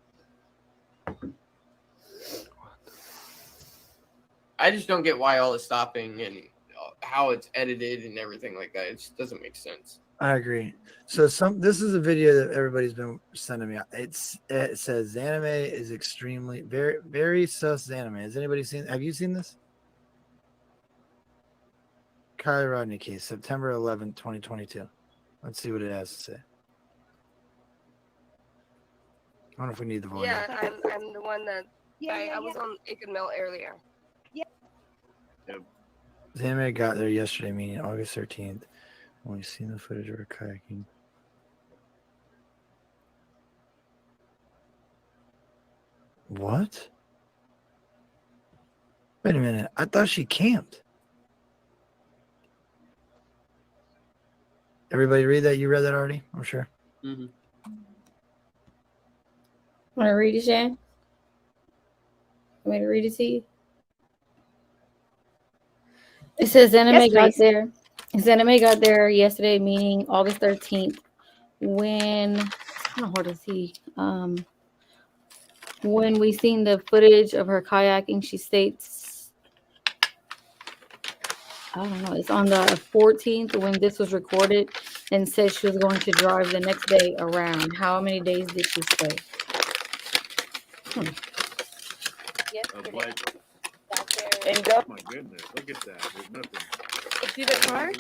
I just don't get why all the stopping and how it's edited and everything like that. It just doesn't make sense. I agree. So this is a video that everybody's been sending me. It says anime is extremely very, very sus anime. Has anybody seen? Have you seen this? Kylie Rodney case, September 11th, 2022. Let's see what it has to say. I don't know if we need the volume. Yeah, I'm the one that I was on Aiken Mill earlier. The anime got there yesterday, meaning August 13th. Only seen the footage of her kayaking. What? Wait a minute. I thought she camped. Everybody read that? You read that already? I'm sure. Mm-hmm. Want to read it, Shan? Want me to read it to you? It says anime got there. His anime got there yesterday, meaning August 13th, when it's kind of hard to see. When we seen the footage of her kayaking, she states, I don't know, it's on the 14th when this was recorded, and said she was going to drive the next day around. How many days did she stay? And go. My goodness, look at that. There's nothing. See the car?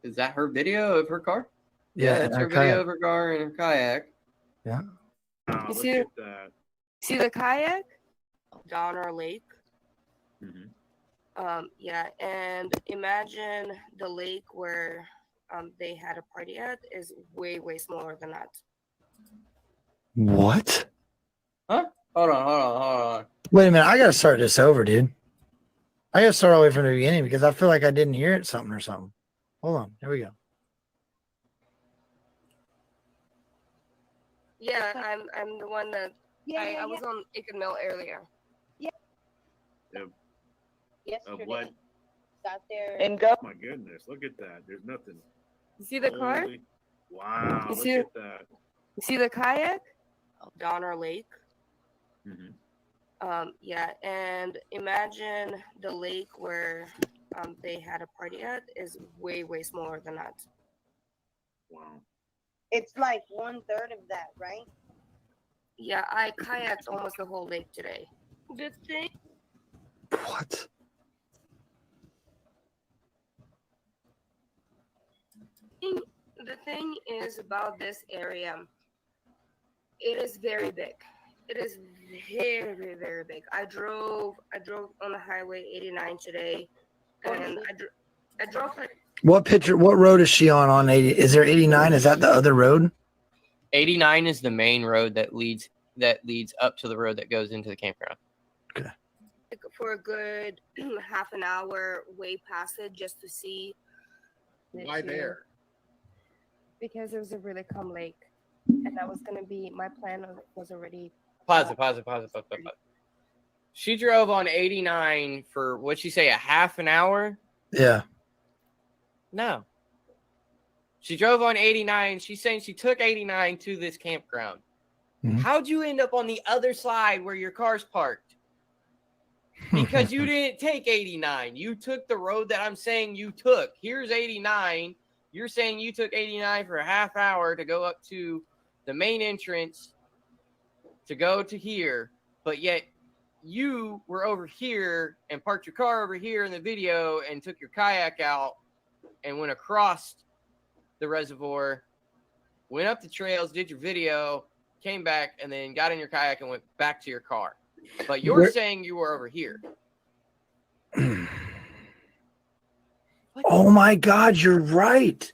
Is that her video of her car? Yeah, that's her her video kayak. of her car and her kayak. Yeah. Oh, You look see at that. See the kayak? Down our lake. Mm-hmm. Yeah, and imagine the lake where they had a party at is way, way smaller than that. What? Huh? Hold on. Wait a minute. I got to start this over, dude. I got to start all the way from the beginning because I feel like I didn't hear it something or something. Hold on. Here we go. Yeah, I'm the one that I was on Aiken Mill earlier. Of what? Got there and go. My goodness, look at that. There's nothing. You see the car? Holy- Wow, You look see- at that. You see the kayak? Down our lake. Mm-hmm. Yeah, and imagine the lake where they had a party at is way, way smaller than that. Wow. It's like 1/3 of that, right? Yeah, I kayaked almost the whole lake today. The thing. What? The thing is about this area, it is very big. It is very, very big. I drove on the highway 89 today, and I drove like What road is she on 80? Is there 89? Is that the other road? 89 is the main road that leads up to the road that goes into the campground. for a good half an hour way past it just to see Why there? Because it was a really calm lake, and that was gonna be my plan. Was already Pause it. She drove on 89 for what'd she say, a half an hour? Yeah. No. She drove on 89. She's saying she took 89 to this campground. Mhm. How'd you end up on the other side where your car's parked? Because you didn't take 89. You took the road that I'm saying you took. Here's 89. You're saying you took 89 for a half hour to go up to the main entrance to go to here, but yet you were over here and parked your car over here in the video and took your kayak out and went across the reservoir, went up the trails, did your video, came back, and then got in your kayak and went back to your car. But you're saying you were over here. Oh my God, you're right.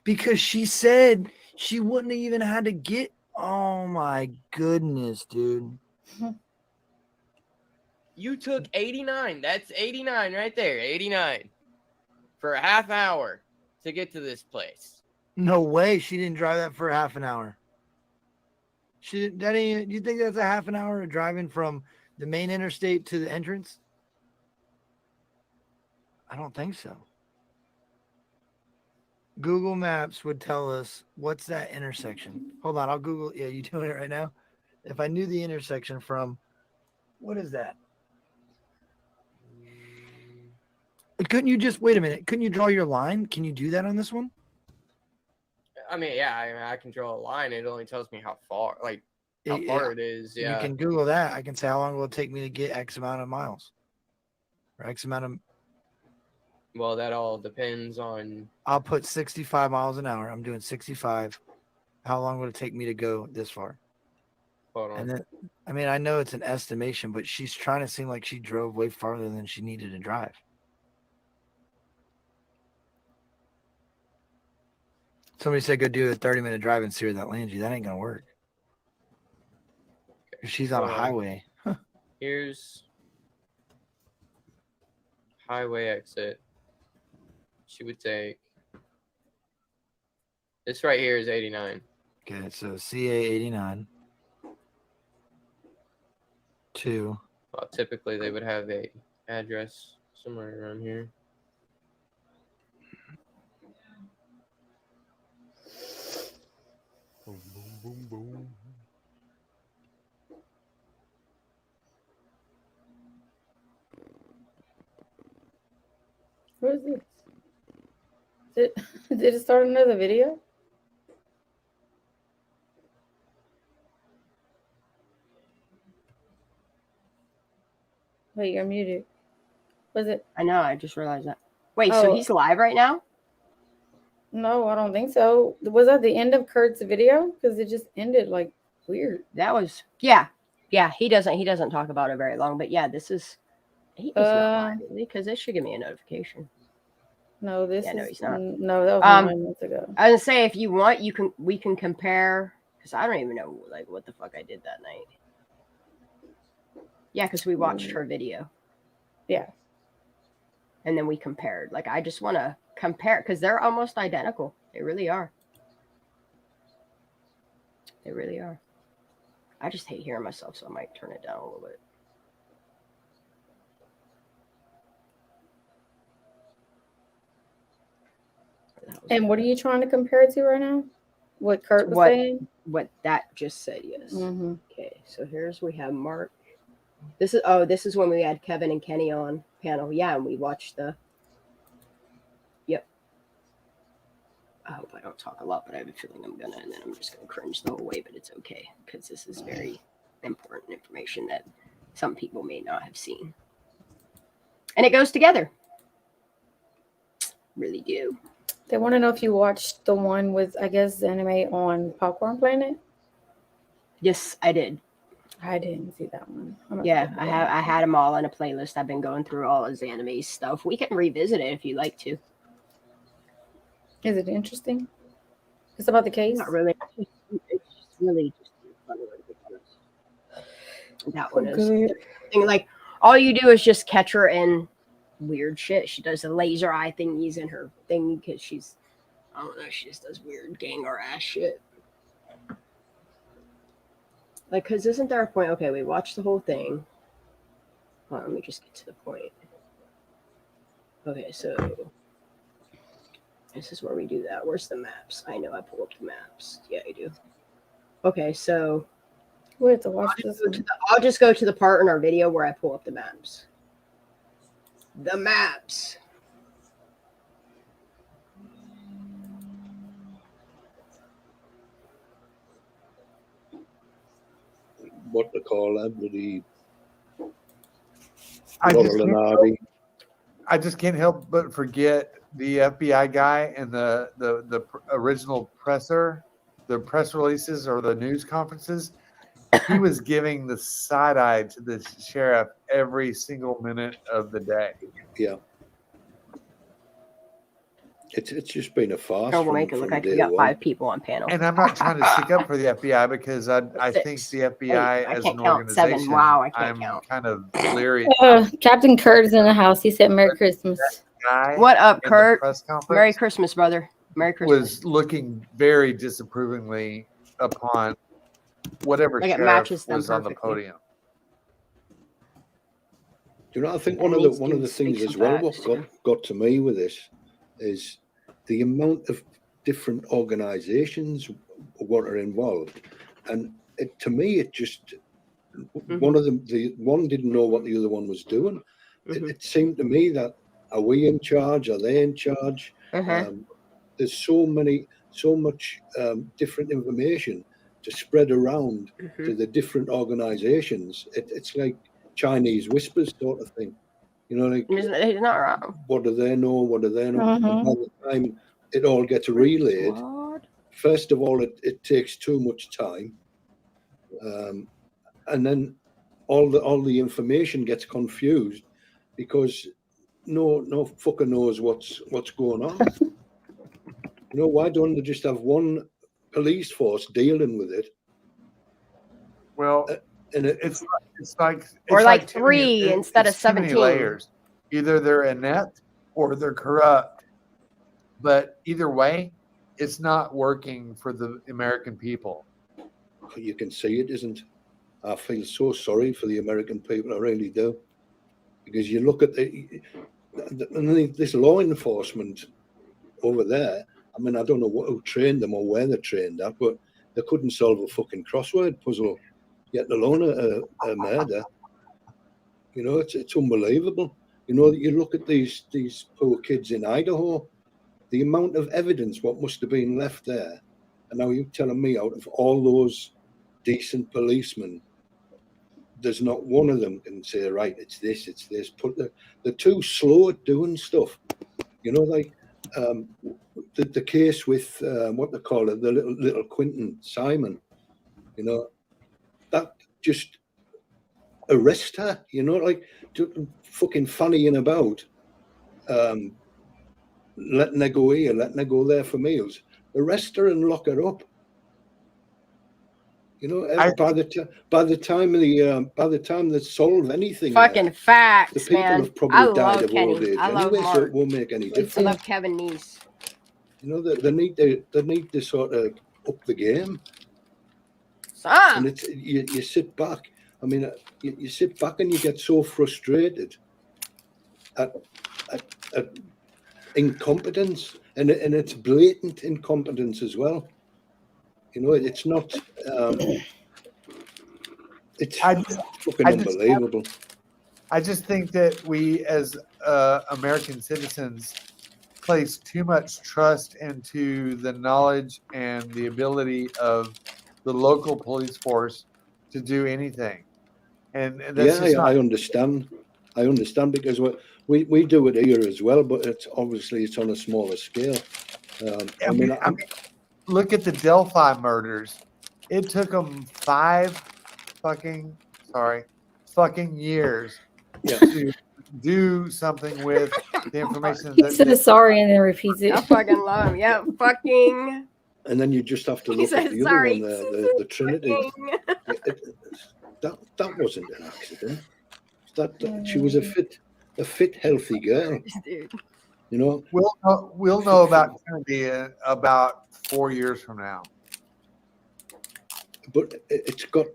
Because she said she wouldn't have even had to get. Oh my goodness, dude. You took 89. That's 89 right there. 89 for a half hour to get to this place. No way. She didn't drive that for half an hour. She didn't. That ain't. You think that's a half an hour of driving from the main interstate to the entrance? I don't think so. Google Maps would tell us what's that intersection. Hold on, I'll Google. Yeah, you doing it right now? If I knew the intersection from, what is that? Couldn't you just wait a minute? Couldn't you draw your line? Can you do that on this one? I mean, yeah, I can draw a line. It only tells me how far, how far it is. Yeah. You can Google that. I can say how long will it take me to get X amount of miles, or X amount of. Well, that all depends on. I'll put 65 miles an hour. I'm doing 65. How long would it take me to go this far? Hold on. And then, I mean, I know it's an estimation, but she's trying to seem like she drove way farther than she needed to drive. Somebody said go do a 30-minute drive and see where that lands you. That ain't gonna work. She's on a highway. Here's highway exit. She would take. This right here is 89. Okay, so CA 89. 2. Well, typically they would have a address somewhere around here. Boom, boom, boom, boom. What is this? Did it start another video? Wait, you're muted. Was it? I know. I just realized that. Wait, so he's live right now? No, I don't think so. Was that the end of Kurt's video? Because it just ended like weird. That was yeah. He doesn't talk about it very long, but yeah, this is. He's not live, because this should give me a notification. No, this no, is he's not. No, that was 9 months ago. I was gonna say, if you want, we can compare, because I don't even know what the fuck I did that night. Yeah, because we watched her video. Yeah. And then we compared. I just want to compare because they're almost identical. They really are. They really are. I just hate hearing myself, so I might turn it down a little bit. And what are you trying to compare it to right now? What Kurt was saying? What that just said, yes. Mm-hmm. Okay, so we have Mark. This is when we had Kevin and Kenny on panel. Yeah, and we watched the. Yep. I hope I don't talk a lot, but I have a feeling I'm gonna, and then I'm just gonna cringe the whole way. But it's okay because this is very important information that some people may not have seen, and it goes together. Really do. They want to know if you watched the one with, I guess, the anime on Popcorn Planet. Yes, I did. I didn't see that one. Yeah, I had them all in a playlist. I've been going through all his anime stuff. We can revisit it if you'd like to. Is it interesting? It's about the case? Not really. It's just really just fun. That one is. All you do is just catch her in weird shit. She does the laser eye thingies in her thing because she's, I don't know, she just does weird ganger ass shit. Like, because isn't there a point? Okay, we watched the whole thing. Hold on, let me just get to the point. Okay, so this is where we do that. Where's the maps? I know I pull up the maps. Yeah, I do. Okay, so we have to watch this. I'll just go to the part in our video where I pull up the maps. The maps. What they call that, bloody I just can't help but forget the FBI guy and the original presser, the press releases or the news conferences. He was giving the side eye to the sheriff every single minute of the day. Yeah. It's just been a farce. Oh, we'll make it look like we got 5 people on panel. And I'm not trying to stick up for the FBI because I think the FBI as an organization, 7. Wow, I can't I'm count. kind of leery. Captain Kurt is in the house. He said Merry Christmas. What up, in the Kurt? press conference Merry Christmas, brother. Merry Christmas. was looking very disapprovingly upon whatever Like it sheriff matches them was on the perfectly. podium. Do you know? I think And one needs of to the things speak as some well facts, what got to me with this is the amount of different organisations what are involved, and to me it just one of them, the one didn't know what the other one was doing. It seemed to me that are we in charge? Are they in charge? There's so much different information to spread around to the different organisations. It's like Chinese whispers sort of thing. You know, like He's not wrong. what do they know? What do they know? And by the time it all gets relayed, first of all, it takes too much time, and then all the information gets confused because no fucker knows what's going on. You know, why don't they just have one police force dealing with it? Well, and it's like Or it's like too many- 3 instead of it's too many 17. layers. Either they're inept or they're corrupt. But either way, it's not working for the American people. You can see it isn't. I feel so sorry for the American people. I really do, because you look at this law enforcement over there. I mean, I don't know who trained them or where they're trained at, but they couldn't solve a fucking crossword puzzle, yet alone a murder. You know, it's unbelievable. You know, you look at these poor kids in Idaho, the amount of evidence what must have been left there, and now you're telling me out of all those decent policemen, there's not one of them can say, right, it's this. But they're too slow at doing stuff. You know, like the case with what they call it, the little Quentin Simon. You know, that just arrest her. You know, like fucking fannying about, letting her go here, letting her go there for meals. Arrest her and lock her up. You know, by the time they solve anything, Fucking facts, the people man. have probably I died love of old Kenny. age I love anyway, so Mark. it won't make any I difference. love Kevin Neese. You know, they need to sort of up the game. Sam. And it's you sit back. I mean, you sit back and you get so frustrated at incompetence, and it's blatant incompetence as well. You know, it's not. It's fucking unbelievable. I just think that we, as American citizens, place too much trust into the knowledge and the ability of the local police force to do anything. And that's just not. I understand. I understand because we do it here as well, but it's obviously on a smaller scale. I mean, look at the Delphi murders. It took them 5 fucking years to do something with the information. He said sorry and then repeats it. I fucking love him. Yeah, fucking. And then you just have to He look at said the sorry. other one, the Trinity. That wasn't an accident. That she was a fit a fit, healthy girl. Dude. You know, We'll know about Kennedy in about 4 years from now. but it's got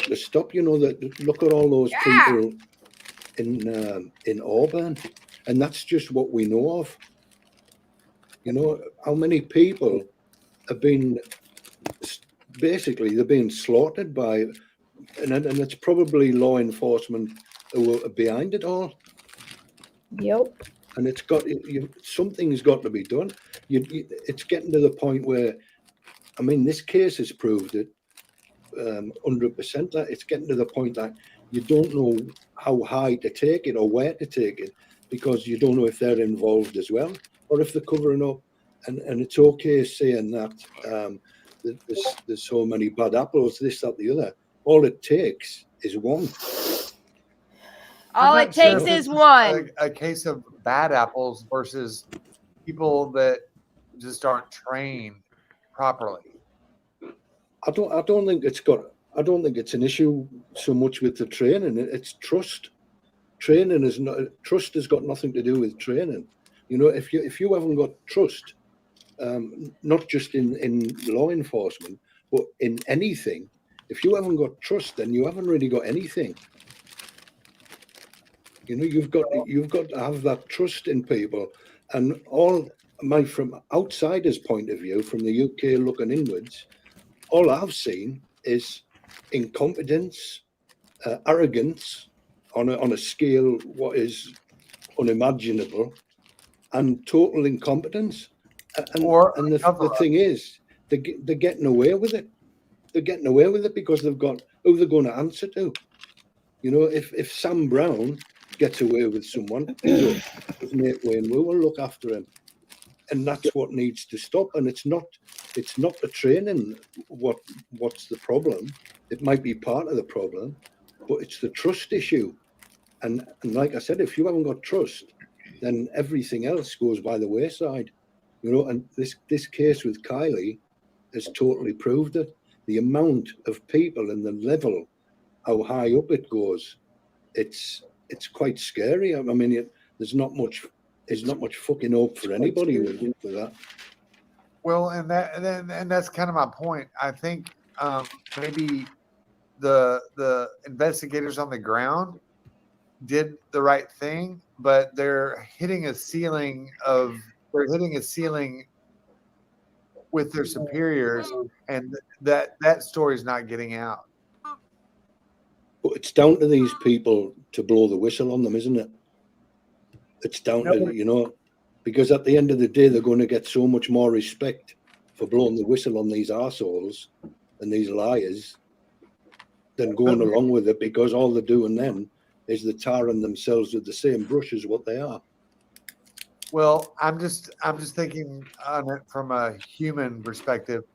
to stop. You know, that look at all those people in Auburn, and that's just what we know of. You know, how many people have been basically they're being slaughtered by, and it's probably law enforcement who are behind it all. Yep. And it's got something's got to be done. It's getting to the point where, I mean, this case has proved it 100%. That it's getting to the point that you don't know how high to take it or where to take it because you don't know if they're involved as well or if they're covering up. And it's okay saying that there's so many bad apples, this, that, the other. All it takes is one. All it takes is one. A case of bad apples versus people that just aren't trained properly. I don't think it's an issue so much with the training. It's trust. Training is not trust has got nothing to do with training. You know, if you haven't got trust, not just in law enforcement, but in anything, if you haven't got trust, then you haven't really got anything. You know, you've got to have that trust in people. And from outsiders' point of view, from the UK looking inwards, all I've seen is incompetence, arrogance on a scale what is unimaginable, and total incompetence. And the thing is, they're getting away with it. They're getting away with it because they've got who they're going to answer to. You know, if Sam Brown gets away with someone, his mate Wayne will look after him, and that's what needs to stop. And it's not the training what's the problem. It might be part of the problem, but it's the trust issue. And like I said, if you haven't got trust, then everything else goes by the wayside. You know, and this case with Kylie has totally proved it. The amount of people and the level, how high up it goes, it's quite scary. I mean, there's not much fucking hope for anybody with that. Well, and that's kind of my point. I think maybe the investigators on the ground did the right thing, but they're hitting a ceiling with their superiors, and that story's not getting out. But it's down to these people to blow the whistle on them, isn't it? It's down to, you know, because at the end of the day, they're going to get so much more respect for blowing the whistle on these arseholes and these liars than going along with it, because all they're doing then is they're tarring themselves with the same brush as what they are. Well, I'm just thinking on it from a human perspective.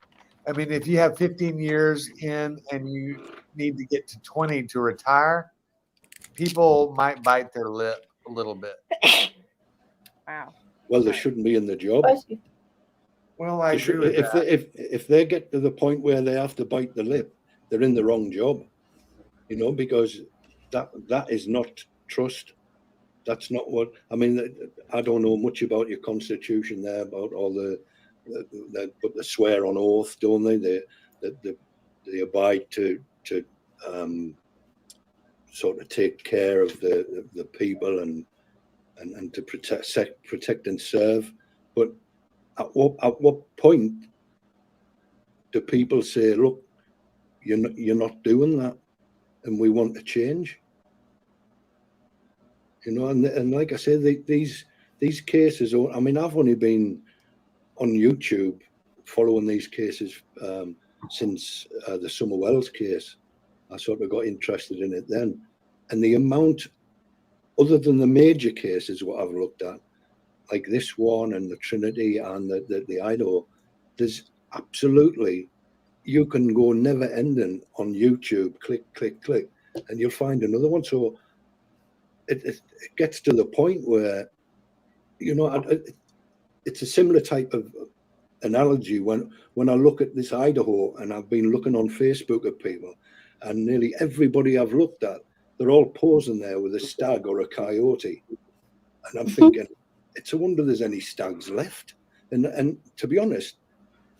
I mean, if you have 15 years in and you need to get to 20 to retire, people might bite their lip a little bit. Wow. Well, they shouldn't be in the job. Well, I agree with that. If they get to the point where they have to bite the lip, they're in the wrong job. You know, because that is not trust. That's not what I mean. I don't know much about your constitution there, about all but they swear on oath, don't they? They abide to sort of take care of the people and to protect and serve. But at what point do people say, look, you're not doing that, and we want to change? You know, and like I said, these cases. I mean, I've only been on YouTube following these cases since the Summer Wells case. I sort of got interested in it then, and the amount, other than the major cases, what I've looked at, like this one and the Trinity and the Idaho, there's absolutely, you can go never ending on YouTube, click, and you'll find another one. So it gets to the point where, you know, it's a similar type of analogy when I look at this Idaho, and I've been looking on Facebook at people, and nearly everybody I've looked at, they're all posing there with a stag or a coyote, And I'm thinking, it's a wonder there's any stags left. And to be honest,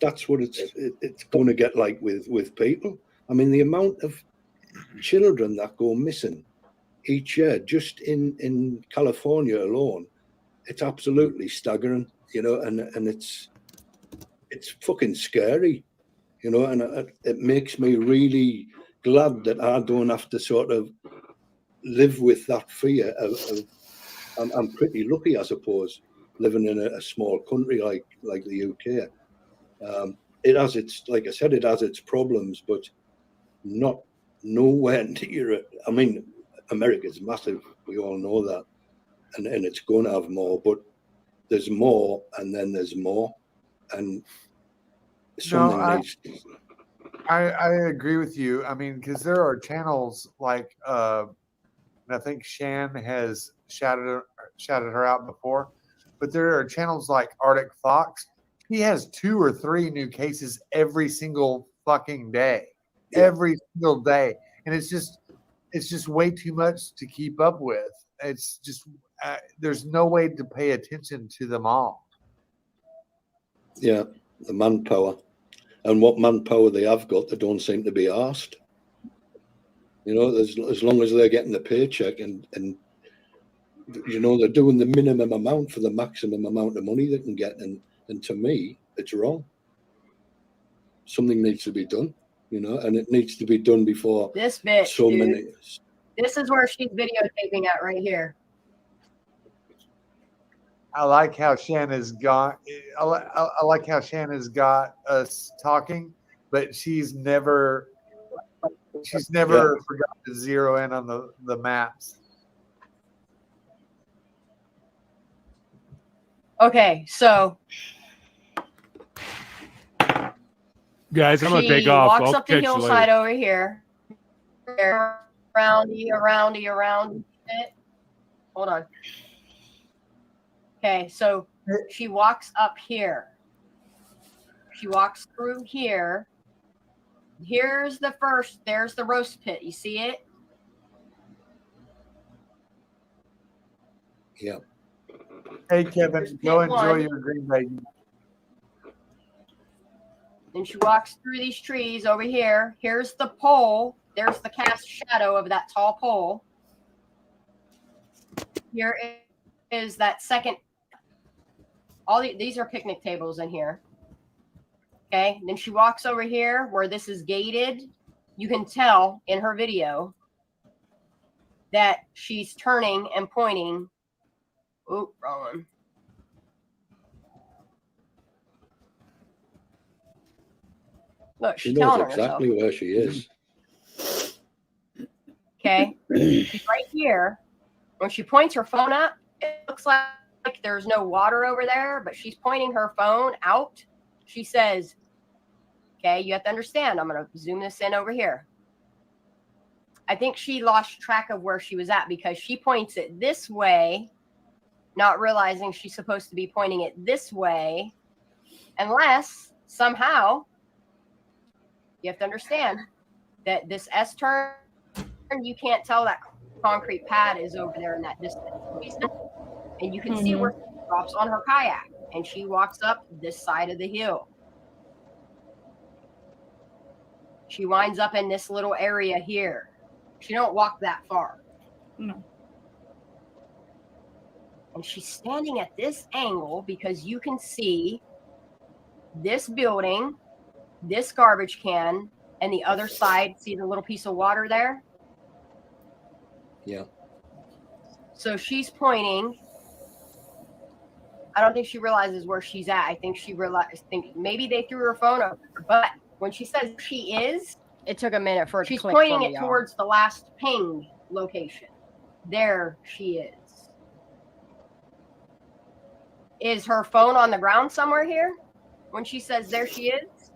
that's what it's going to get like with people. I mean, the amount of children that go missing each year, just in California alone, it's absolutely staggering, you know, and it's fucking scary, you know, and it makes me really glad that I don't have to sort of live with that fear of I'm pretty lucky, I suppose, living in a small country like the UK. It has its, like I said, it has its problems, but not nowhere near it. I mean, America's massive. We all know that, and it's going to have more. But there's more, and then there's more, and something needs. I agree with you. I mean, because there are channels like and I think Shan has shouted her out before, but there are channels like Arctic Fox. He has 2 or 3 new cases every single fucking day, every single day, and it's just way too much to keep up with. It's just there's no way to pay attention to them all. Yeah, the manpower, and what manpower they have got, they don't seem to be asked. You know, as long as they're getting the paycheck and you know they're doing the minimum amount for the maximum amount of money they can get, and to me, it's wrong. Something needs to be done, you know, and it needs to be done before this bitch. So dude. many. This is where she's videotaping at right here. I like how Shan has got. I like how Shan has got us talking, but she's never forgot to zero in on the maps. Okay, so guys, I'm gonna take she off. walks I'll up the catch you hillside later. over here. Around. Hold on. Okay, so she walks up here. She walks through here. There's the roast pit. You see it? Yeah. Hey, Kevin, go enjoy your green baby. Then she walks through these trees over here. Here's the pole. There's the cast shadow of that tall pole. Here is that second. These are picnic tables in here. Okay. Then she walks over here where this is gated. You can tell in her video that she's turning and pointing. Oh, wrong one. Look, She she's knows telling exactly herself. where she is. Okay. She's right here. When she points her phone up, it looks like there's no water over there, but she's pointing her phone out. She says, okay, you have to understand. I'm going to zoom this in over here. I think she lost track of where she was at because she points it this way, not realizing she's supposed to be pointing it this way, unless somehow you have to understand that this S turn, you can't tell that concrete pad is over there in that distance. And you can see where she drops on her kayak and she walks up this side of the hill. She winds up in this little area here. She don't walk that far. No. And she's standing at this angle because you can see this building, this garbage can, and the other side. See the little piece of water there? Yeah. So she's pointing. I don't think she realizes where she's at. I think think maybe they threw her phone over. But when she says she is, it took a minute for it to she's click pointing for it me, y'all. towards the last pinged location. There she is. Is her phone on the ground somewhere here when she says there she is?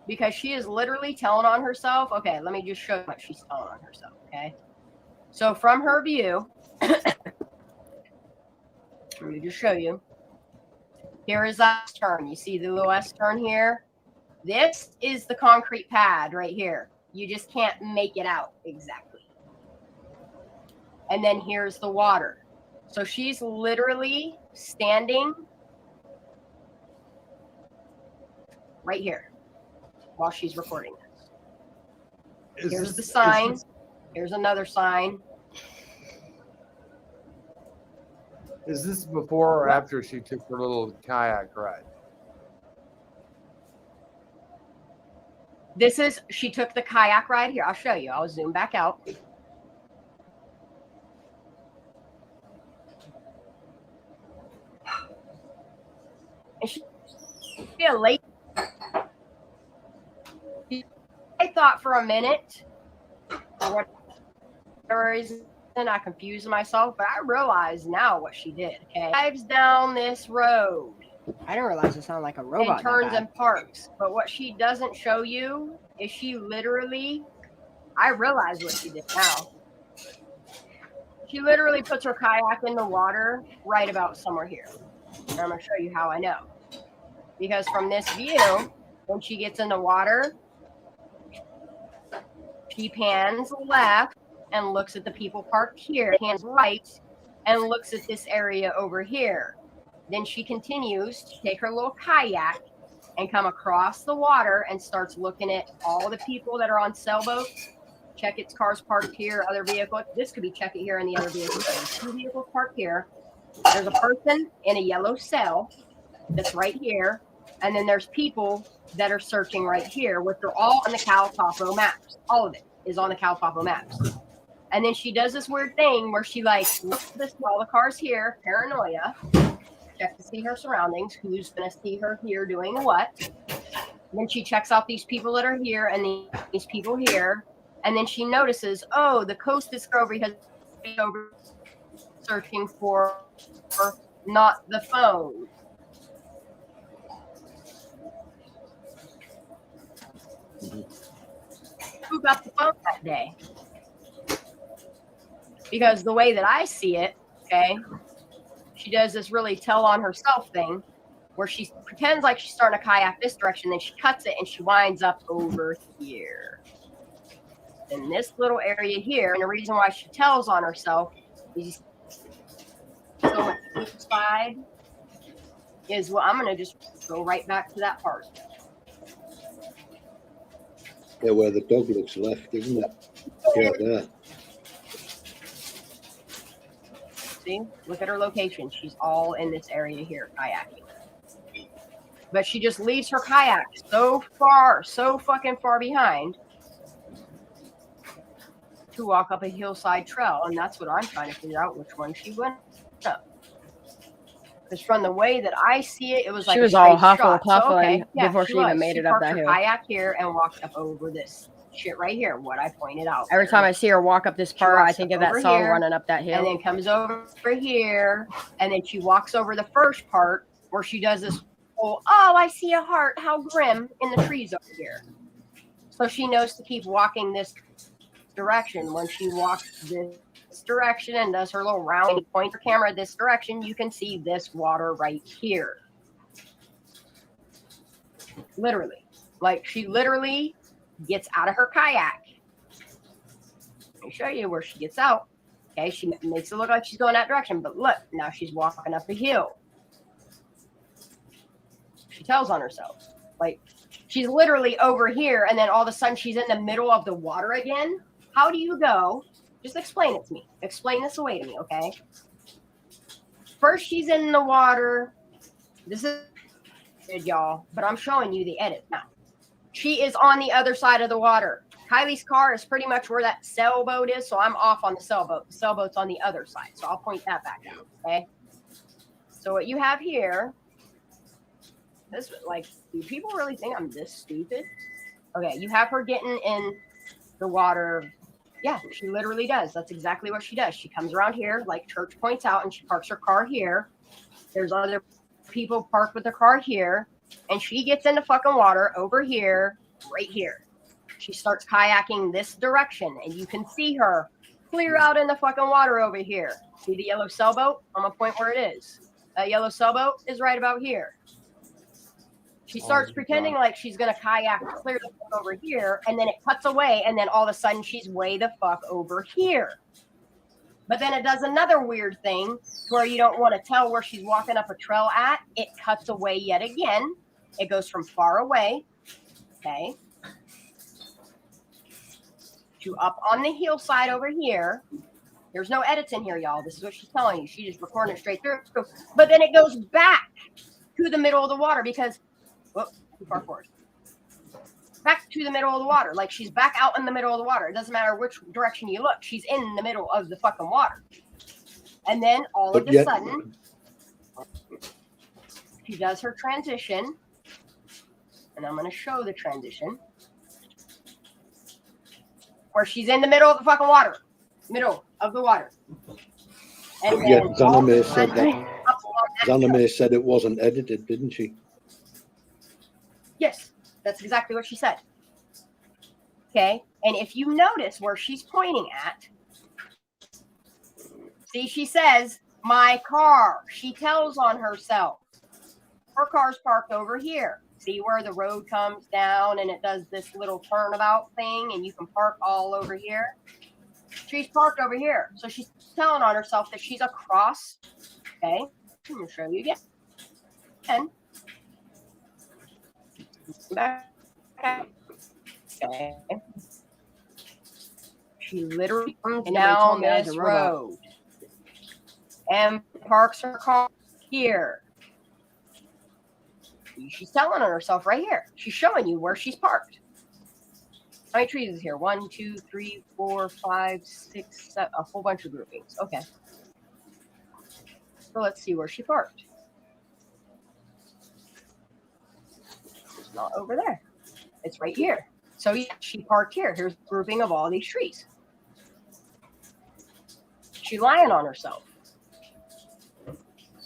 Because she is literally telling on herself. Okay, let me just show you what she's telling on herself, okay? So from her view, let me just show you. Here is that turn. You see the little S turn here? This is the concrete pad right here. You just can't make it out exactly. and then here's the water. So she's literally standing right here while she's recording this. Here's the sign. Here's another sign. Is this before or after she took her little kayak ride? This is, she took the kayak ride here. I'll show you. I'll zoom back out. And she a late. I thought for a minute, for whatever reason, I confused myself, but I realize now what she did. Okay, drives down this road. I didn't realize it sounded like a robot. And turns and parks. But what she doesn't show you is she literally, I realize what she did now. She literally puts her kayak in the water right about somewhere here. And I'm going to show you how I know. Because from this view, when she gets in the water, she pans left and looks at the people parked here, pans right and looks at this area over here. Then she continues to take her little kayak and come across the water and starts looking at all the people that are on sailboats. Check its cars parked here, other vehicles. This could be check it here and the other vehicles. There's 2 vehicles parked here. There's a person in a yellow sail that's right here. And then there's people that are searching right here, which are all on the Cal Topo maps. All of it is on the Cal Topo maps. And then she does this weird thing where she like looks at all the cars here, paranoia, check to see her surroundings, who's going to see her here doing what. And then she checks out these people that are here and these people here. And then she notices, oh, the Coast Discovery has been over searching for not the phone. Who got the phone that day? Because the way that I see it, okay, she does this really tell on herself thing where she pretends like she's starting to kayak this direction, then she cuts it and she winds up over here. In this little area here, and the reason why she tells on herself is so much inside is, well, I'm going to just go right back to that part. Yeah, where the dog looks left, isn't it? Yeah, there. See, look at her location. She's all in this area here, kayaking. But she just leaves her kayak so fucking far behind to walk up a hillside trail. And that's what I'm trying to figure out, which one she went up. Because from the way that I see it, it was like she was all huffing puffing before she even made it up that hill. Kayak here and walked up over this shit right here. What I pointed out. Every time I see her walk up this part, I think of that song here, running up that hill. And then comes over here, and then she walks over the first part where she does this whole, oh, I see a heart. How grim in the trees over here. So she knows to keep walking this direction. When she walks this direction and does her little round and point her camera this direction, you can see this water right here. Literally. Like, she literally gets out of her kayak. Let me show you where she gets out. Okay, she makes it look like she's going that direction, but look, now she's walking up a hill. She tells on herself. Like, she's literally over here, and then all of a sudden she's in the middle of the water again. How do you go? Just explain it to me. Explain this away to me, okay? First, she's in the water. This is good, y'all, but I'm showing you the edit now. She is on the other side of the water. Kylie's car is pretty much where that sailboat is, so I'm off on the sailboat. The sailboat's on the other side, so I'll point that back out, okay? So what you have here, this, like, do people really think I'm this stupid? Okay, you have her getting in the water. Yeah, she literally does. That's exactly what she does. She comes around here, like Church points out, and she parks her car here. There's other people parked with their car here, and she gets into fucking water over here, right here. She starts kayaking this direction, and you can see her clear out in the fucking water over here. See the yellow sailboat? I'm gonna point where it is. That yellow sailboat is right about here. She starts pretending like she's going to kayak clear the fuck over here, and then it cuts away, and then all of a sudden she's way the fuck over here. But then it does another weird thing where you don't want to tell where she's walking up a trail at. It cuts away yet again. It goes from far away, okay, to up on the hillside over here. There's no edits in here, y'all. This is what she's telling you. She just recording it straight through. But then it goes back to the middle of the water because, whoop, too far forward. Back to the middle of the water. Like she's back out in the middle of the water. It doesn't matter which direction you look. She's in the middle of the fucking water. And then all of a sudden, she does her transition. And I'm going to show the transition. Where she's in the middle of the fucking water. Middle of the water. And Yeah, Zaname said that. Zaname said it wasn't edited, didn't she? Yes, that's exactly what she said. Okay, and if you notice where she's pointing at, see, she says, my car. She tells on herself. Her car's parked over here. See where the road comes down and it does this little turnabout thing and you can park all over here? She's parked over here. So she's telling on herself that she's across. Okay, I'm going to show you again. And back. Okay. She literally comes down this road and parks her car here. She's telling on herself right here. She's showing you where she's parked. How many trees is here? 1, 2, 3, 4, 5, 6, 7, a whole bunch of groupings. Okay. So let's see where she parked. It's not over there. It's right here. So she parked here. Here's a grouping of all these trees. She's lying on herself.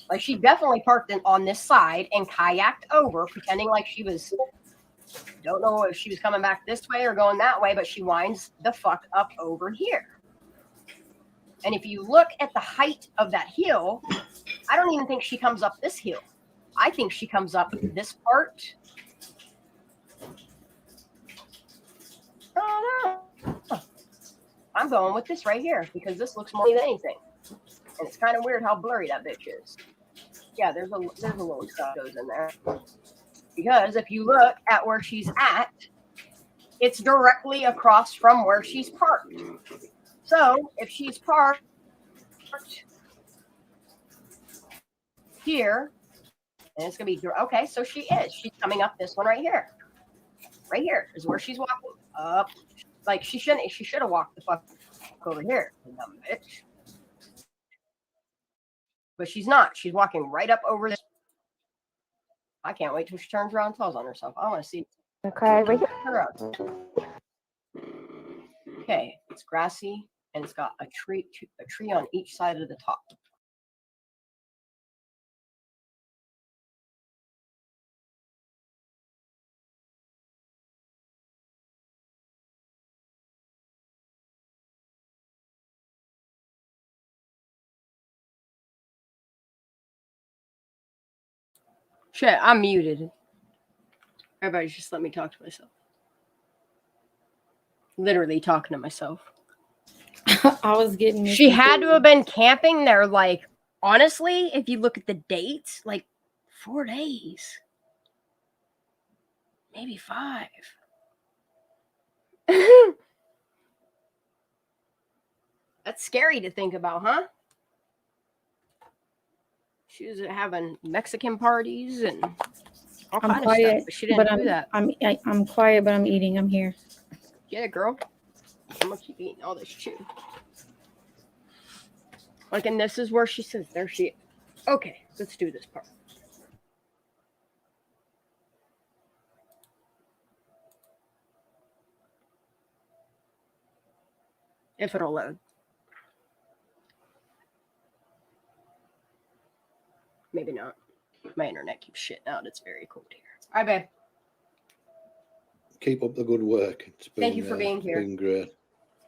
Like she definitely parked on this side and kayaked over, pretending like she was, don't know if she was coming back this way or going that way, but she winds the fuck up over here. And if you look at the height of that hill, I don't even think she comes up this hill. I think she comes up this part. Oh no. I'm going with this right here because this looks more than anything. And it's kind of weird how blurry that bitch is. Yeah, there's a little stuff goes in there. Because if you look at where she's at, it's directly across from where she's parked. So if she's parked here, and it's gonna be okay, so she is. She's coming up this one right here. Right here is where she's walking up. Like she should have walked the fuck over here, dumb bitch. But she's not. She's walking right up over this. I can't wait till she turns around and tells on herself. I want to see. Okay, right her out. Okay, it's grassy and it's got a tree on each side of the top. Shit, I'm muted. Everybody just let me talk to myself. Literally talking to myself. I was getting. She had to have been camping there, like, honestly, if you look at the dates, like 4 days. Maybe 5. That's scary to think about, huh? She was having Mexican parties and all I'm kind quiet, of stuff, but she didn't do that. I'm quiet, but I'm eating. I'm here. Yeah, girl. I'm gonna keep eating all this chew. Like, and this is where she says, there she is. Okay, let's do this part. If it'll load. Maybe not. My internet keeps shitting out. It's very cold here. All right, babe. Keep up the good work. It's been, Thank you for being here. Been great.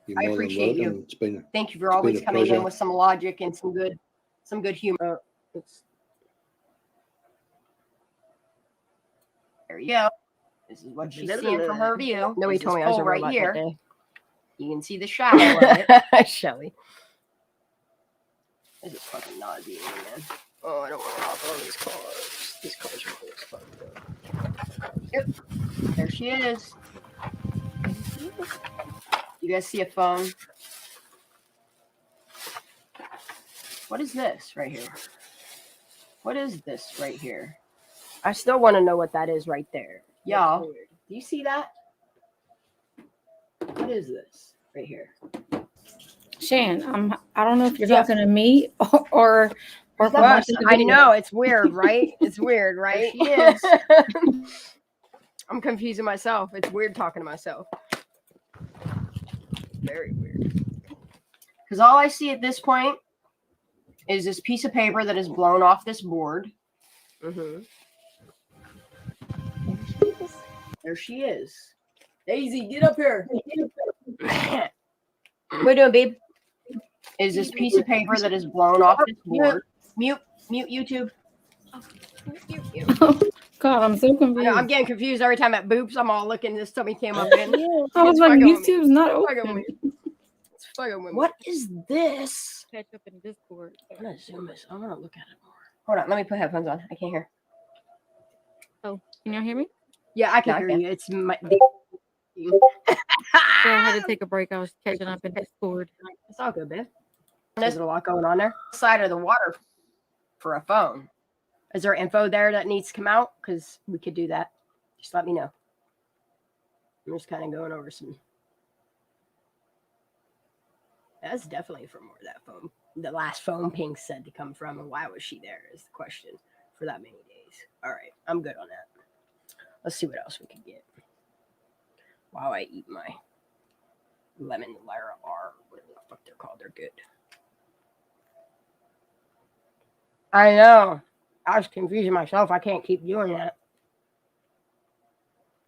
You're I more than appreciate welcome. you. It's been. Thank you for always coming pleasure. in with some logic and some good humor. There you go. This is what she's seeing from her view. Nobody told me I was right here. You can see the shadow of it. Shelly. This is fucking nauseating, man. Oh, I don't want to hop on these cars. These cars are cool as fuck, though. Yep. There she is. You guys see a phone? What is this right here? What is this right here? I still want to know what that is right there. Y'all, do you see that? What is this right here? Shan, I don't know if you're talking to me or from watching the I video. know, it's weird, right? It's weird, right? She is. I'm confusing myself. It's weird talking to myself. Very weird. Because all I see at this point is this piece of paper that is blown off this board. Mm-hmm. There she is. Daisy, get up here. What are you doing, babe? Is this piece of paper that is blown off this board. Mute YouTube. God, I'm so confused. I'm getting confused every time it boops. I'm all looking. This tummy came up in. I was like, YouTube's not open. It's fucking with me. What is this? Catch up in Discord. I'm gonna zoom this. I want to look at it more. Hold on. Let me put headphones on. I can't hear. Oh, can y'all hear me? Yeah, I can hear you. It's my. I had to take a break. I was catching up in Discord. It's all good, babe. There's a lot going on there. Side of the water for a phone. Is there info there that needs to come out? Because we could do that. Just let me know. I'm just kind of going over some. That's definitely from where that phone, the last phone Pink said to come from, and why was she there is the question for that many days. All right, I'm good on that. Let's see what else we can get. While I eat my lemon Lara R, whatever the fuck they're called, they're good. I know. I was confusing myself. I can't keep doing that.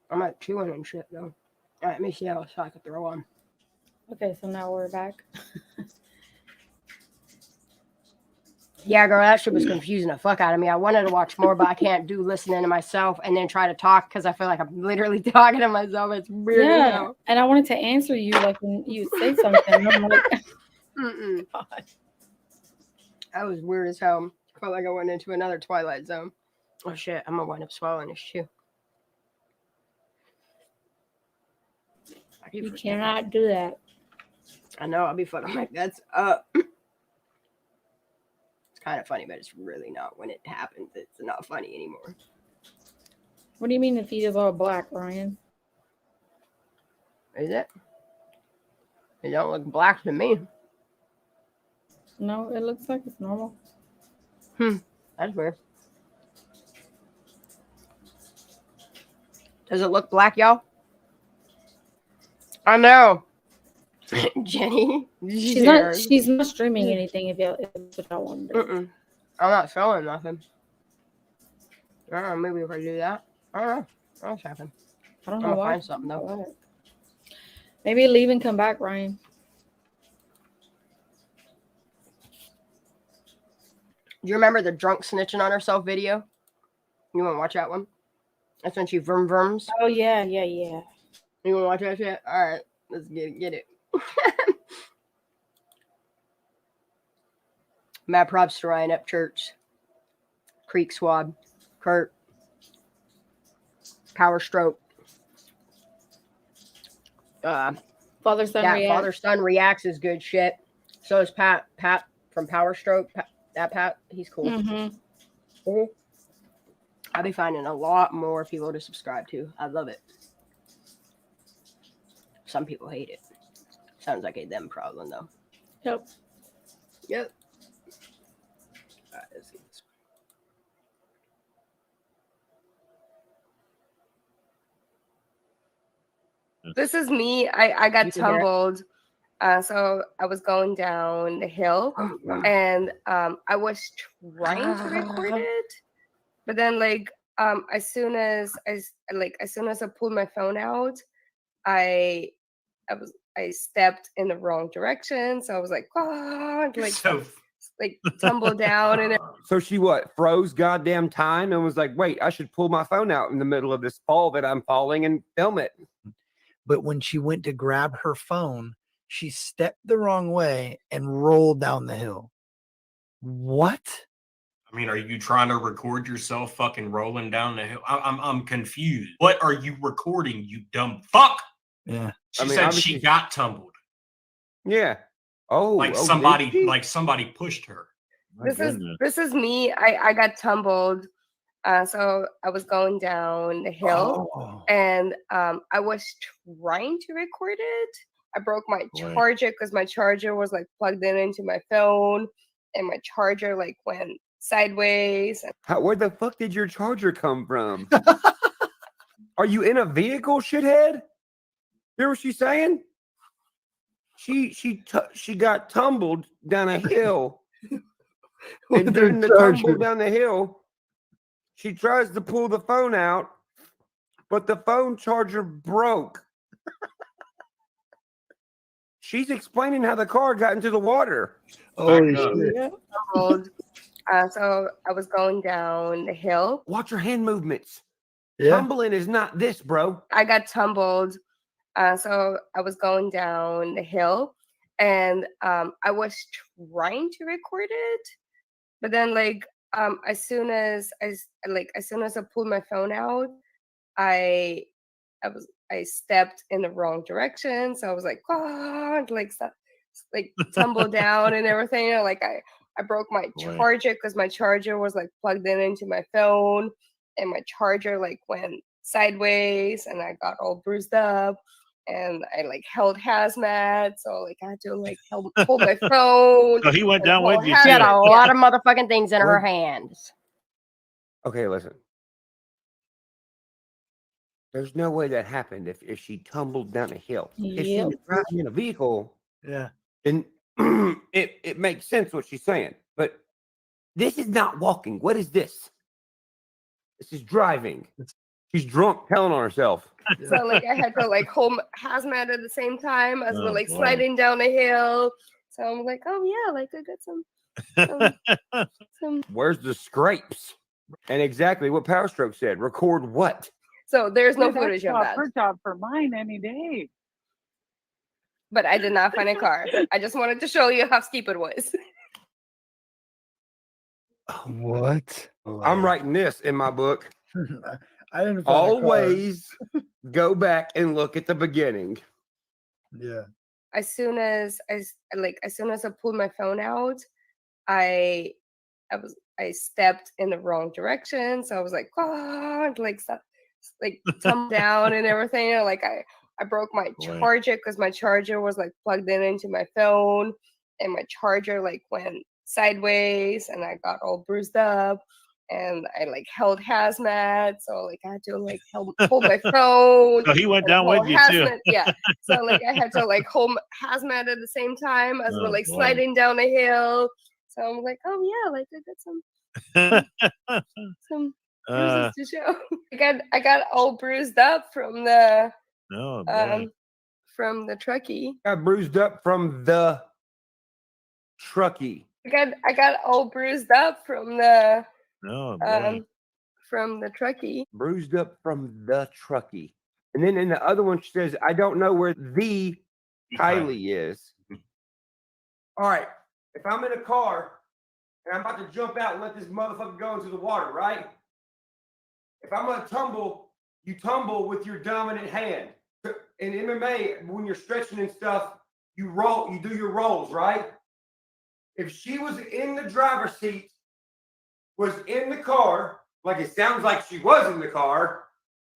I'm like chewing and shit though. All right, let me see how else I can throw on. Okay, so now we're back. Yeah, girl, that shit was confusing the fuck out of me. I wanted to watch more, but I can't do listening to myself and then try to talk because I feel like I'm literally talking to myself. It's weird. Yeah, and I wanted to answer you like when you say something. I'm like, God. That was weird as hell. I felt like I went into another Twilight Zone. Oh shit, I'm gonna wind up swallowing this too. you cannot do that. I know, I'll be fucking my guts up. It's kind of funny, but it's really not. When it happens, it's not funny anymore. What do you mean the feet is all black, Ryan? Is it? It don't look black to me. No, it looks like it's normal. That's weird. Does it look black, y'all? I know. Jenny. She's not streaming anything if y'all want to do. I'm not showing nothing. I don't know, maybe if I do that. I don't know. What's happened? I don't I'm know gonna why. find something though. Maybe leave and come back, Ryan. Do you remember the drunk snitching on herself video? You want to watch that one? That's when she vrms. Oh yeah. You want to watch that shit? All right, let's get it. Mad props to Ryan Upchurch, Creek Swab, Kurt, Power Stroke. Father Son Reacts is good shit. So is Pat from Power Stroke. Pat, he's cool. I'll be finding a lot more people to subscribe to. I love it. Some people hate it. Sounds like a them problem though. Yep. All right, let's see this one. This is me. I got tumbled. So I was going down the hill and I was trying to record it, but then as soon as I pulled my phone out, I stepped in the wrong direction. So I was like, oh, tumbled down and So she froze goddamn time and was like, wait, I should pull my phone out in the middle of this fall that I'm falling and film it. But when she went to grab her phone, she stepped the wrong way and rolled down the hill. What? I mean, are you trying to record yourself fucking rolling down the hill? I'm confused. What are you recording, you dumb fuck? Yeah. She said she got tumbled. Yeah. Oh, Like somebody pushed her. This is me. I got tumbled. So I was going down the hill, and I was trying to record it. I broke my charger because my charger was like plugged into my phone, and my charger like went sideways. Where the fuck did your charger come from? Are you in a vehicle, shithead? Hear what she's saying? She got tumbled down a hill, and during the tumble down the hill, she tries to pull the phone out, but the phone charger broke. She's explaining how the car got into the water. Holy shit. So I was going down the hill. Watch your hand movements. Yeah. Tumbling is not this, bro. I got tumbled. So I was going down the hill, and I was trying to record it, but then as soon as I pulled my phone out, I stepped in the wrong direction. So I was like, oh, tumbled down and everything. I broke my charger because my charger was like plugged into my phone, and my charger like went sideways, and I got all bruised up. And I held hazmat, so I had to hold my phone. So he went down with you. She had a lot of motherfucking things in her hands. Okay, listen. There's no way that happened if she tumbled down a hill. If she was driving in a vehicle, yeah, then it makes sense what she's saying. But this is not walking. What is this? This is driving. She's drunk, telling on herself. So I had to hold hazmat at the same time as we're sliding down the hill. So I'm like, oh yeah, I got some. Where's the scrapes? And exactly what Power Stroke said. Record what? So there's no Dude, footage that's of that. Her job for mine any day. But I did not find a car. I just wanted to show you how steep it was. What? I'm writing this in my book. I didn't find always go back and look at the beginning. Yeah. As soon as I pulled my phone out, I stepped in the wrong direction. So I was like, oh, tumbled down and everything. I broke my charger because my charger was plugged into my phone, and my charger went sideways, and I got all bruised up. And I held hazmat, so I had to hold my phone. So he went down with you hazmat, too. Yeah. So I had to hold hazmat at the same time as we're sliding down the hill. So I'm like, oh yeah, I got some bruises to show. I got all bruised up from the truckie. Got bruised up from the truckie. I got all bruised up from the truckie. Bruised up from the truckie. And then in the other one, she says, I don't know where the Kylie is. All right. If I'm in a car and I'm about to jump out and let this motherfucker go into the water, right? If I'm going to tumble, you tumble with your dominant hand. In MMA, when you're stretching and stuff, you roll, you do your rolls, right? If she was in the driver's seat, was in the car, like it sounds like she was in the car,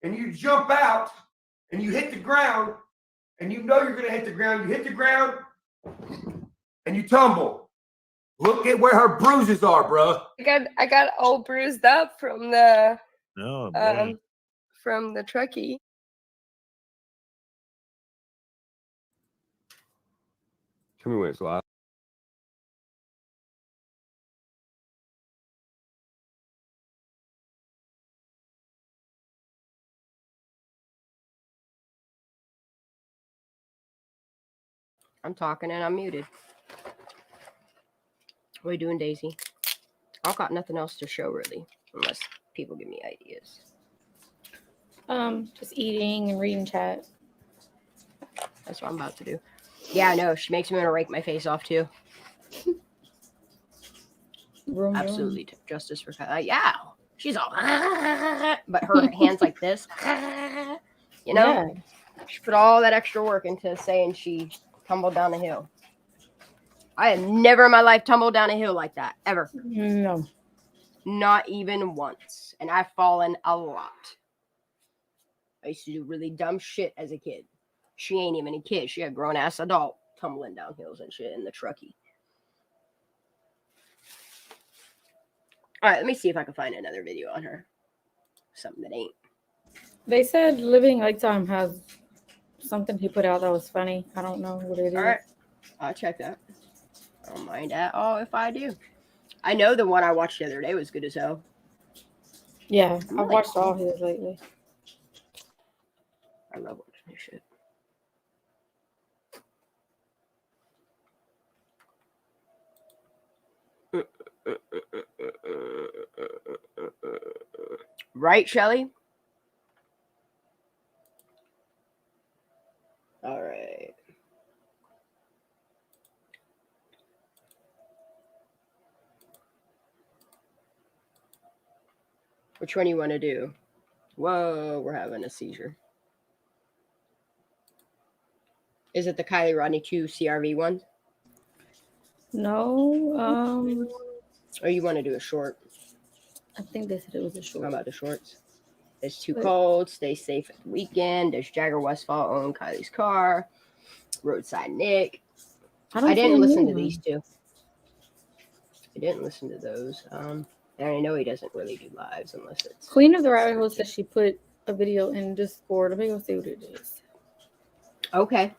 and you jump out and you hit the ground, and you know you're going to hit the ground, you hit the ground and you tumble. Look at where her bruises are, bro. I got all bruised up from the truckie. Tell me when it's live. I'm talking and I'm muted. What are you doing, Daisy? I've got nothing else to show really, unless people give me ideas. Just eating and reading chat. That's what I'm about to do. Yeah, I know. She makes me want to rake my face off too. Absolutely took justice for Kylie. Yeah, she's all, but her hands like this. You know, Yeah. she put all that extra work into saying she tumbled down a hill. I have never in my life tumbled down a hill like that, ever. No. Not even once. And I've fallen a lot. I used to do really dumb shit as a kid. She ain't even a kid. She a grown-ass adult tumbling down hills and shit in the truckie. All right, let me see if I can find another video on her. Something that ain't. They said Living Lifetime has something he put out that was funny. I don't know what it is. All right, I'll check that. I don't mind at all if I do. I know the one I watched the other day was good as hell. Yeah, I've watched all his lately. I love watching his shit. Right, Shelly? All right. Which one do you want to do? Whoa, we're having a seizure. Is it the Kylie Rodney 2 CRV one? No. Or you want to do a short? I think they said it was a short. How about the shorts? It's too cold. Stay safe at the weekend. Does Jagger Westfall own Kylie's car? Roadside Nick. I didn't listen to these two. I didn't listen to those. And I know he doesn't really do lives unless it's Queen of the Rabbit Hole said she put a video in Discord. Let me go see what it is. okay.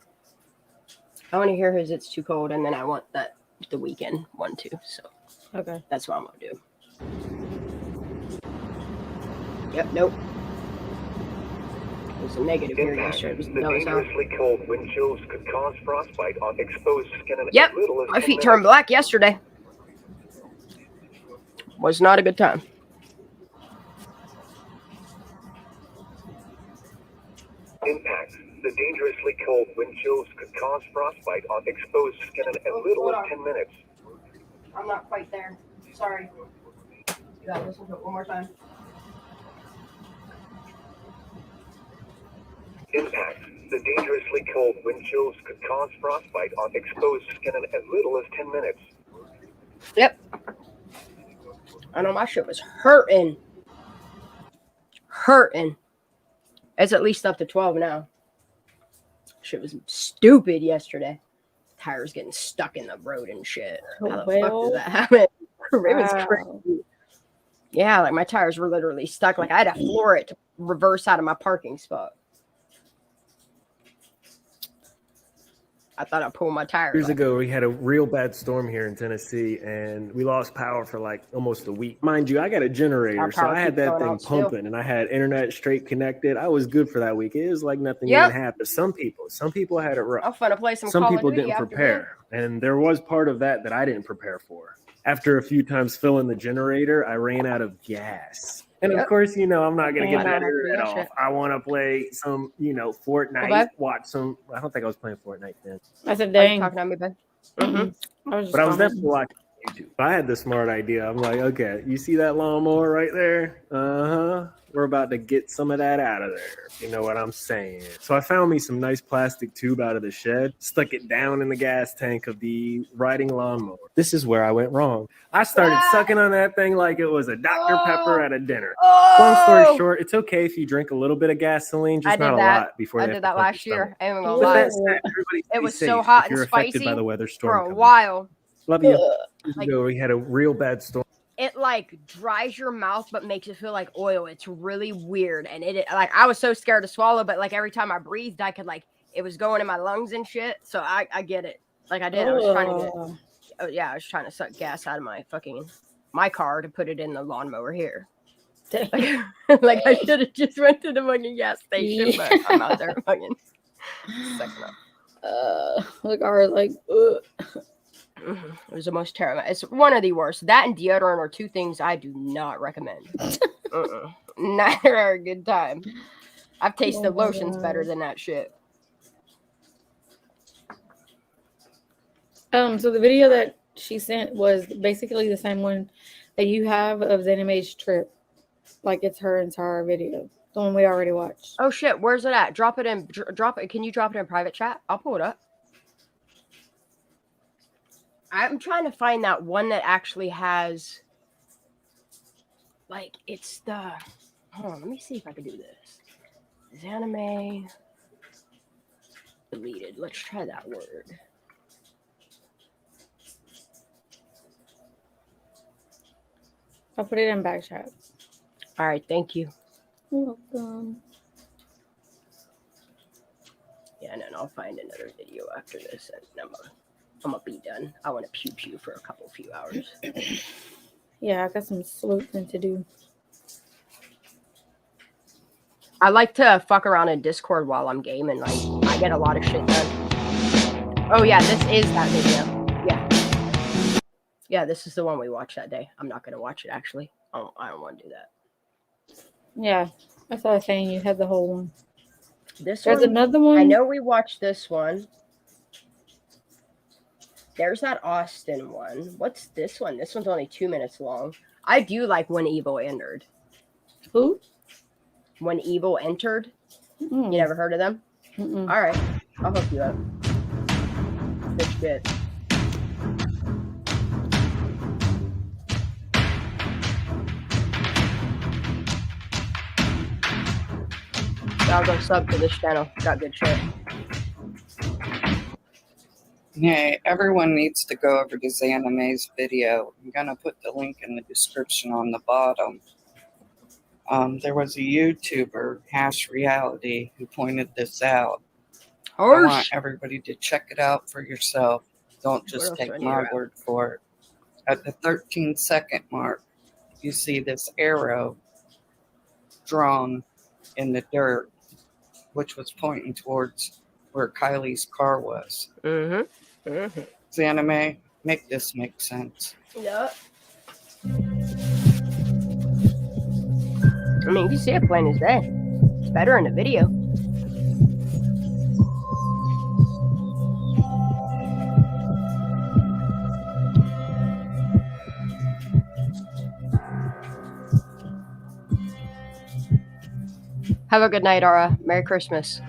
I want to hear his It's Too Cold, and then I want the weekend one too. So okay, that's what I'm gonna do. Yep, nope. It was a negative here yesterday. It was The dangerously cold wind chills could cause frostbite on exposed skin in Yep, as little as my 10 feet minutes. turned black yesterday. Was not a good time. Impact. The dangerously cold wind chills could cause frostbite on exposed skin in as little as 10 minutes. I'm not quite there. Sorry. You gotta listen to it one more time. Impact. The dangerously cold wind chills could cause frostbite on exposed skin in as little as 10 minutes. Yep. I know my shit was hurting. Hurting. It's at least up to 12 now. Shit was stupid yesterday. Tires getting stuck in the road and shit. How the fuck did that happen? It was crazy. Yeah, like my tires were literally stuck. Like I had to floor it to reverse out of my parking spot. I thought I pulled my tires. Years ago, we had a real bad storm here in Tennessee, and we lost power for like almost a week. Mind you, I got a generator, so I had that thing pumping, and I had internet straight connected. I was good for that week. It was like nothing even happened. Some people had it rough. I'm fun to play some Some Call people of Duty didn't after prepare, and there was part of that I didn't prepare for. After a few times filling the generator, I ran out of gas. And of course, I'm not going to get that internet off. I want to play some, Fortnite, watch some. I don't think I was playing Fortnite then. I said, Are you dang. talking to me, Ben? Mm-hmm. But I was definitely watching YouTube. I had the smart idea. I'm like, okay, you see that lawnmower right there? We're about to get some of that out of there. You know what I'm saying? So I found me some nice plastic tube out of the shed, stuck it down in the gas tank of the riding lawnmower. This is where I went wrong. I started sucking on that thing like it was a Dr. Pepper at a dinner. Long story short, it's okay if you drink a little bit of gasoline, just not a lot before I they did have to that pump last your year. stomach. I ain't gonna With lie. that said, everybody It stay was so safe hot if and you're affected spicy by the weather for storm a coming. while. Love you. Years Like- ago, we had a real bad storm. It like dries your mouth but makes it feel like oil. It's really weird, and it like I was so scared to swallow, but like every time I breathed, I could like it was going in my lungs and shit. So I get it. Like I did. I was trying to get. I was trying to suck gas out of my car to put it in the lawnmower here. Like I should have just went to the fucking gas station, but I'm out there fucking sucking up. Like our like. It was the most terrible. It's one of the worst. That and deodorant are two things I do not recommend. Neither are a good time. I've tasted lotions better than that shit. So the video that she sent was basically the same one that you have of Zanime's trip. Like it's her entire video, the one we already watched. Oh shit, where's it at? Drop it in. Drop it. Can you drop it in private chat? I'll pull it up. I'm trying to find that one that actually has, like, it's the. Hold on, let me see if I can do this. Zanime deleted. Let's try that word. I'll put it in back chat. All right, thank you. You're welcome. Yeah, and then I'll find another video after this, and I'm gonna be done. I want to pew for a few hours. Yeah, I got some sleuthing to do. I like to fuck around in Discord while I'm gaming. Like, I get a lot of shit done. Oh yeah, this is that video. Yeah. Yeah, this is the one we watched that day. I'm not gonna watch it actually. I don't want to do that. Yeah, that's what I was saying. You had the whole one. There's another one. I know we watched this one. There's that Austin one. What's this one? This one's only 2 minutes long. I do like When Evil Entered. Who? When Evil Entered. Mm. You never heard of them? Mm-mm. All right, I'll hook you up. Good shit. I'll go sub to this channel. Got good shit. Hey, everyone needs to go over to Zanime's video. I'm going to put the link in the description on the bottom. There was a YouTuber, Hash Reality, who pointed this out. I want everybody to check it out for yourself. Don't just take my word for it. At the 13-second mark, you see this arrow drawn in the dirt, which was pointing towards where Kylie's car was. Zanime, make this make sense. Yep. I mean, you see it plain as day. It's better in the video. Have a good night, Ara. Merry Christmas.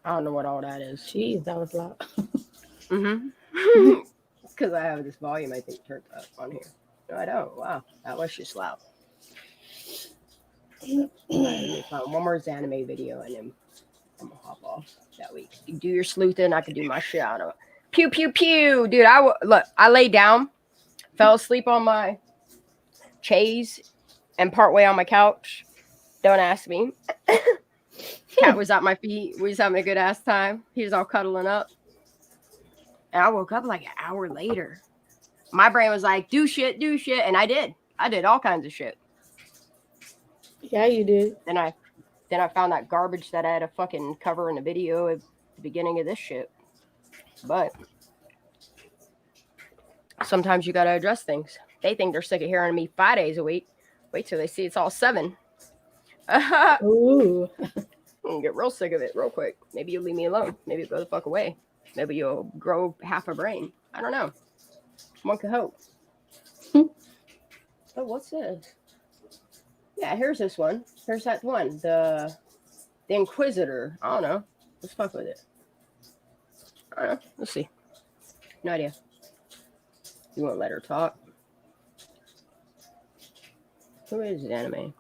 I don't know what all that is. Jeez, that was loud. Because I have this volume, I think, turned up on here. No, I don't. Wow, that was just loud. Right, let me find one more Zanime video, and then I'm gonna hop off that week. You do your sleuthing, I can do my shit. I don't know. Pew pew pew, dude. Look. I laid down, fell asleep on my chaise, and partway on my couch. Don't ask me. Cat was at my feet. We was having a good ass time. He was all cuddling up. And I woke up like an hour later. My brain was like, do shit. And I did. I did all kinds of shit. Yeah, you did. Then I found that garbage that I had to fucking cover in the video at the beginning of this shit. But sometimes you got to address things. They think they're sick of hearing me 5 days a week. Wait till they see it's all 7. Ooh. I'll get real sick of it real quick. Maybe you'll leave me alone. Maybe you'll go the fuck away. Maybe you'll grow half a brain. I don't know. One could hope. Oh, what's this? Yeah, here's this one. Here's that one. The Inquisitor. I don't know. Let's fuck with it. I don't know. Let's see. No idea. You won't let her talk. Who is Anime?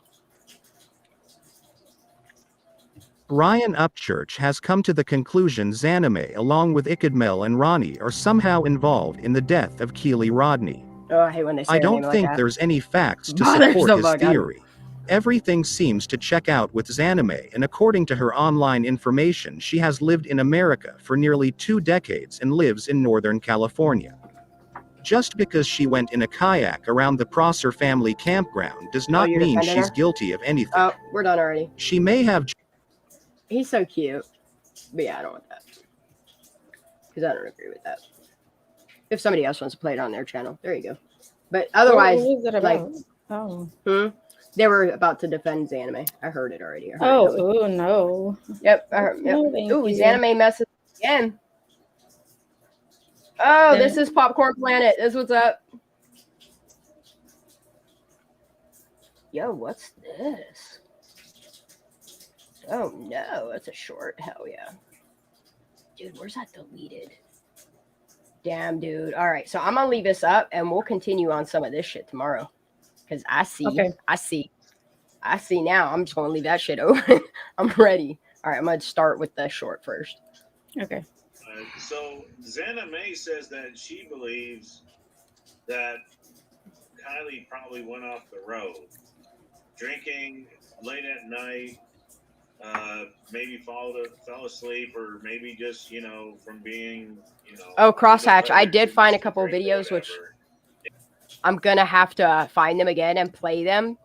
Ryan Upchurch has come to the conclusion Zanime, along with Ikadmel and Ronnie, are somehow involved in the death of Keely Rodney. Oh, I hate when they say I her don't name like think that. there's any facts to Bothers support the his fuck out of me. theory. Everything seems to check out with Zanime, and according to her online information, she has lived in America for nearly 2 decades and lives in Northern California. Just because she went in a kayak around the Prosser family campground does Oh, not you're mean defending she's her? guilty of anything. Oh, we're done already. She may have. He's so cute. But yeah, I don't want that. Because I don't agree with that. If somebody else wants to play it on their channel, there you go. But otherwise, What was it like, about? Oh. They were about to defend Zanime. I heard it already. Oh, no. Yep. I heard, yep. No, thank Ooh, you. Zanime messes again. Oh, this is Popcorn Planet. This what's up. Yo, what's this? Oh no, that's a short. Hell yeah. Dude, where's that deleted? Damn, dude. All right, so I'm gonna leave this up and we'll continue on some of this shit tomorrow. Because I see now. I'm just gonna leave that shit open. I'm ready. All right, I'm gonna start with the short first. Okay. So Xana May says that she believes that Kylie probably went off the road, drinking late at night, maybe fell asleep, or maybe just from being Oh, crosshatch. I did find a couple of videos, which I'm gonna have to find them again and play them.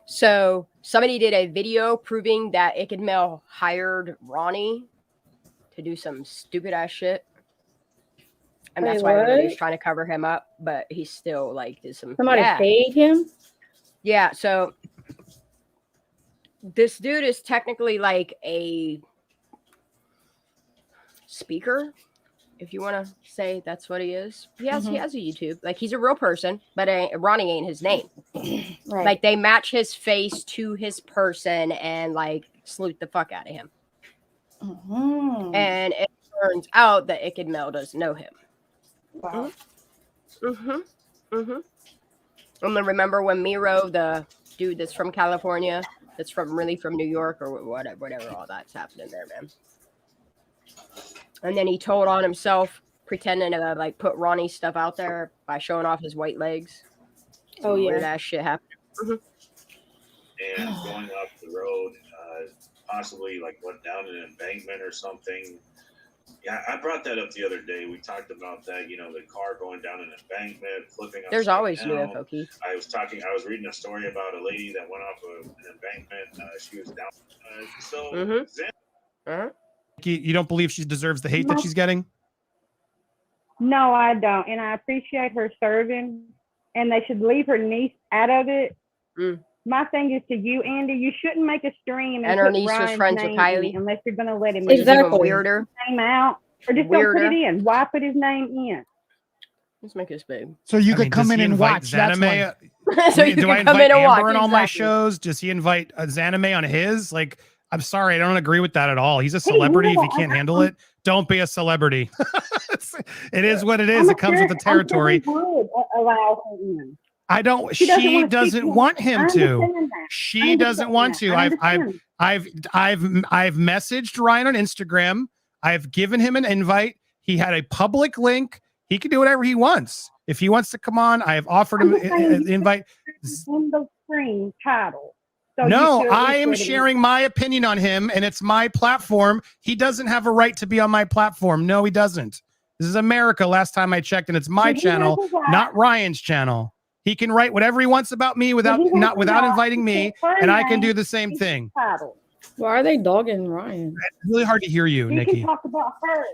So somebody did a video proving that Ikadmel hired Ronnie to do some stupid ass shit. And Wait, that's why everybody's what? trying to cover him up, but he still like did some. Somebody paid him? Yeah, so this dude is technically like a speaker, if you want to say that's what he is. He has a YouTube. Like, he's a real person, but Ronnie ain't his name. Right. Like, they match his face to his person and like salute the fuck out of him. And it turns out that Ikadmel doesn't know him. Wow. And then remember when Miro, the dude that's from California, that's from New York or whatever all that's happening there, man. And then he told on himself, pretending to like put Ronnie's stuff out there by showing off his white legs. Oh, yeah. Weird ass shit happened. And going off the road, possibly like went down an embankment or something. Yeah, I brought that up the other day. We talked about that, the car going down an embankment, flipping upside There's always down. UFO Keith. I was reading a story about a lady that went off of an embankment. She was down. You don't believe she deserves the hate that she's getting? No, I don't. And I appreciate her serving, and they should leave her niece out of it. My thing is to you, Andy, you shouldn't make a stream And put her niece was Ryan's friends with name in Kylie. it unless you're going to let him Which is even put weirder. his name out. Or just don't put Weirder. it in. Why put his name in? Let's make this big. So you I could mean, come does in he and invite watch. That's Zanime? why. So you do I can come invite in and Amber watch, on all my exactly. shows? Does he invite Zanime on his? Like, I'm sorry, I don't agree with that at all. He's a celebrity. If he can't handle it, don't be a celebrity. It is what it is. It comes with the territory. I'm sure he would allow her in. I don't. She doesn't She wanna speak doesn't to him. want him I to. understand that. She doesn't want to. I've messaged Ryan on Instagram. I've given him an invite. He had a public link. He can do whatever he wants. If he wants to come on, I have offered him an invite. In the screen title. So No, you should I am let him in. sharing my opinion on him, and it's my platform. He doesn't have a right to be on my platform. No, he doesn't. This is America, last time I checked, and it's my But he channel, has a right. not Ryan's channel. He can write whatever he wants about me without he has a without right inviting to me, put her and I can name do the same in thing. the title. Why are they dogging Ryan? It's really hard to hear you, He Nikki. can talk about her.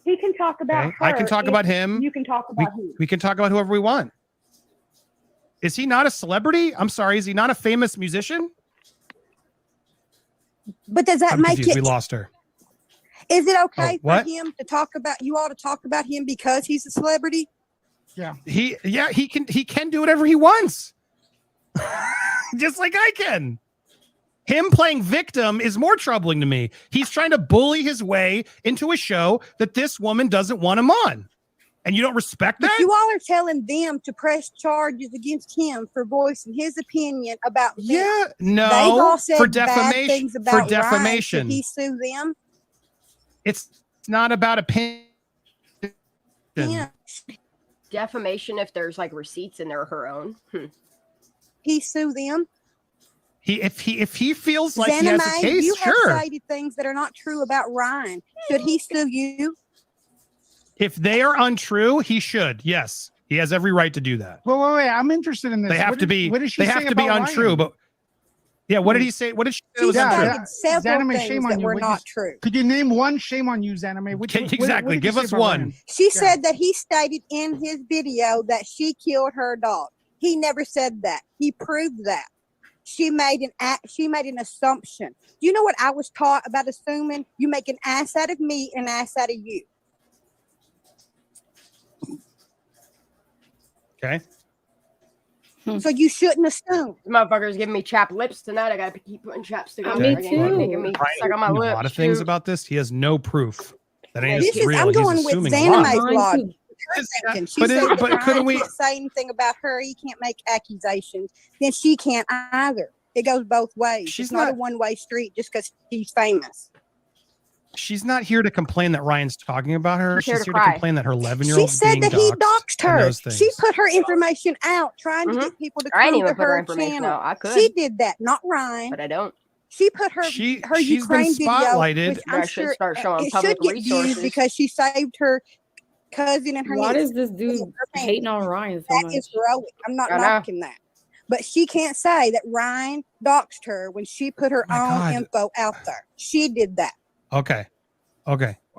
He can talk about Okay, her. I can talk if about him. You can talk about him. We can talk about whoever we want. Is he not a celebrity? I'm sorry, is he not a famous musician? But does that I'm make confused. it? We lost her. Is it okay for what? him to talk about? You all to talk about him because he's a celebrity. He can do whatever he wants. Just like I can. Him playing victim is more troubling to me. He's trying to bully his way into a show that this woman doesn't want him on. And you don't respect But that? you all are telling them to press charges against him for voicing his opinion about them. Yeah, no. They've all said For bad defamation. things about For Ryan. defamation. Should he sue them? It's not about opinion. Yeah. Defamation if there's like receipts and they're her own. He sue them? If he feels like he has a Zanime, case, you sure. have cited things that are not true about Ryan. Should he sue you? If they are untrue, he should. Yes, he has every right to do that. Well, wait. I'm interested in this. They have What to did- be. What did she They say have to be about untrue. Ryan? But yeah, what did he say? What did she say She was untrue? stated several Zanime, things shame on that you. were Would you- not true. Could you name one? Shame on you, Zanime. Exactly. Give us one. She said that he stated in his video that she killed her dog. He never said that. He proved that. She made an assumption. Do you know what I was taught about assuming? You make an ass out of me and an ass out of you. Okay. So you shouldn't assume. This motherfucker's giving me chapped lips tonight. I gotta keep putting chapstick on. Okay. I can't keep making me suck on my Ryan, lips. a lot of things Shoot. about this. He has no proof that any of This this is is, real. I'm He's going with assuming a lot. Zanime's logic. She But said that couldn't Ryan we? can't say anything about her. He can't make accusations. Then she can't either. It goes both ways. She's It's not a not- one-way street just because he's famous. She's not here to complain that Ryan's talking about her. She's here She's to here to cry. complain that her She 11-year-old said that he doxed her. those things. She put her information out, trying to get people to I come didn't to even put her her information channel. out. I could. She did that, not Ryan. But I don't. She put her She's been Ukraine video, spotlighted. which I I'm should sure start showing it public should get resources. views because she saved her cousin and her Why niece. does this dude hating on Ryan so That much? is heroic. I'm not I know. knocking that. But she can't say that Ryan doxed her when she put her own God. info out there. She did that. Okay.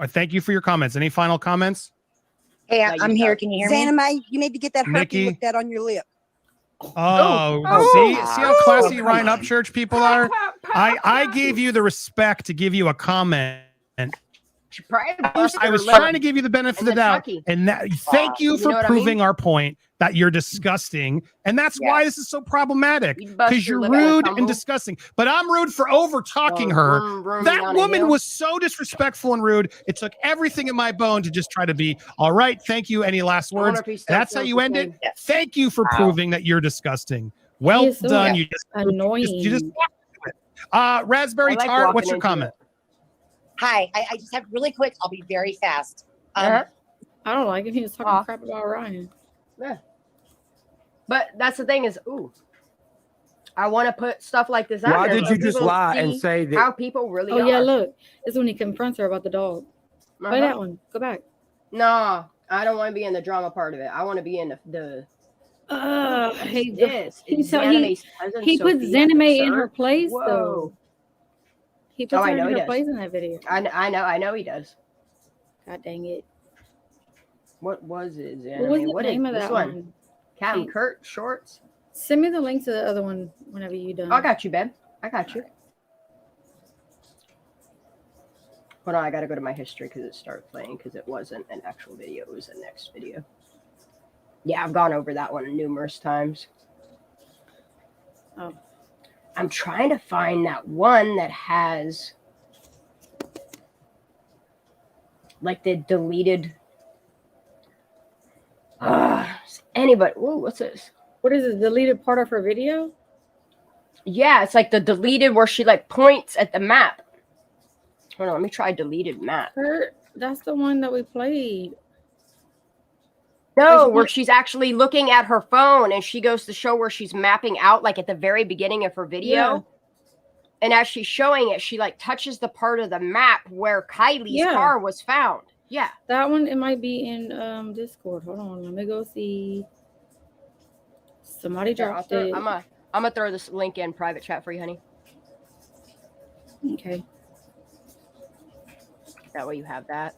Thank you for your comments. Any final comments? Hey, I'm here. Can you hear me? Zanime, you need to get that Nikki? herpy looked at on your lip. See how classy Ryan Upchurch people are. I gave you the respect to give you a comment. I was trying to give you the benefit of the doubt, and thank you for know what I proving mean? our point that you're disgusting, and that's why this is so problematic You bust because your you're lip and rude tumble. and disgusting. But I'm rude for over talking her. room That on a woman hill. was so disrespectful and rude. It took everything in my bone to just try to be all right. Thank you. Any last wonder words? if he still That's how feels you the end it. same. Thank you for proving that you're disgusting. Well He is so done. You annoying. you just Raspberry I like Tart. walking What's your into comment? Hi, I just have really quick. I'll be very fast. Uh-huh. I don't like it. He was talking crap about Ryan. Yeah. But that's the thing is, I want to put stuff like this out Why there did so you just people lie and see say that- how people really Oh are. yeah, look. It's when he confronts her about the dog. Play that one. Go back. No, I don't want to be in the drama part of it. I want to be in the Hey, this. he It's so he, Zanime's cousin, he put Sophia, Zanime in sir. her place Whoa. though. He puts Oh, I her know in he her does. place in that video. I know he does. God dang it. What was it, Zanime? What was the What name is of this that one? one? Captain Hey. Kurt Shorts. Send me the link to the other one whenever you're done. I got you, babe. I got you. Hold on, I gotta go to my history because it started playing because it wasn't an actual video, it was the next video. Yeah, I've gone over that one numerous times. Oh. I'm trying to find that one that has like the deleted anybody. Ooh, what's this? What is it? Deleted part of her video? Yeah, it's like the deleted where she like points at the map. Hold on, let me try deleted map. That's the one that we played. No, where she's actually looking at her phone and she goes to show where she's mapping out like at the very beginning of her video. Yeah. And as she's showing it, she like touches the part of the map where Kylie's car was found. Yeah. That one, it might be in Discord. Hold on, let me go see. Somebody Here, dropped it. I'm gonna throw this link in private chat for you, honey. Okay. That way you have that.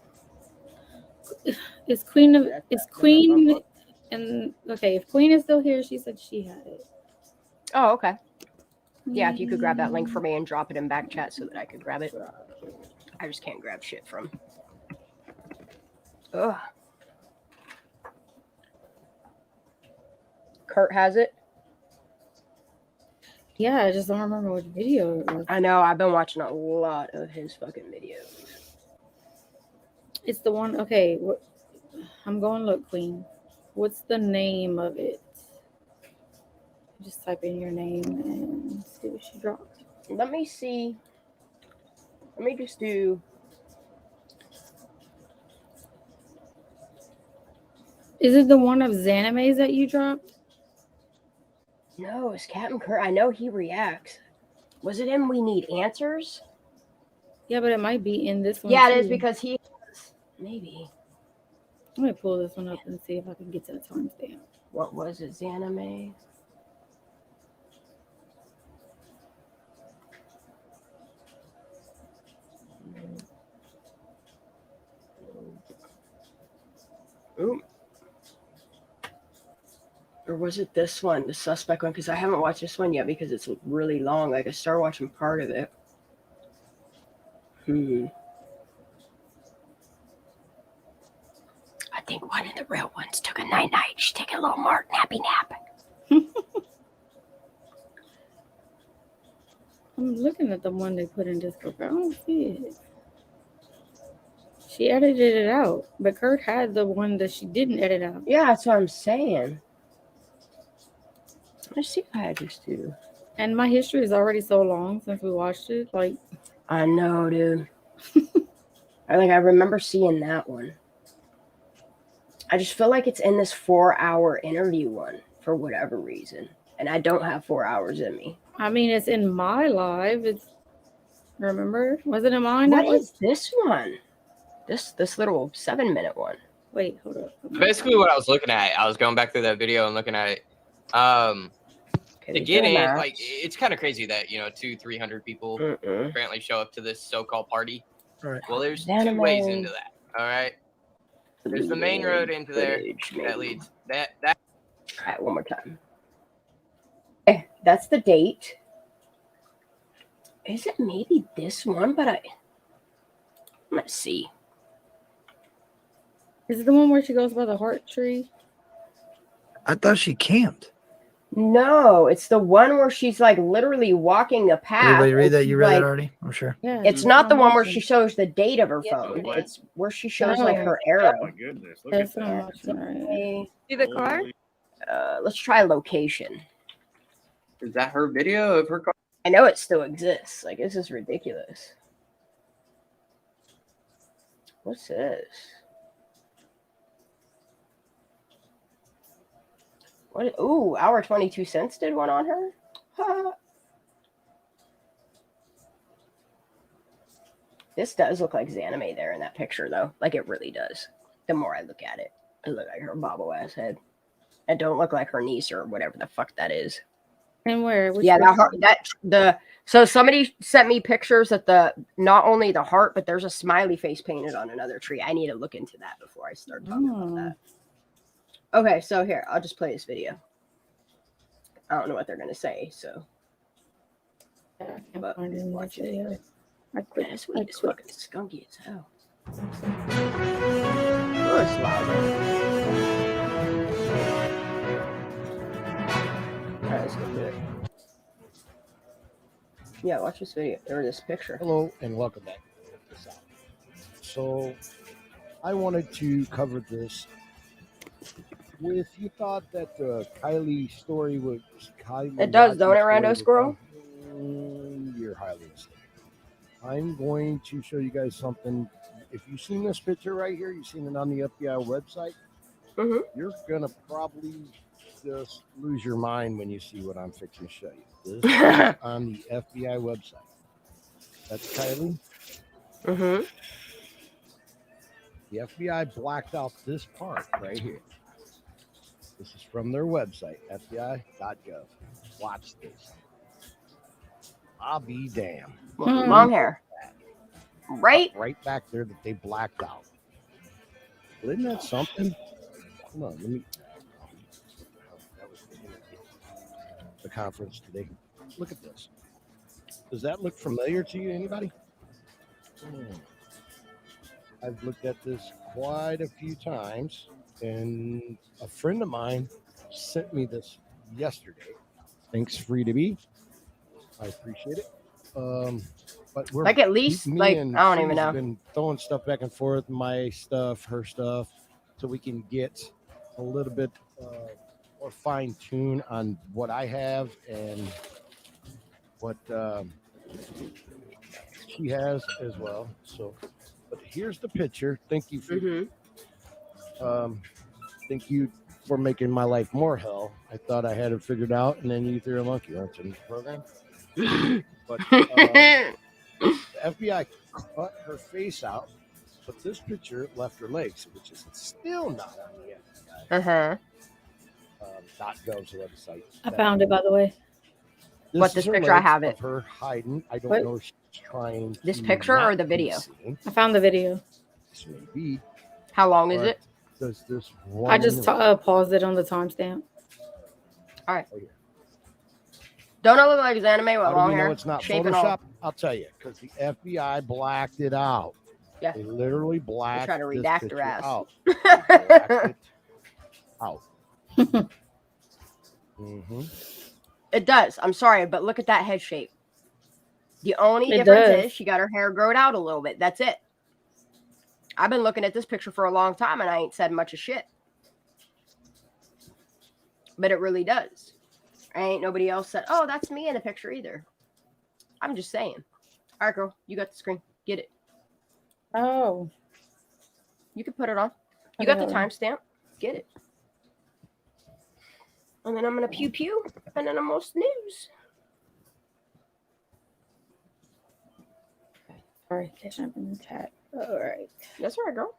It's Queen of it's Queen and okay, if Queen is still here, she said she had it. Oh, okay. Yeah, if you could grab that link for me and drop it in back chat so that I could grab it. I just can't grab shit from. Ugh. Kurt has it. Yeah, I just don't remember what video it was. I know. I've been watching a lot of his fucking videos. It's the one. Okay, I'm going to look, Queen. What's the name of it? Just type in your name and see what she dropped. Let me see. Let me just do. Is it the one of Xanime's that you dropped? No, it's Captain Kurt. I know he reacts. Was it in We Need Answers? Yeah, but it might be in this one. Yeah, too. it is because he has, maybe. Let me pull this one up and see if I can get to the timestamp. What was it, Xaname? Ooh. Or was it this one, the suspect one? Because I haven't watched this one yet because it's really long. Like I started watching part of it. I think one of the real ones took a night-night. She's taking a little more nappy nap. I'm looking at the one they put in Discord, but I don't see it. She edited it out, but Kurt had the one that she didn't edit out. Yeah, that's what I'm saying. Let's see if I just do. And my history is already so long since we watched it. Like, I know, dude. I remember seeing that one. I just feel like it's in this 4-hour interview one for whatever reason. And I don't have 4 hours in me. I mean, it's in my live. It's remember? Was it in mine? What is this one? This little 7-minute one. Wait, hold up. Basically, what I was looking at, I was going back through that video and looking at it. To get in, like, it's kind of crazy that 200-300 people apparently show up to this so-called party. Right. Well, there's two ways into that. All right. There's the main road into there that leads that. Try it one more time. Okay, that's the date. Is it maybe this one? But let's see. Is it the one where she goes by the heart tree? I thought she camped. No, it's the one where she's like literally walking the path. Everybody read that? You read like, that already? I'm sure. Yeah. It's not the one where she shows the date of her phone. It's where she shows like her arrow. Oh my goodness! Look That's at what I'm that. watching right now. See the car? Let's try location. Is that her video of her car? I know it still exists. Like, this is ridiculous. What's this? What? Ooh, hour 22 cents did one on her? Huh. This does look like Xaname there in that picture, though. Like, it really does. The more I look at it, it looks like her bobble-ass head. It don't look like her niece or whatever the fuck that is. And where? Which Yeah, one? so somebody sent me pictures of not only the heart, but there's a smiley face painted on another tree. I need to look into that before I start talking about that. Okay, so here, I'll just play this video. I don't know what they're gonna say, so. Yeah, But watch it. video. This weed is fucking skunky as hell. Oh, it's loud. Alright, let's go do it. Yeah, watch this video or this picture. Hello and welcome back. So, I wanted to cover this. If you thought that Kylie story was Kylie, It does, don't it, Rando Squirrel? You're highly mistaken. I'm going to show you guys something. If you've seen this picture right here, you've seen it on the FBI website. You're gonna probably just lose your mind when you see what I'm fixing to show you. This is on the FBI website. That's Kylie. The FBI blacked out this part right here. This is from their website, FBI.gov. Watch this. I'll be damned. Long hair. Right back there that they blacked out. Well, isn't that something? Come on, let me. That was the conference today. Look at this. Does that look familiar to you, anybody? I've looked at this quite a few times, and a friend of mine sent me this yesterday. Thanks, Free to Be. I appreciate it. But we're like at least me like and I don't even Sue's know. been throwing stuff back and forth, my stuff, her stuff, so we can get a little bit more fine tune on what I have and what she has as well. So, but here's the picture. Thank you for thank you for making my life more hell. I thought I had it figured out, and then you threw a monkey wrench in the program. But the FBI cut her face out, but this picture left her legs, which is still not on the FBI. .gov's website. I found it, by the way. This picture? I have it. Of her hiding. I don't What? know if she's trying. This to picture or not the be video? seen. I found the video. This may be. How long is it? Does this one? I just paused it on the timestamp. All right. Don't I look like his anime with How do long we know hair? it's not Shape and Photoshop? all. I'll tell you, because the FBI blacked it out. Yeah. They literally blacked try to this redact her picture ass. out. They blacked it out. It does. I'm sorry, but look at that head shape. The only It difference does. is she got her hair growed out a little bit. That's it. I've been looking at this picture for a long time and I ain't said much of shit. But it really does. Ain't nobody else said, oh, that's me in the picture either. I'm just saying. All right, girl, you got the screen. Get it. Oh. You can put it on. You got the Okay. timestamp. Get it. And then I'm going to pew pew. And then I'm going to snooze. All right, catching up in the chat. All right. That's all right, girl.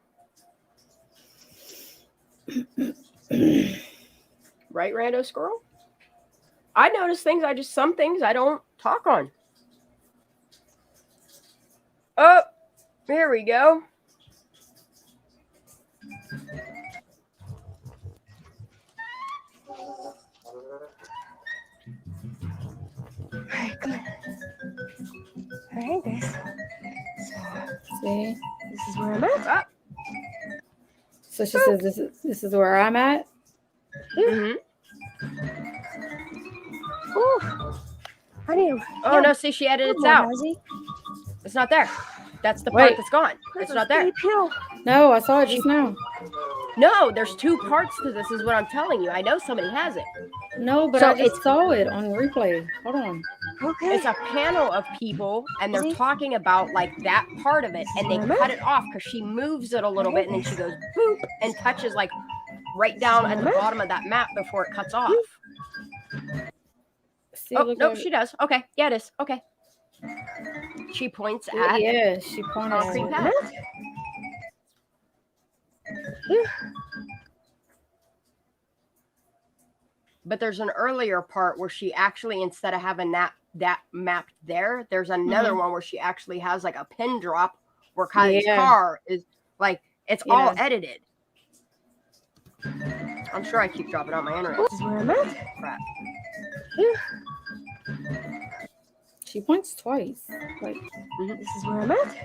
Right, rando squirrel? I notice things. Some things I don't talk on. Oh, here we go. All right, good. All right, guys. See? This is where I'm at. So she says this is where I'm at. Mm-hmm. Honey, oh no! See, she edited it out. It's not there. That's the part Wait. that's gone. It's not there. No, I saw it just now. No, there's two parts to this. Is what I'm telling you. I know somebody has it. No, but So I just saw it on replay. Hold on. Okay. It's a panel of people, and they're talking about like that part of it, and they cut it off because she moves it a little bit, and then she goes boop and touches like right down at the bottom of that map before it cuts off. See, Oh look nope, at she does. Okay, yeah, it is. Okay. She points at yeah, she pointed at concrete it. pad. But there's an earlier part where she actually, instead of having that mapped there, there's another one where she actually has like a pin drop where Kylie's car is like, it's all edited. I'm sure I keep dropping out my internet. This is where I'm at. Crap. She points twice. Like this is where I'm at.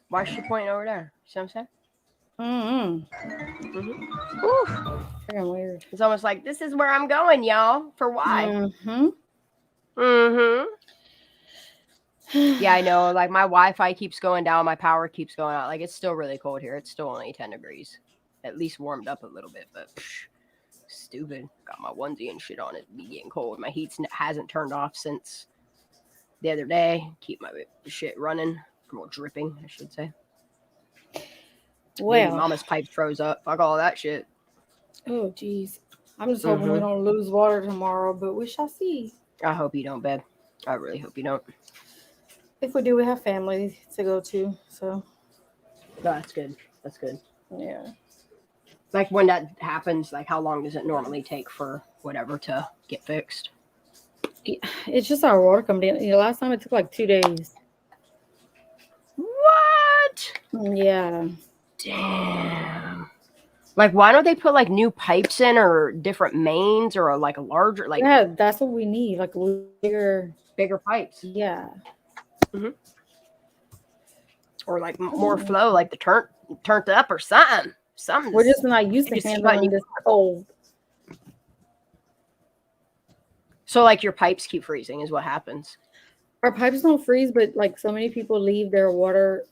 Why is she pointing over there? See what I'm saying? Freaking weird. It's almost like this is where I'm going, y'all. For why? Yeah, I know. Like my Wi-Fi keeps going down, my power keeps going out. Like it's still really cold here. It's still only 10 degrees. At least warmed up a little bit, but stupid. Got my onesie and shit on it. Be getting cold. My heat hasn't turned off since the other day. Keep my shit running. Well, dripping, I should say. Well, maybe mama's pipe froze up. Fuck all that shit. Oh, geez. I'm just hoping we don't lose water tomorrow, but we shall see. I hope you don't, babe. I really hope you don't. If we do, we have family to go to, so. No, that's good. That's good. Yeah. Like when that happens, like how long does it normally take for whatever to get fixed? It's just our water coming in. Last time it took like 2 days. What? Yeah. Damn. Like, why don't they put like new pipes in or different mains or like a larger, like, yeah, that's what we need, like bigger pipes. Yeah. Or like more flow, like the turned up or something. Something. We're just not used to handling this cold. So like your pipes keep freezing is what happens. Our pipes don't freeze, but like so many people leave their water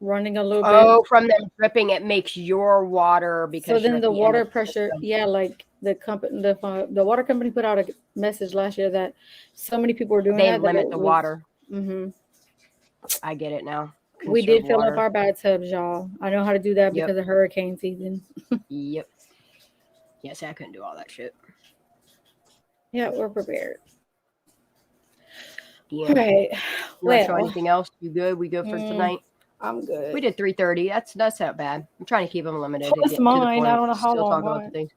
running a little Oh, bit. from them dripping, it makes your water So because you're then at the the end water of the pressure, system. yeah, like the company, the water company put out a message last year that so many people were doing They that limit it the was. water. Mm-hmm. I get it now. We Conserve did fill up water. our bathtubs, y'all. I know how to do that Yep. because of hurricane season. Yep. Yeah, see, I couldn't do all that shit. Yeah, we're prepared. Yeah. Okay. You want to show Well, anything else? You good? We good for tonight? I'm good. We did 3:30. That's not bad. I'm trying to keep them limited to Plus get to the mine. point. I don't know how Still long. talk about the Mine. things.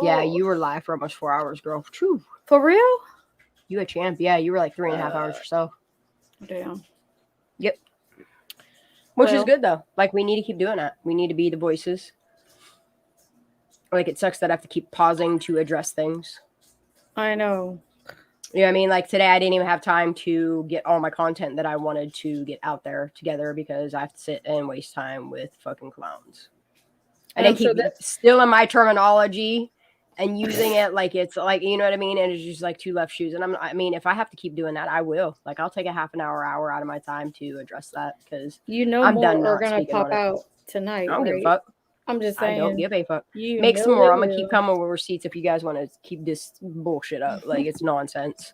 Yeah, Oh. you were live for almost 4 hours, girl. Whew. For real? You a champ. Yeah, you were like 3.5 hours or so. Damn. Yep. Which is Well. good though. Like we need to keep doing that. We need to be the voices. Like it sucks that I have to keep pausing to address things. I know. You know what I mean? Like today I didn't even have time to get all my content that I wanted to get out there together because I have to sit and waste time with fucking clowns. And they keep stealing my terminology and using it like it's like, you know what I mean? And it's just like two left shoes. And I mean, if I have to keep doing that, I will. Like I'll take a half an hour out of my time to address that because I'm done more are not gonna speaking pop on it. out tonight, I don't give a right? fuck. I'm just saying. I don't give a fuck. You Make know some more. they I'm gonna keep will. coming with receipts if you guys want to keep this bullshit up. Like it's nonsense.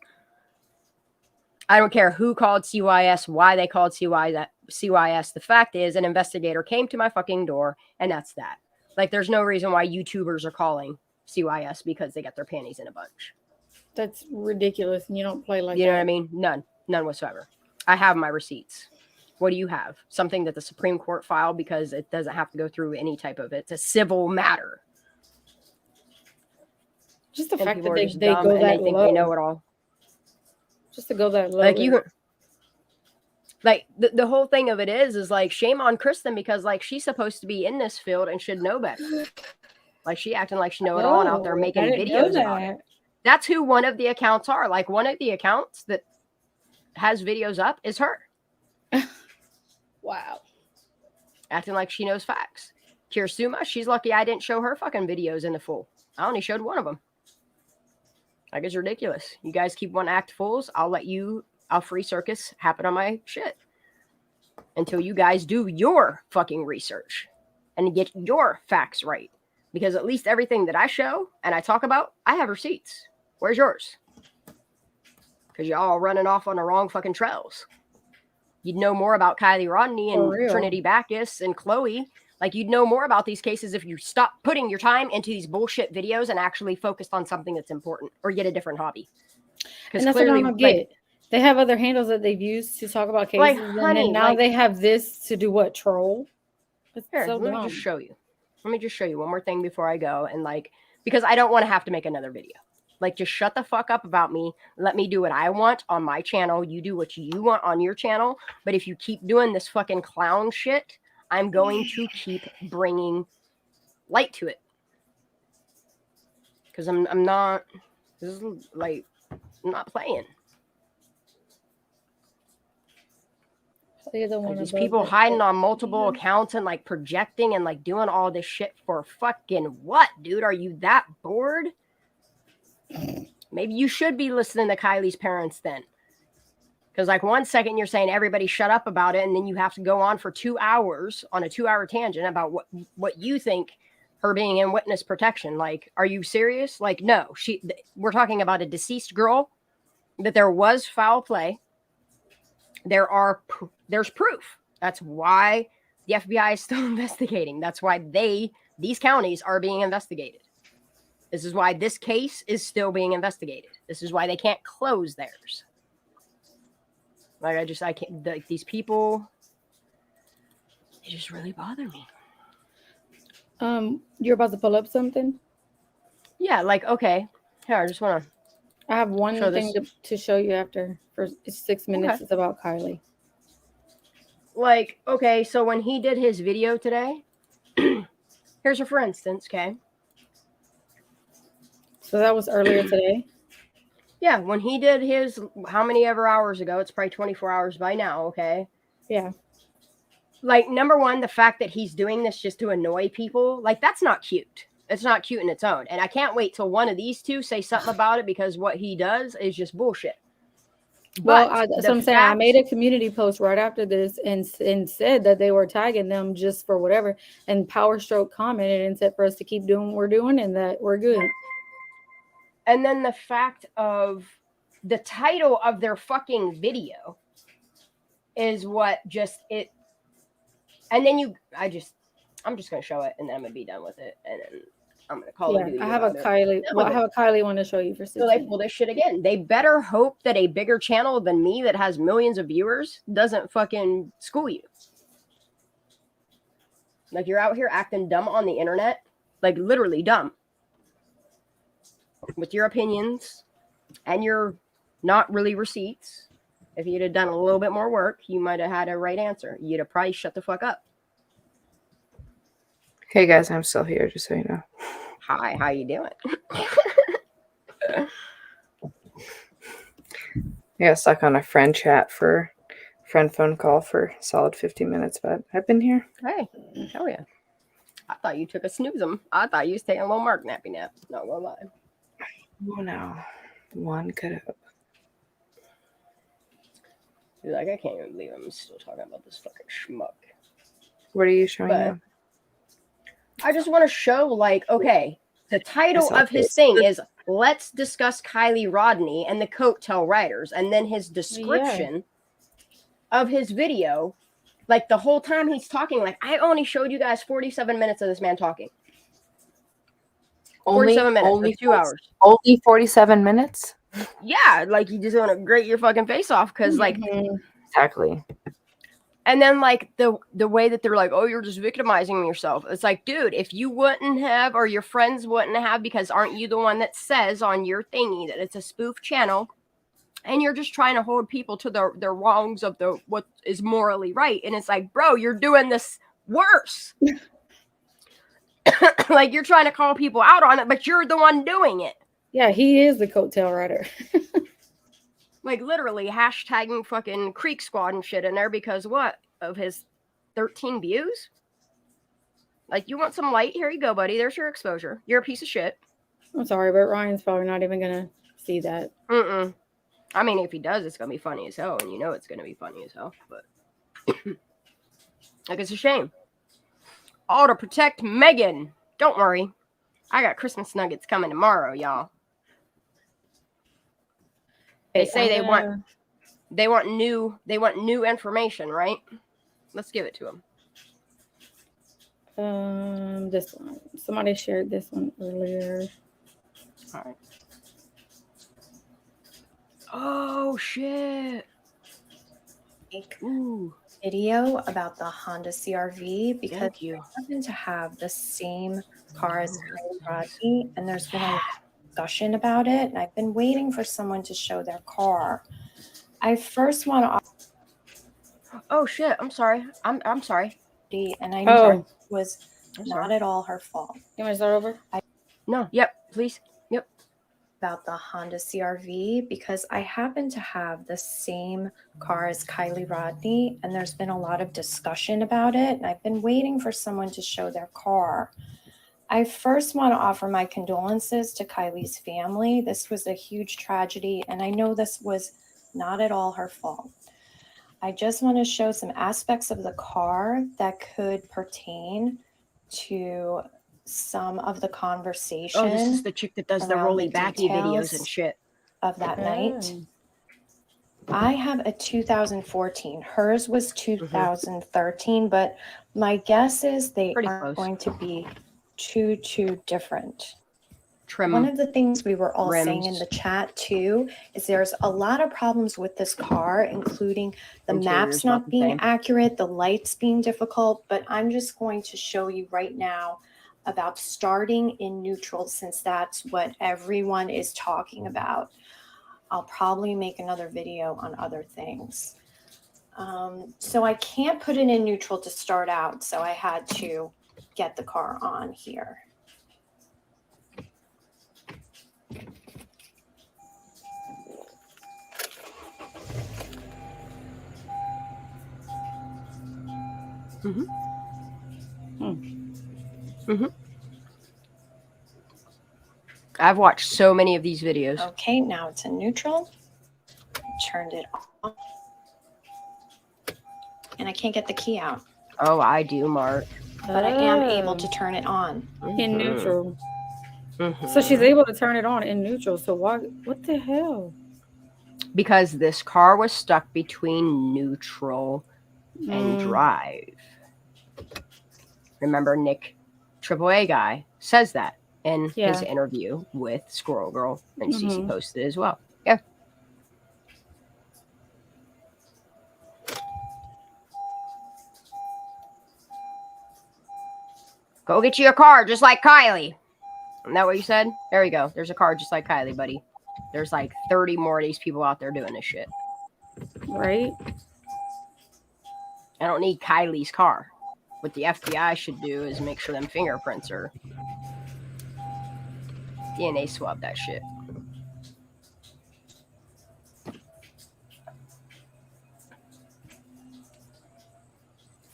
I don't care who called CYS, why they called CYS. The fact is, an investigator came to my fucking door, and that's that. Like, there's no reason why YouTubers are calling CYS because they got their panties in a bunch. That's ridiculous, and you don't play like You know that. what I mean? None whatsoever. I have my receipts. What do you have? Something that the Supreme Court filed because it doesn't have to go through any type of it's a civil matter. Just the And fact people that are they just go dumb and that they think low. they know it all. Just to go that low. Like you, like the whole thing of it is like shame on Kristen because like she's supposed to be in this field and should know better. Like she acting like she know it all and out there making videos about it. That's who one of the accounts are. Like one of the accounts that has videos up is her. Wow. Acting like she knows facts. Kirsuma, she's lucky I didn't show her fucking videos in the full. I only showed one of them. Like it's ridiculous. You guys keep wanting to act fools. I'll free circus happen on my shit. Until you guys do your fucking research and get your facts right. Because at least everything that I show and I talk about, I have receipts. Where's yours? Because y'all running off on the wrong fucking trails. You'd know more about Kylie Rodney and Trinity Backus and Chloe. Like you'd know more about these cases if you stop putting your time into these bullshit videos and actually focused on something that's important or get a different hobby. And that's what I don't get. They have other handles that they've used to talk about cases, like, and honey, then now like, they have this to do what? Troll? It's here, so let dumb. me just show you. Let me just show you one more thing before I go. And like, because I don't want to have to make another video. Like, just shut the fuck up about me. Let me do what I want on my channel. You do what you want on your channel. But if you keep doing this fucking clown shit, I'm going to keep bringing light to it. Because I'm not, this is like, I'm not playing. Like these people hiding on multiple accounts and like projecting and like doing all this shit for fucking what, dude? Are you that bored? Maybe you should be listening to Kylie's parents then. Because like 1 second you're saying everybody shut up about it, and then you have to go on for 2 hours on a 2-hour tangent about what you think her being in witness protection. Like, are you serious? Like, no, we're talking about a deceased girl that there was foul play. There's proof. That's why the FBI is still investigating. That's why these counties are being investigated. This is why this case is still being investigated. This is why they can't close theirs. Like I can't, like these people, they just really bother me. You're about to pull up something? Yeah, like, okay. Here, I just want to. I have one thing to show you after. For 6 minutes, Okay. It's about Kylie. Like, okay, so when he did his video today, here's a for instance, okay? So that was earlier today? Yeah, when he did his, how many ever hours ago? It's probably 24 hours by now, okay? Yeah. Like, number one, the fact that he's doing this just to annoy people, like, that's not cute. It's not cute in its own. And I can't wait till one of these two say something about it because what he does is just bullshit. Well, But that's the what I'm saying. I fact- made a community post right after this and said that they were tagging them just for whatever. And Power Stroke commented and said for us to keep doing what we're doing and that we're good. And then the fact of the title of their fucking video is what just it. And then I'm just gonna show it and then I'm gonna be done with it and then I'm gonna call Yeah, it. I have a Kylie. Well, I have a Kylie one to show you for So they pull this shit again. They better hope that a bigger channel than me that has millions of viewers doesn't fucking school you. Like you're out here acting dumb on the internet, like literally dumb, with your opinions and your not really receipts. If you'd have done a little bit more work, you might have had a right answer. You'd have probably shut the fuck up. Hey guys, I'm still here, just so you know. Hi, how you doing? Yeah, stuck on a friend chat for friend phone call for a solid 50 minutes, but I've been here. Hey, hell yeah. I thought you took a snooze-em. I thought you was taking a little Mark nappy nap. Not gonna lie. Oh no. One could have. You're like, I can't even believe I'm still talking about this fucking schmuck. What are you showing But now? I just want to show, like, okay, the title of his thing is "Let's Discuss Kylie Rodney and the Coattail Riders," and then his description of his video, like the whole time he's talking, like I only showed you guys 47 minutes of this man talking. 47 minutes, only 2 hours. Only 47 minutes? Yeah, like you just want to grate your fucking face off because, like, exactly. And then, like, the way that they're like, oh, you're just victimizing yourself. It's like, dude, if you wouldn't have, or your friends wouldn't have, because aren't you the one that says on your thingy that it's a spoof channel, and you're just trying to hold people to their wrongs of what is morally right. And it's like, bro, you're doing this worse. Like, you're trying to call people out on it, but you're the one doing it. Yeah, he is the coattail rider. Like, literally hashtagging fucking Creek Squad and shit in there because what? Of his 13 views? Like, you want some light? Here you go, buddy. There's your exposure. You're a piece of shit. I'm sorry, but Ryan's probably not even gonna see that. I mean, if he does, it's gonna be funny as hell, and you know it's gonna be funny as hell. But like, it's a shame. All to protect Megan. Don't worry, I got Christmas nuggets coming tomorrow, y'all. They say they want new information, right? Let's give it to them. This one. Somebody shared this one earlier. All right. Oh shit. Ooh. Video about the Honda CRV because I happen to have the same car as Kylie Rodney, and there's been a discussion about it, and I've been waiting for someone to show their car. I first want to. Oh shit! I'm sorry. I'm sorry. And I know it was not at all her fault. You want to start over? No. Yep. Please. Yep. About the Honda CRV because I happen to have the same car as Kylie Rodney, and there's been a lot of discussion about it, and I've been waiting for someone to show their car. I first want to offer my condolences to Kylie's family. This was a huge tragedy, and I know this was not at all her fault. I just want to show some aspects of the car that could pertain to some of the conversation. Oh, this is the chick that does the rolly backy videos and shit. Of that night. I have a 2014. Hers was 2013, but my guess is they are going to be too different. One of the things we were all saying in the chat too is there's a lot of problems with this car, including the maps not being accurate, the lights being difficult, but I'm just going to show you right now about starting in neutral since that's what everyone is talking about. I'll probably make another video on other things. So I can't put it in neutral to start out, so I had to get the car on here. I've watched so many of these videos. Okay, now it's in neutral. turned it on. And I can't get the key out. Oh, I do, Mark. But I am able to turn it on. In neutral. Mhm. So she's able to turn it on in neutral. So why? What the hell? Because this car was stuck between neutral and drive. Remember, Nick, AAA guy, says that in his interview with Squirrel Girl, and Cece posted it as well. Yeah. Go get you a car just like Kylie. Isn't that what you said? There you go. There's a car just like Kylie, buddy. There's like 30 more of these people out there doing this shit. Right? I don't need Kylie's car. What the FBI should do is make sure them fingerprints are DNA swab that shit.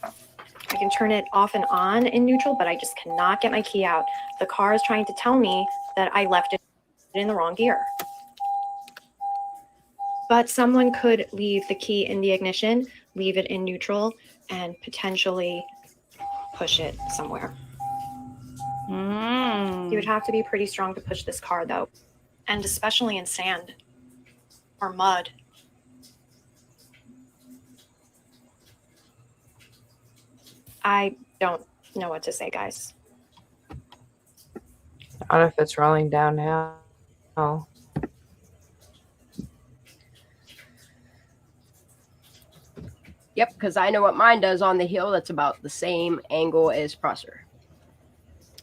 I can turn it off and on in neutral, but I just cannot get my key out. The car is trying to tell me that I left it in the wrong gear. But someone could leave the key in the ignition, leave it in neutral, and potentially push it somewhere. You would have to be pretty strong to push this car, though, and especially in sand or mud. I don't know what to say, guys. I don't know if it's rolling downhill. Oh. Yep, because I know what mine does on the hill that's about the same angle as Prosser.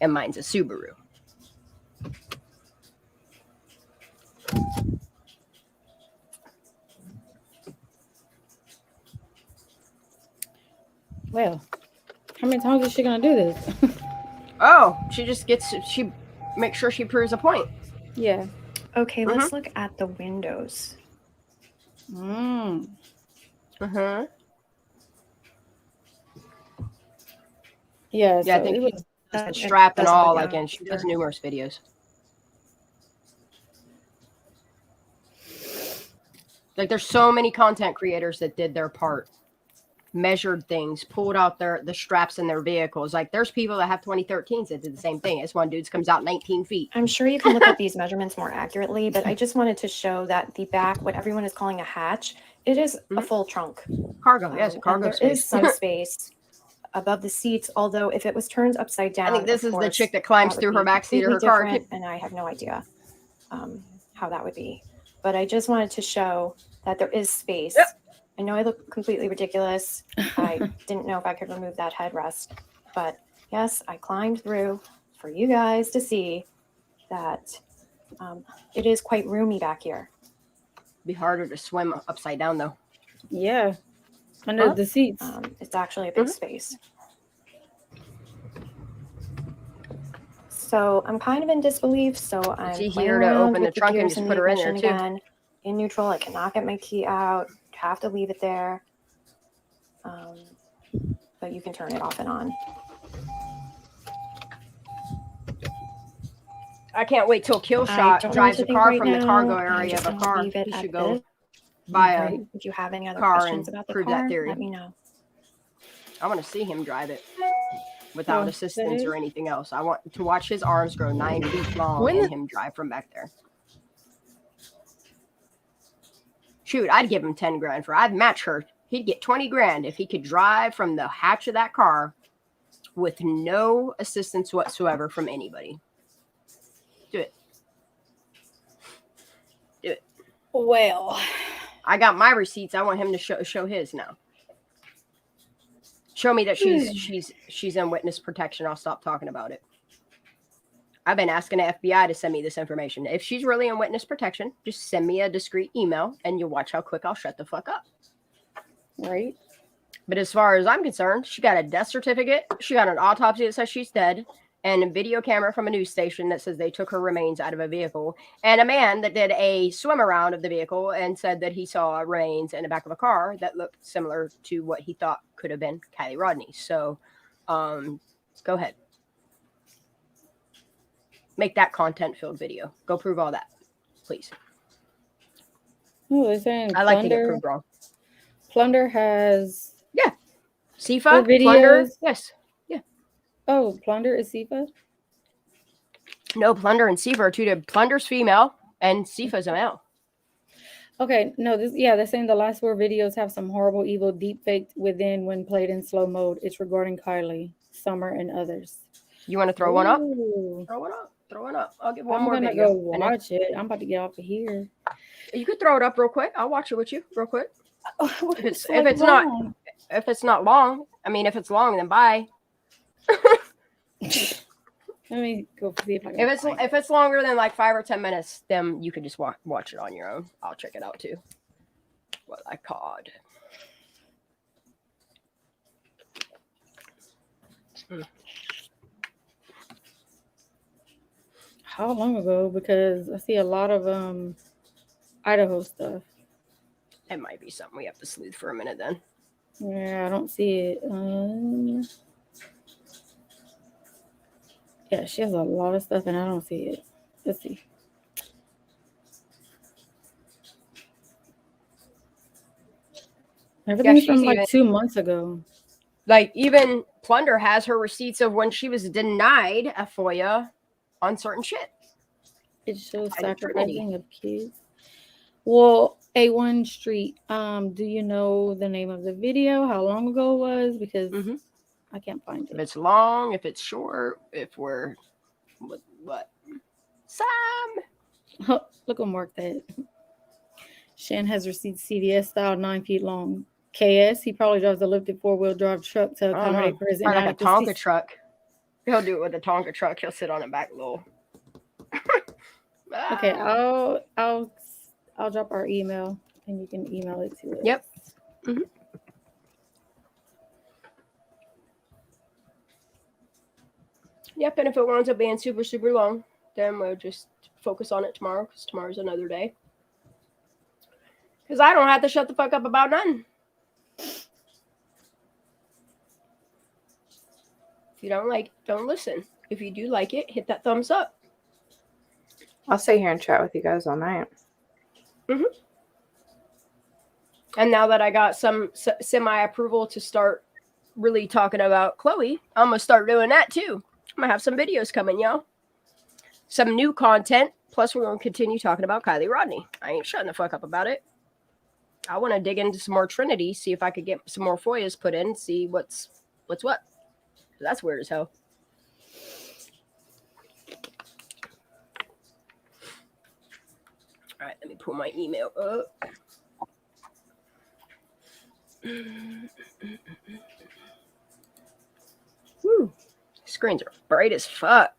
And mine's a Subaru. Well, how many times is she gonna do this? Oh, she makes sure she proves a point. Yeah. Okay, let's look at the windows. Yeah, Yeah, I think she does the strap and all, like, and she does numerous videos. Like, there's so many content creators that did their part, measured things, pulled out the straps in their vehicles. Like, there's people that have 2013s that did the same thing. This one dude's comes out 19 feet. I'm sure you can look at these measurements more accurately, but I just wanted to show that the back, what everyone is calling a hatch, it is a full trunk. Cargo, yes, cargo there space. is some space above the seats, although if it was turned upside down, I think this of is the course, chick that climbs that through would her be back seat of her completely car. different, and I have no idea how that would be. But I just wanted to show that there is space. Yep. I know I look completely ridiculous. I didn't know if I could remove that headrest, but yes, I climbed through for you guys to see that it is quite roomy back here. Be harder to swim upside down, though. Yeah. Under the seats. It's actually a big space. So I'm kind of in disbelief. So I'm It's playing easier to around open the with trunk and gears just in put the her in there, ignition too. again. In neutral, I cannot get my key out. Have to leave it there. But you can turn it off and on. I can't wait till Killshot drives a car from the cargo area of a car. He should go buy a If you have any other car questions and about the prove car, that theory. let me know. I want to see him drive it without assistance or anything else. I want to watch his arms grow 9 feet long and him drive from back there. Shoot, I'd give him 10 grand for. I'd match her. He'd get 20 grand if he could drive from the hatch of that car with no assistance whatsoever from anybody. Do it. Do it. Well, I got my receipts. I want him to show his now. Show me that she's in witness protection. I'll stop talking about it. I've been asking the FBI to send me this information. If she's really in witness protection, just send me a discreet email and you'll watch how quick I'll shut the fuck up. Right. But as far as I'm concerned, she got a death certificate. She got an autopsy that says she's dead, and a video camera from a news station that says they took her remains out of a vehicle, and a man that did a swim around of the vehicle and said that he saw remains in the back of a car that looked similar to what he thought could have been Kylie Rodney. So go ahead. Make that content-filled video. Go prove all that, please. Oh, they're saying I like to get Plunder. proved wrong. Plunder has Sifa, videos. Plunder, yes. Yeah. Oh, Plunder is Sifa? No, Plunder and Sifa are two different. Plunder's female and Sifa's a male. Okay, no, they're saying the last 4 videos have some horrible, evil, deep faked within when played in slow mode. It's regarding Kylie, Summer, and others. You want to throw one up? Ooh. Throw one up. Throw one up. I'll give one I'm more gonna video. go watch it. I'm about to get off of here. You could throw it up real quick. I'll watch it with you real quick. If it's long. not long, I mean, if it's long, then bye. Let me go see if I can. If it's longer than like 5 or 10 minutes, then you could just watch it on your own. I'll check it out too. What I called. How long ago? Because I see a lot of Idaho stuff. It might be something we have to sleuth for a minute then. Yeah, I don't see it. Yeah, she has a lot of stuff and I don't see it. Let's see. Everything's from like 2 months ago. Like even Plunder has her receipts of when she was denied a FOIA on certain shit. It shows sacrificing of kids. Well, A1 Street, do you know the name of the video? How long ago it was? Because I can't find it. If it's long, if it's short, if we're what? Sam. Look what Mark that. Shan has receipts CVS style 9 feet long. KS, he probably drives a lifted 4-wheel drive truck to accommodate for his like a Tonka truck. He'll do it with a Tonka truck. He'll sit on it back low. Okay, I'll drop our email and you can email it to us. Yep. Yep, and if it winds up being super, super long, then we'll just focus on it tomorrow because tomorrow's another day. Because I don't have to shut the fuck up about nothing. If you don't like it, don't listen. If you do like it, hit that thumbs up. I'll stay here and chat with you guys all night. And now that I got some semi-approval to start really talking about Chloe, I'm going to start doing that too. I'm going to have some videos coming, y'all. Some new content. Plus, we're going to continue talking about Kylie Rodney. I ain't shutting the fuck up about it. I want to dig into some more Trinity, see if I could get some more FOIAs put in, see what's what. That's weird as hell. All right, let me pull my email up. Woo. Screens are bright as fuck.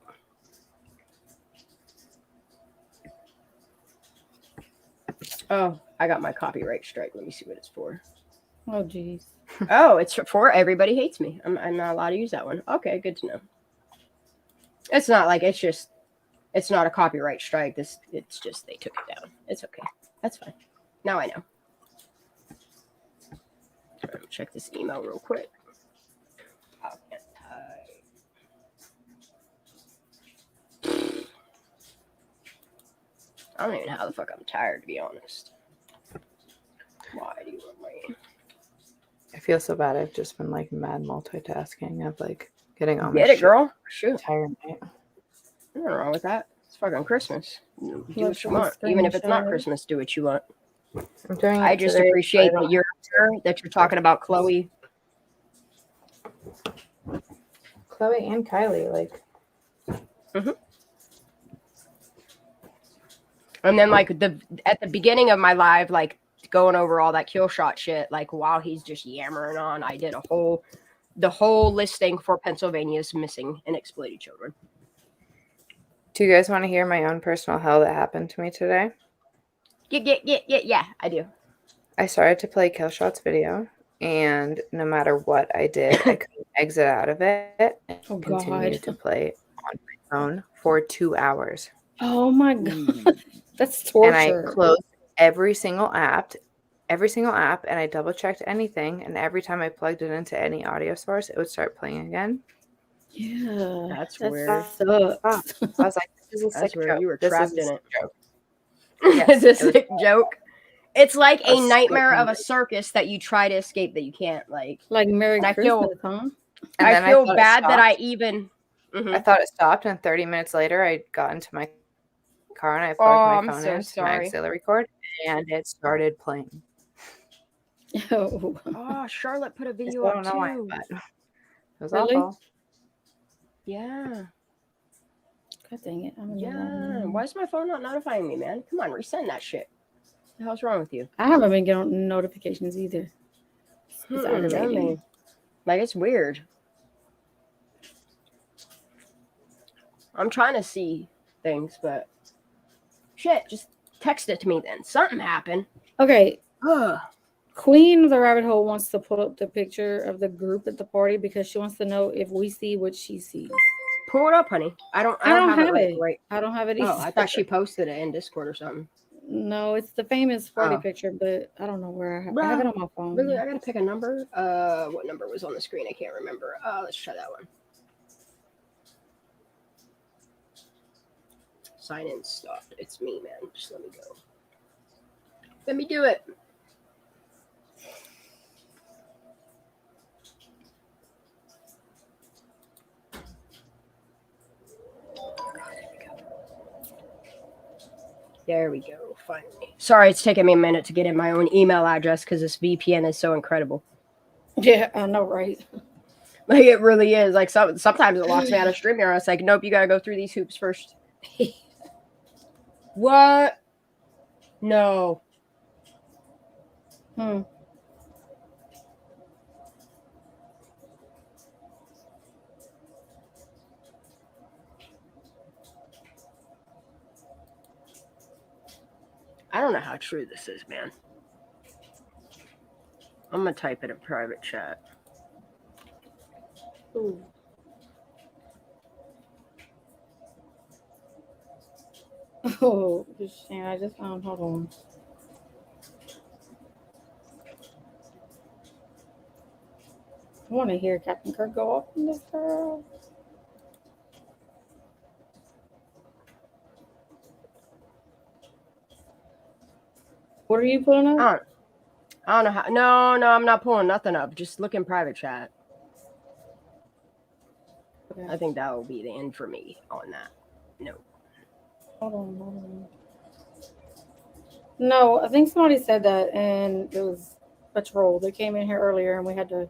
Oh, I got my copyright strike. Let me see what it's for. Oh, geez. Oh, it's for Everybody Hates Me. I'm not allowed to use that one. Okay, good to know. It's not like it's not a copyright strike. It's just they took it down. It's okay. That's fine. Now I know. Let me check this email real quick. I don't even know how the fuck I'm tired, to be honest. Why do you want my... I feel so bad. I've just been like mad multitasking. I've like getting on my Get it, girl. Shoot. Tired night. Nothing wrong with that. It's fucking Christmas. Do what you want. Even if it's not Christmas, do what you want. I'm doing it I just today, appreciate so I that you're talking about Chloe. Chloe and Kylie, like. And then like at the beginning of my live, like going over all that kill shot shit, like while he's just yammering on, I did the whole listing for Pennsylvania's missing and exploited children. Do you guys want to hear my own personal hell that happened to me today? Yeah, I do. I started to play Killshot's video, and no matter what I did, I couldn't exit out of it and continue to play on my phone for 2 hours. Oh my god, that's torture. And I closed every single app, and I double checked anything, and every time I plugged it into any audio source, it would start playing again. Yeah, that's weird. I was like, this is a sick joke. You were This trapped is a in it. joke. It's a sick joke. It's like a nightmare of a circus that you try to escape that you can't. Like Merry I Christmas, feel, huh? And I then feel thought it bad that I stopped. even. I thought it stopped, and 30 minutes later, I got into my car and I plugged Oh, my I'm phone so into my sorry. auxiliary cord, and it started playing. Oh, Charlotte put a I video still up don't know why, too. but it was Really? awful. Yeah. God dang it. Yeah. Why is my phone not notifying me, man? Come on, resend that shit. What the hell's wrong with you? I haven't been getting notifications either. It's aggravating. Like, it's weird. I'm trying to see things, but shit, just text it to me then. Something happened. Okay. Ugh. Queen of the Rabbit Hole wants to pull up the picture of the group at the party because she wants to know if we see what she sees. Pull it up, honey. I don't have it right. I don't have it either. Oh, I thought she posted it in Discord or something. No, it's the famous party picture, but I don't know where I have it on my phone. Really, I gotta pick a number. What number was on the screen? I can't remember. Let's try that one. Sign in stopped. It's me, man. Just let me go. Let me do it. There we go. Finally. Sorry, it's taking me a minute to get in my own email address because this VPN is so incredible. Yeah, I know, right? Like, it really is. Like, sometimes it locks me out of StreamYard. It's like, nope, you gotta go through these hoops first. What? No. I don't know how true this is, man. I'm gonna type it in private chat. Ooh. Oh, shit, I just found. Hold on. I want to hear Captain Kirk go off on this girl. What are you pulling up? I don't know how. No, I'm not pulling nothing up. Just look in private chat. Okay. I think that will be the end for me on that. No. Hold on. No, I think somebody said that, and it was a troll. They came in here earlier, and we had to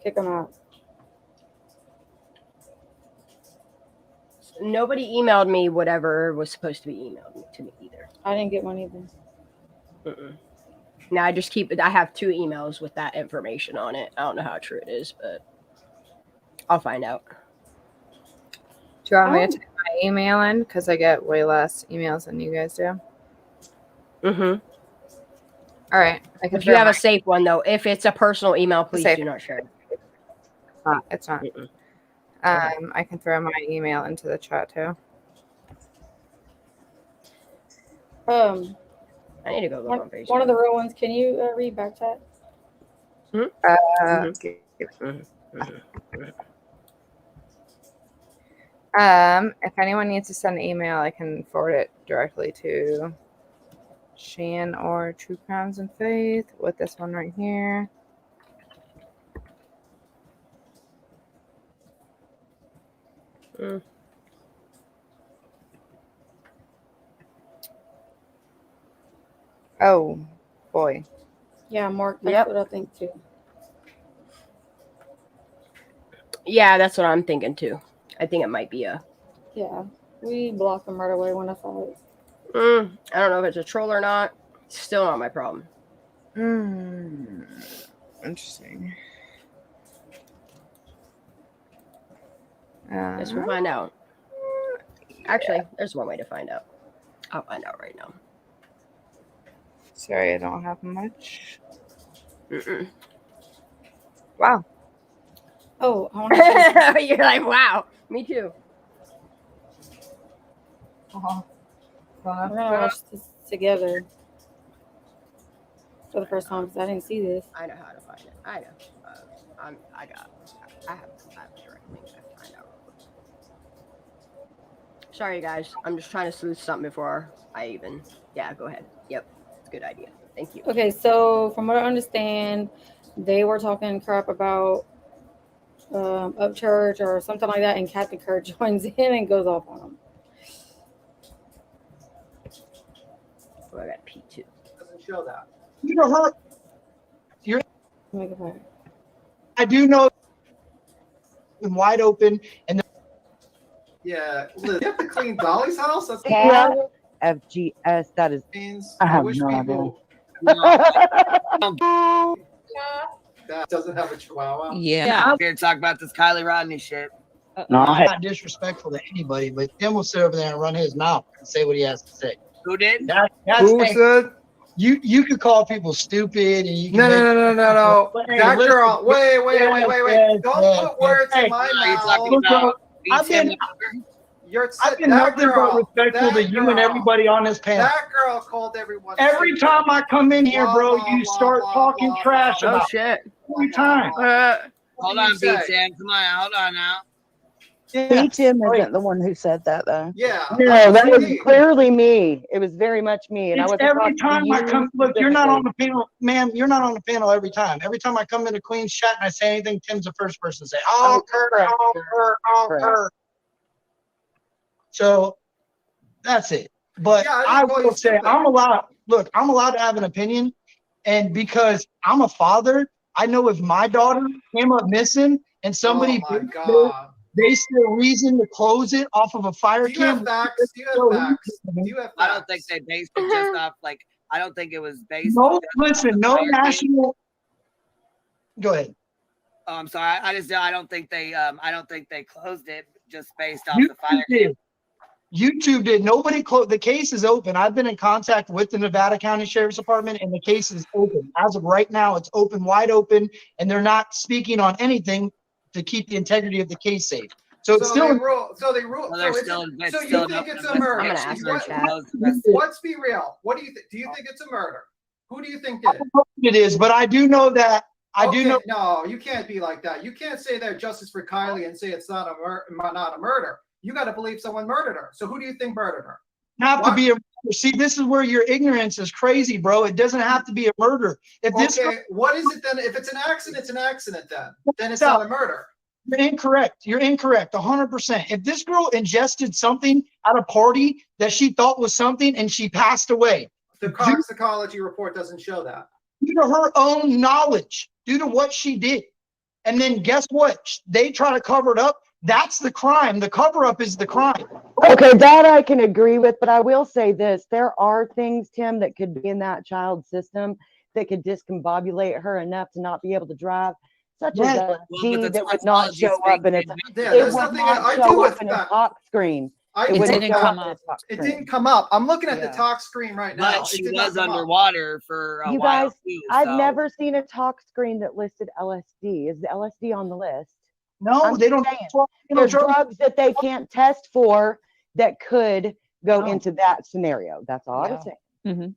kick them out. Nobody emailed me whatever was supposed to be emailed to me either. I didn't get one either. Now I just I have 2 emails with that information on it. I don't know how true it is, but I'll find out. Do you want me to type my email in? Because I get way less emails than you guys do. Mm-hmm. All right. If you have a safe one, though, if it's a personal email, please do not share it. It's not. I can throw my email into the chat too. I need to go look on Facebook. One of the real ones. Can you read back chat? If anyone needs to send an email, I can forward it directly to Shan or True Crimes and Faith with this one right here. Oh boy. Yeah, Mark. That's what I think too. Yeah, that's what I'm thinking too. I think it might be a. Yeah, we blocked them right away when I saw it. I don't know if it's a troll or not. It's still not my problem. Interesting. Guess we'll find out. Actually, there's one way to find out. I'll find out right now. Sorry, I don't have much. Wow. Oh, I want to. You're like, wow. Me too. We're gonna watch this together for the first time because I didn't see this. I know how to find it. I know. I have a direct link. I find out. Sorry, guys. I'm just trying to sleuth something before I even. Yeah, go ahead. Yep, it's a good idea. Thank you. Okay, so from what I understand, they were talking crap about Up Church or something like that, and Captain Kurt joins in and goes off on them. Oh, I got P2. Doesn't show that. You know her. I do know wide open and Yeah, Liz, you have to clean Dolly's house. That's Tab FGS. That is. I have wish no people- idea. That doesn't have a chihuahua. Yeah. I'm here to talk about this Kylie Rodney shit. No, I'm not disrespectful to anybody, but Tim will sit over there and run his mouth and say what he has to say. Who did? Who said? You could call people stupid and you can No. Hey, That listen, girl. Wait. yes, Don't yes, put words yes. in my Hey, mouth. look, bro, I've been nothing but respectful to you and everybody on this panel. That girl called everyone. Every stupid. time I come in here, bro, you start talking trash about shit. every time. Hold on, B-Tim. Come on, hold on now. Tim isn't the one who said that, though. Yeah. No, that was clearly me. It was very much me. And I It's wasn't every talking to time I you come. Look, you're not on the specifically. panel, ma'am. You're not on the panel every time. Every time I come into Queen's chat and I say anything, Tim's the first person to say, "Oh, Kurt, oh, Kurt, oh, Kurt." So that's it. But Yeah, I call you will say, stupid. I'm allowed. Look, I'm allowed to have an opinion, and because I'm a father, I know if my daughter came up missing and somebody Oh my God. they still reason to close it off of a fire Do you have cam. facts? Do you have facts? Do you have facts? I don't think they based it just off like. I don't think it was based. No, just listen, off the no fire national. Go ahead. Oh, I'm sorry. I don't think they closed it just based off the YouTube fire cam. did. YouTube did. Nobody closed. The case is open. I've been in contact with the Nevada County Sheriff's Department, and the case is open. As of right now, it's open, wide open, and they're not speaking on anything to keep the integrity of the case safe. So it's still. They rule. So they rule. Well, so you think it's a murder? I'm gonna ask her in chat. Let's be real. What do you think? Do you think it's a murder? Who do you think did it? It is, but I do know that. I do know. No, you can't be like that. You can't say that justice for Kylie and say it's not a murder. You got to believe someone murdered her. So who do you think murdered her? Have to be a. See, this is where your ignorance is crazy, bro. It doesn't have to be a murder. If this. Okay, what is it then? If it's an accident, it's an accident then. Then it's not a murder. You're incorrect. You're incorrect. 100%. If this girl ingested something at a party that she thought was something and she passed away, The toxicology report doesn't show that. due to her own knowledge, due to what she did, and then guess what? They try to cover it up. That's the crime. The cover up is the crime. Okay, that I can agree with, but I will say this. There are things, Tim, that could be in that child's system that could discombobulate her enough to not be able to drive, such as LSD that would not show up in a it would not show up in a talk screen. It wouldn't show up in a talk It screen. didn't come up. I'm looking at the talk screen right now. But she It did not was come up. underwater for a You while guys, too. I've so- never seen a talk screen that listed LSD. Is the LSD on the list? No, I'm they don't. saying, there's drugs that they can't test for that could go into that scenario. That's all I was saying.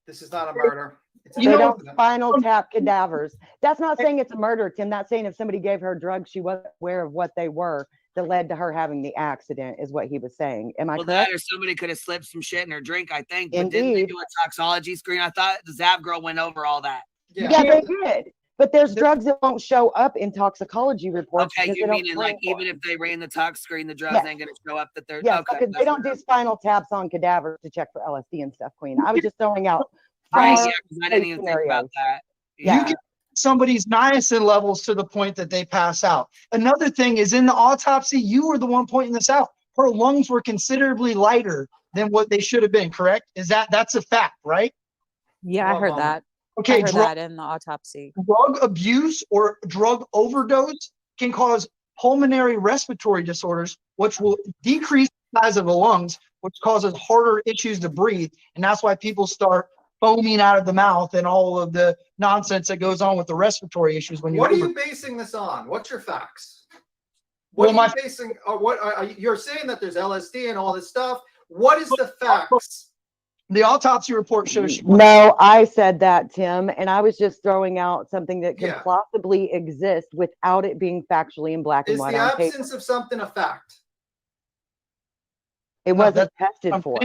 This is not a murder. They don't spinal tap cadavers. That's not saying it's a murder, Tim. That's saying if somebody gave her drugs, she wasn't aware of what they were that led to her having the accident, is what he was saying. Am I Well, correct? that or somebody could have slipped some shit in her drink, I think. But didn't they Indeed. do a toxicology screen? I thought the Zav girl went over all that. Yeah, they did. But there's drugs that won't show up in toxicology reports. Okay, because you they don't mean like screen for even if they ran the tox screen, the drugs Yes. ain't gonna show up that they're Yes, okay. because they don't do spinal taps on cadavers to check for LSD and stuff, Queen. I was just throwing out. Right, far yeah, 'cause I didn't even think about that. You get somebody's niacin levels to the point that they pass out. Another thing is in the autopsy, you were the one pointing this out. Her lungs were considerably lighter than what they should have been, correct? That's a fact, right? Yeah, I heard that. Okay, I heard that in the autopsy. drug abuse or drug overdose can cause pulmonary respiratory disorders, which will decrease the size of the lungs, which causes harder issues to breathe. And that's why people start foaming out of the mouth and all of the nonsense that goes on with the respiratory issues when What are you're you basing this on? What's your facts? Well, What are you basing? You're saying that there's LSD and all this stuff. What is the facts? The autopsy report shows. No, I said that, Tim, and I was just throwing out something that can Yeah. possibly exist without it being factually in black and Is white the on paper. absence of something a fact? It wasn't tested for.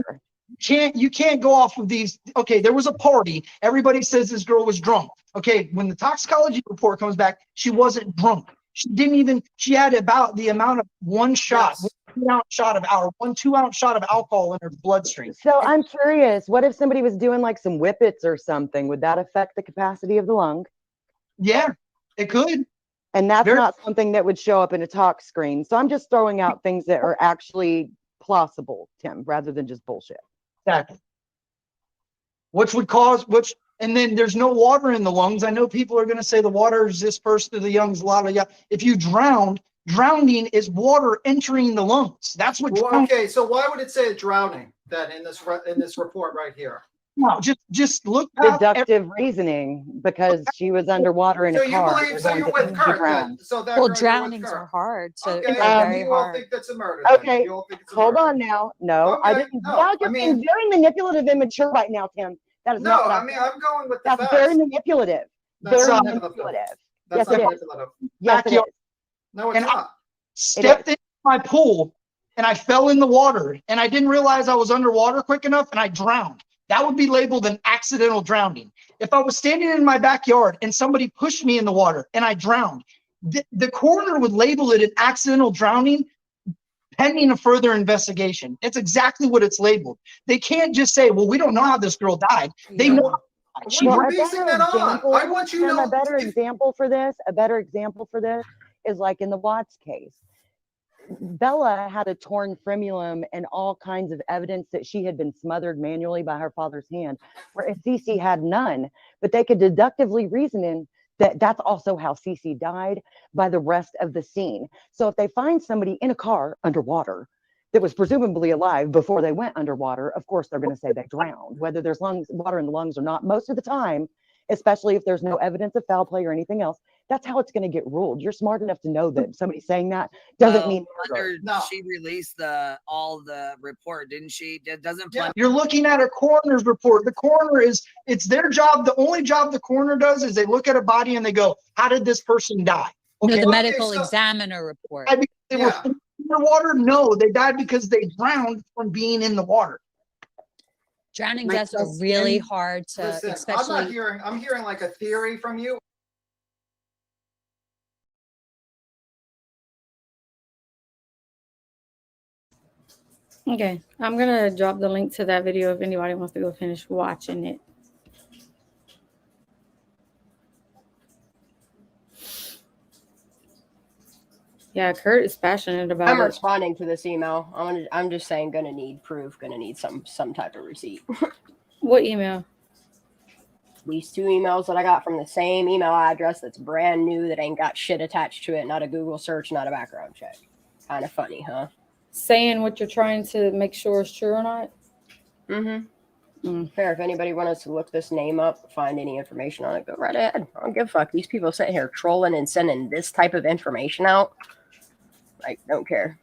You can't go off of these. Okay, there was a party. Everybody says this girl was drunk. Okay, when the toxicology report comes back, she wasn't drunk. She didn't even. She had about the amount of one shot, Yes. 1 ounce shot of our 1 2-ounce shot of alcohol in her bloodstream. So I'm curious, what if somebody was doing like some whippets or something? Would that affect the capacity of the lung? Yeah, it could. And that's not something that would show up in a talk screen. So I'm just throwing out things that are actually plausible, Tim, rather than just bullshit. Exactly. And then there's no water in the lungs. I know people are going to say the water is dispersed through the lungs. If you drowning is water entering the lungs. That's what. Well, okay, so why would it say drowning then in this report right here? No, just look deductive reasoning because she was underwater in So a you car. believe? So you're with Kurt then? So that Well, girl, you're with drownings Kurt. are hard. So Okay, they're so very you all hard. think that's a murder? Then. Okay, You all think it's a hold murder. on now. No, I Okay, didn't. no, Y'all just I mean- being very manipulative and immature right now, Tim. That is No, not what I mean I'm going with the That's facts. very manipulative. That's Very not manipulative. That's Yes, it not is. manipulative. Yes, it is. No, it's And I not. stepped into my pool and I fell in the water and I didn't realize I was underwater quick enough and I drowned. That would be labeled an accidental drowning. If I was standing in my backyard and somebody pushed me in the water and I drowned, the coroner would label it an accidental drowning pending a further investigation. It's exactly what it's labeled. They can't just say, well, we don't know how this girl died. They know. Well, a better example, I want you to Tim, know a better example for this is like in the Watts case. Bella had a torn frenulum and all kinds of evidence that she had been smothered manually by her father's hand, whereas Cece had none. But they could deductively reason in that that's also how Cece died by the rest of the scene. So if they find somebody in a car underwater that was presumably alive before they went underwater, of course they're going to say they drowned, whether there's water in the lungs or not. Most of the time, especially if there's no evidence of foul play or anything else, that's how it's going to get ruled. You're smart enough to know that somebody saying that doesn't mean murder. She released all the report, didn't she? Doesn't You're looking at a coroner's report. The coroner it's their job. The only job the coroner does is they look at a body and they go, how did this person die? No, Okay. the medical examiner report. They were underwater? No, they died because they drowned from being in the water. Drowning deaths are really hard to, Listen, especially. I'm hearing like a theory from you. Okay, I'm gonna drop the link to that video if anybody wants to go finish watching it. Yeah, Kurt is passionate about I'm it. responding to this email. I'm just saying, gonna need proof. Gonna need some type of receipt. What email? These 2 emails that I got from the same email address that's brand new that ain't got shit attached to it. Not a Google search, not a background check. Kind of funny, huh? Saying what you're trying to make sure is true or not? Fair. If anybody wants to look this name up, find any information on it, go right ahead. I don't give a fuck. These people sitting here trolling and sending this type of information out. I don't care.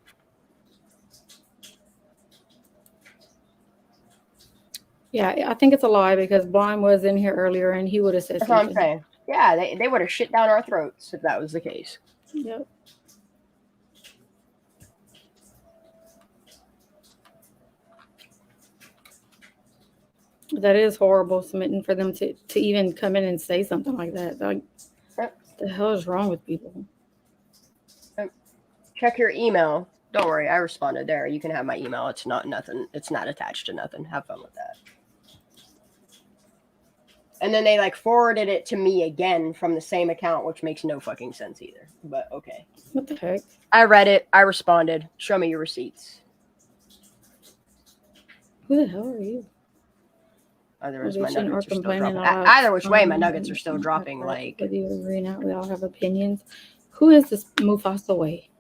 Yeah, I think it's a lie because Blind was in here earlier and he would have said That's what I'm something. saying. Yeah, they would have shit down our throats if that was the case. Yep. That is horrible, submitting for them to even come in and say something like that. Like, what the hell is wrong with people? Check your email. Don't worry, I responded there. You can have my email. It's not nothing. It's not attached to nothing. Have fun with that. And then they forwarded it to me again from the same account, which makes no fucking sense either. But okay. What the heck? I read it. I responded. Show me your receipts. Who the hell are you? Either which way, my nuggets are still dropping. Like, whether you agree or not, we all have opinions. Who is this Mufasa Way?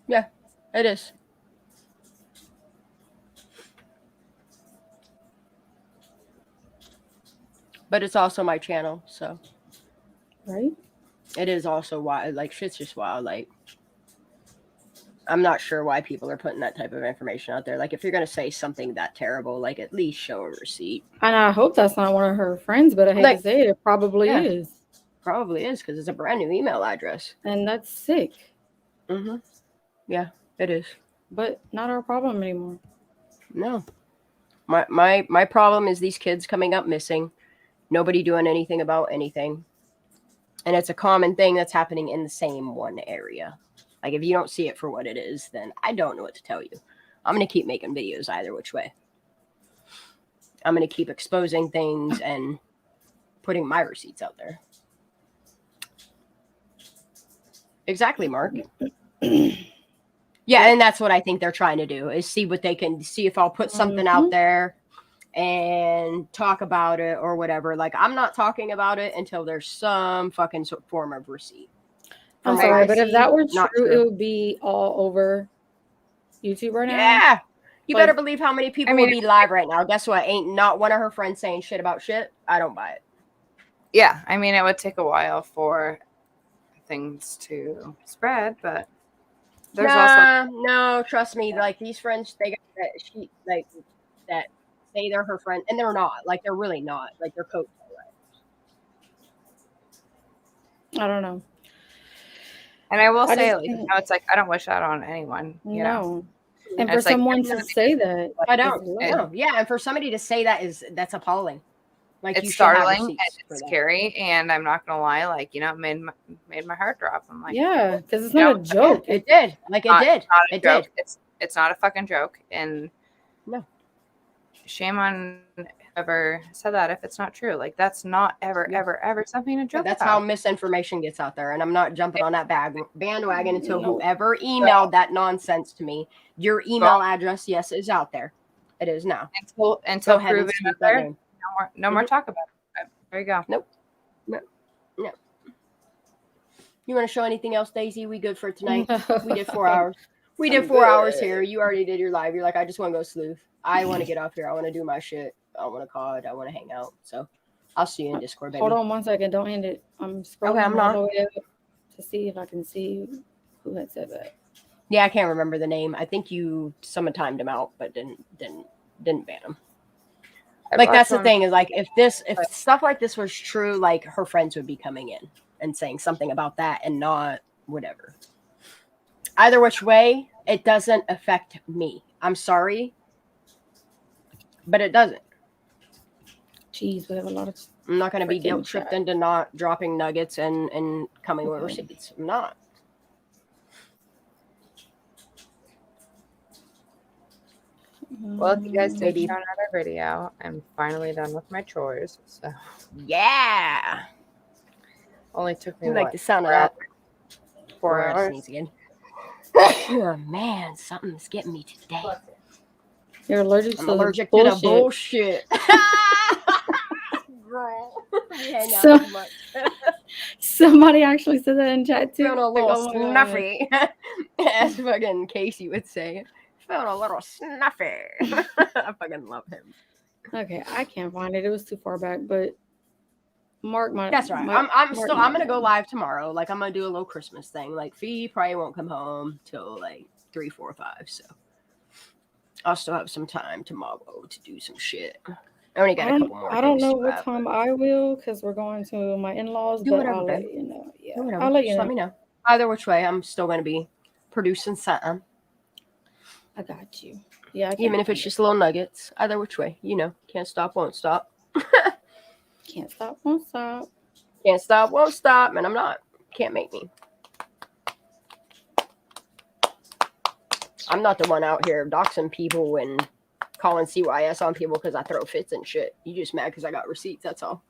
Yeah, it is. But it's also my channel, so. Right? It is also wild. Like, shit's just wild. Like, I'm not sure why people are putting that type of information out there. Like, if you're going to say something that terrible, like, at least show a receipt. And I hope that's not one of her friends, but I hate to say it, it probably is. Probably is because it's a brand new email address. And that's sick. Mm-hmm. Yeah, it is. But not our problem anymore. No. My problem is these kids coming up missing. Nobody doing anything about anything. And it's a common thing that's happening in the same one area. Like, if you don't see it for what it is, then I don't know what to tell you. I'm going to keep making videos either which way. I'm going to keep exposing things and putting my receipts out there. Exactly, Mark. Yeah, and that's what I think they're trying to do, is see what they can see if I'll put something out there and talk about it or whatever. Like, I'm not talking about it until there's some fucking form of receipt. I'm sorry, but if that were true, it would be all over YouTube right now. Yeah. You Like, better believe how many people will be live right now. Guess what? Ain't not one of her friends saying shit about shit. I don't buy it. Yeah, I mean, it would take a while for things to spread, but there's also no, trust me. Like, these friends, they got that she like that say they're her friend, and they're not. Like, they're really not. Like, they're coach. I don't know. And I will I say, just like, think- you know, it's like I don't wish that on anyone. You know, And for it's like, someone to say that, I don't. No. Yeah, and for somebody to say that's appalling. Like, it's you should have startling and receipts for it's that. scary, and I'm not gonna lie, like, you know, it made my heart drop. I'm like, yeah, because it's you not know, a joke. It did. Like, it not, did. Not a It joke. did. It's not a fucking joke, and no, shame on whoever said that if it's not true. Like, that's not ever something to joke That's about. how misinformation gets out there, and I'm not jumping on that bandwagon until whoever emailed that nonsense to me. Your email address, yes, is out there. It is now. Until Go ahead and proven speak out that there, name. no more talk about it. There you go. Nope. No. You want to show anything else, Daisy? We good for tonight? We did 4 hours. We did 4 hours here. You already did your live. You're like, I just want to go sleuth. I want to get off here. I want to do my shit. I want to COD. I want to hang out. So I'll see you in Discord, baby. Hold on 1 second. Don't end it. I'm scrolling I'm all not. the way up to see if I can see who had said that. Yeah, I can't remember the name. I think someone timed him out, but didn't ban him. Like, that's the thing, is like, if stuff like this was true, like, her friends would be coming in and saying something about that and not whatever. Either which way, it doesn't affect me. I'm sorry, but it doesn't. Jeez, we have a lot of. I'm not going to be freaking guilt tripped chat. into not dropping nuggets and coming with receipts. I'm not. Well, if you guys did show another video, I'm finally done with my chores. So yeah, only took me you like the sound of that. 4 hours. Sneeze again. Oh, man, something's getting me today. You're allergic I'm to allergic the to the bullshit. Girl, we hang out So- too much. Somebody actually said that in chat too. Feeling a Like, little oh my God. snuffy, as fucking Casey would say. Feeling a little snuffy. I fucking love him. Okay, I can't find it. It was too far back, but Mark might. That's right. Mark I'm might gonna go know. live tomorrow. Like, I'm gonna do a little Christmas thing. Like, Fee probably won't come home till like 3, 4, 5. So I'll still have some time tomorrow to do some shit. I only got a couple more. I don't things know to what wrap, time but I will, because we're going to my in-laws, do but whatever, I'll babe. let you know. Yeah, Do whatever. I'll let you Just know. let me know. Either which way, I'm still gonna be producing something. I got you. Yeah, I Even can't if it's find just little nuggets. Either which way, can't stop, won't stop. it. Can't stop, won't stop. Can't stop, won't stop, and I'm not. Can't make me. I'm not the one out here doxing people and calling CYS on people because I throw fits and shit. You just mad because I got receipts, that's all.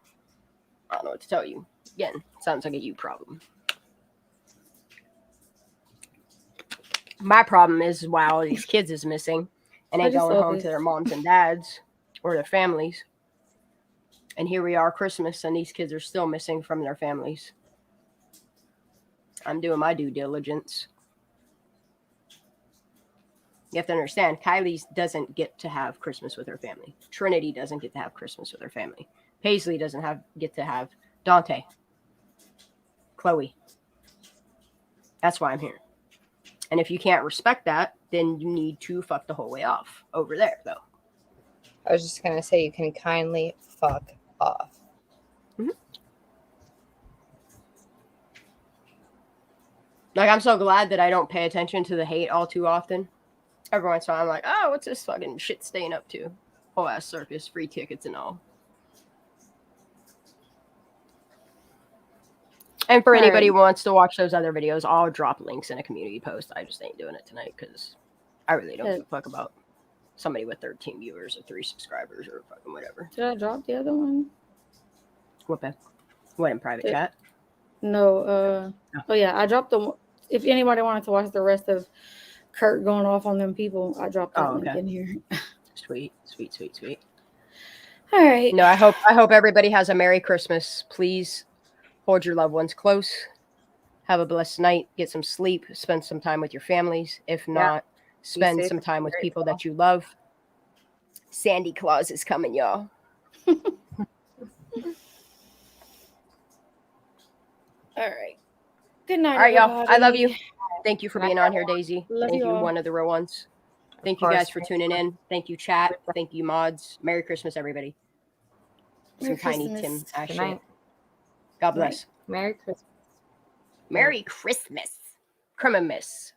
I don't know what to tell you. Again, sounds like a you problem. My problem is why all these kids is missing and I ain't just going saw home this. to their moms and dads or their families. And here we are, Christmas, and these kids are still missing from their families. I'm doing my due diligence. You have to understand, Kylie doesn't get to have Christmas with her family. Trinity doesn't get to have Christmas with her family. Paisley doesn't get to have Dante. Chloe. That's why I'm here. And if you can't respect that, then you need to fuck the whole way off over there, though. I was just gonna say, you can kindly fuck off. Mm-hmm. Like, I'm so glad that I don't pay attention to the hate all too often. Every once in a while, I'm like, oh, what's this fucking shit staying up to? Whole ass circus, free tickets and all. And for anybody who wants to watch those other videos, I'll drop links in a community post. I just ain't doing it tonight because I really don't give a fuck about somebody with 13 viewers or 3 subscribers or fucking whatever. Did I drop the other one? What, in private chat? No. Oh yeah, I dropped the. If anybody wanted to watch the rest of Kurt going off on them people, I dropped that link in here. Sweet. All right. No, I hope everybody has a Merry Christmas. Please hold your loved ones close. Have a blessed night. Get some sleep. Spend some time with your families. If not, spend some time with people that you love. Sandy Claus is coming, y'all. All right. Good night, All right, y'all. everybody. I love you. Thank you for being on here, Daisy. Love Thank you you, all. one of the real ones. Thank you guys for tuning in. Thank you, chat. Thank you, mods. Merry Christmas, everybody. Merry Some Tiny Christmas. Tim ass Good shit. night. God bless. Merry Christmas. Merry Christmas. Criminus.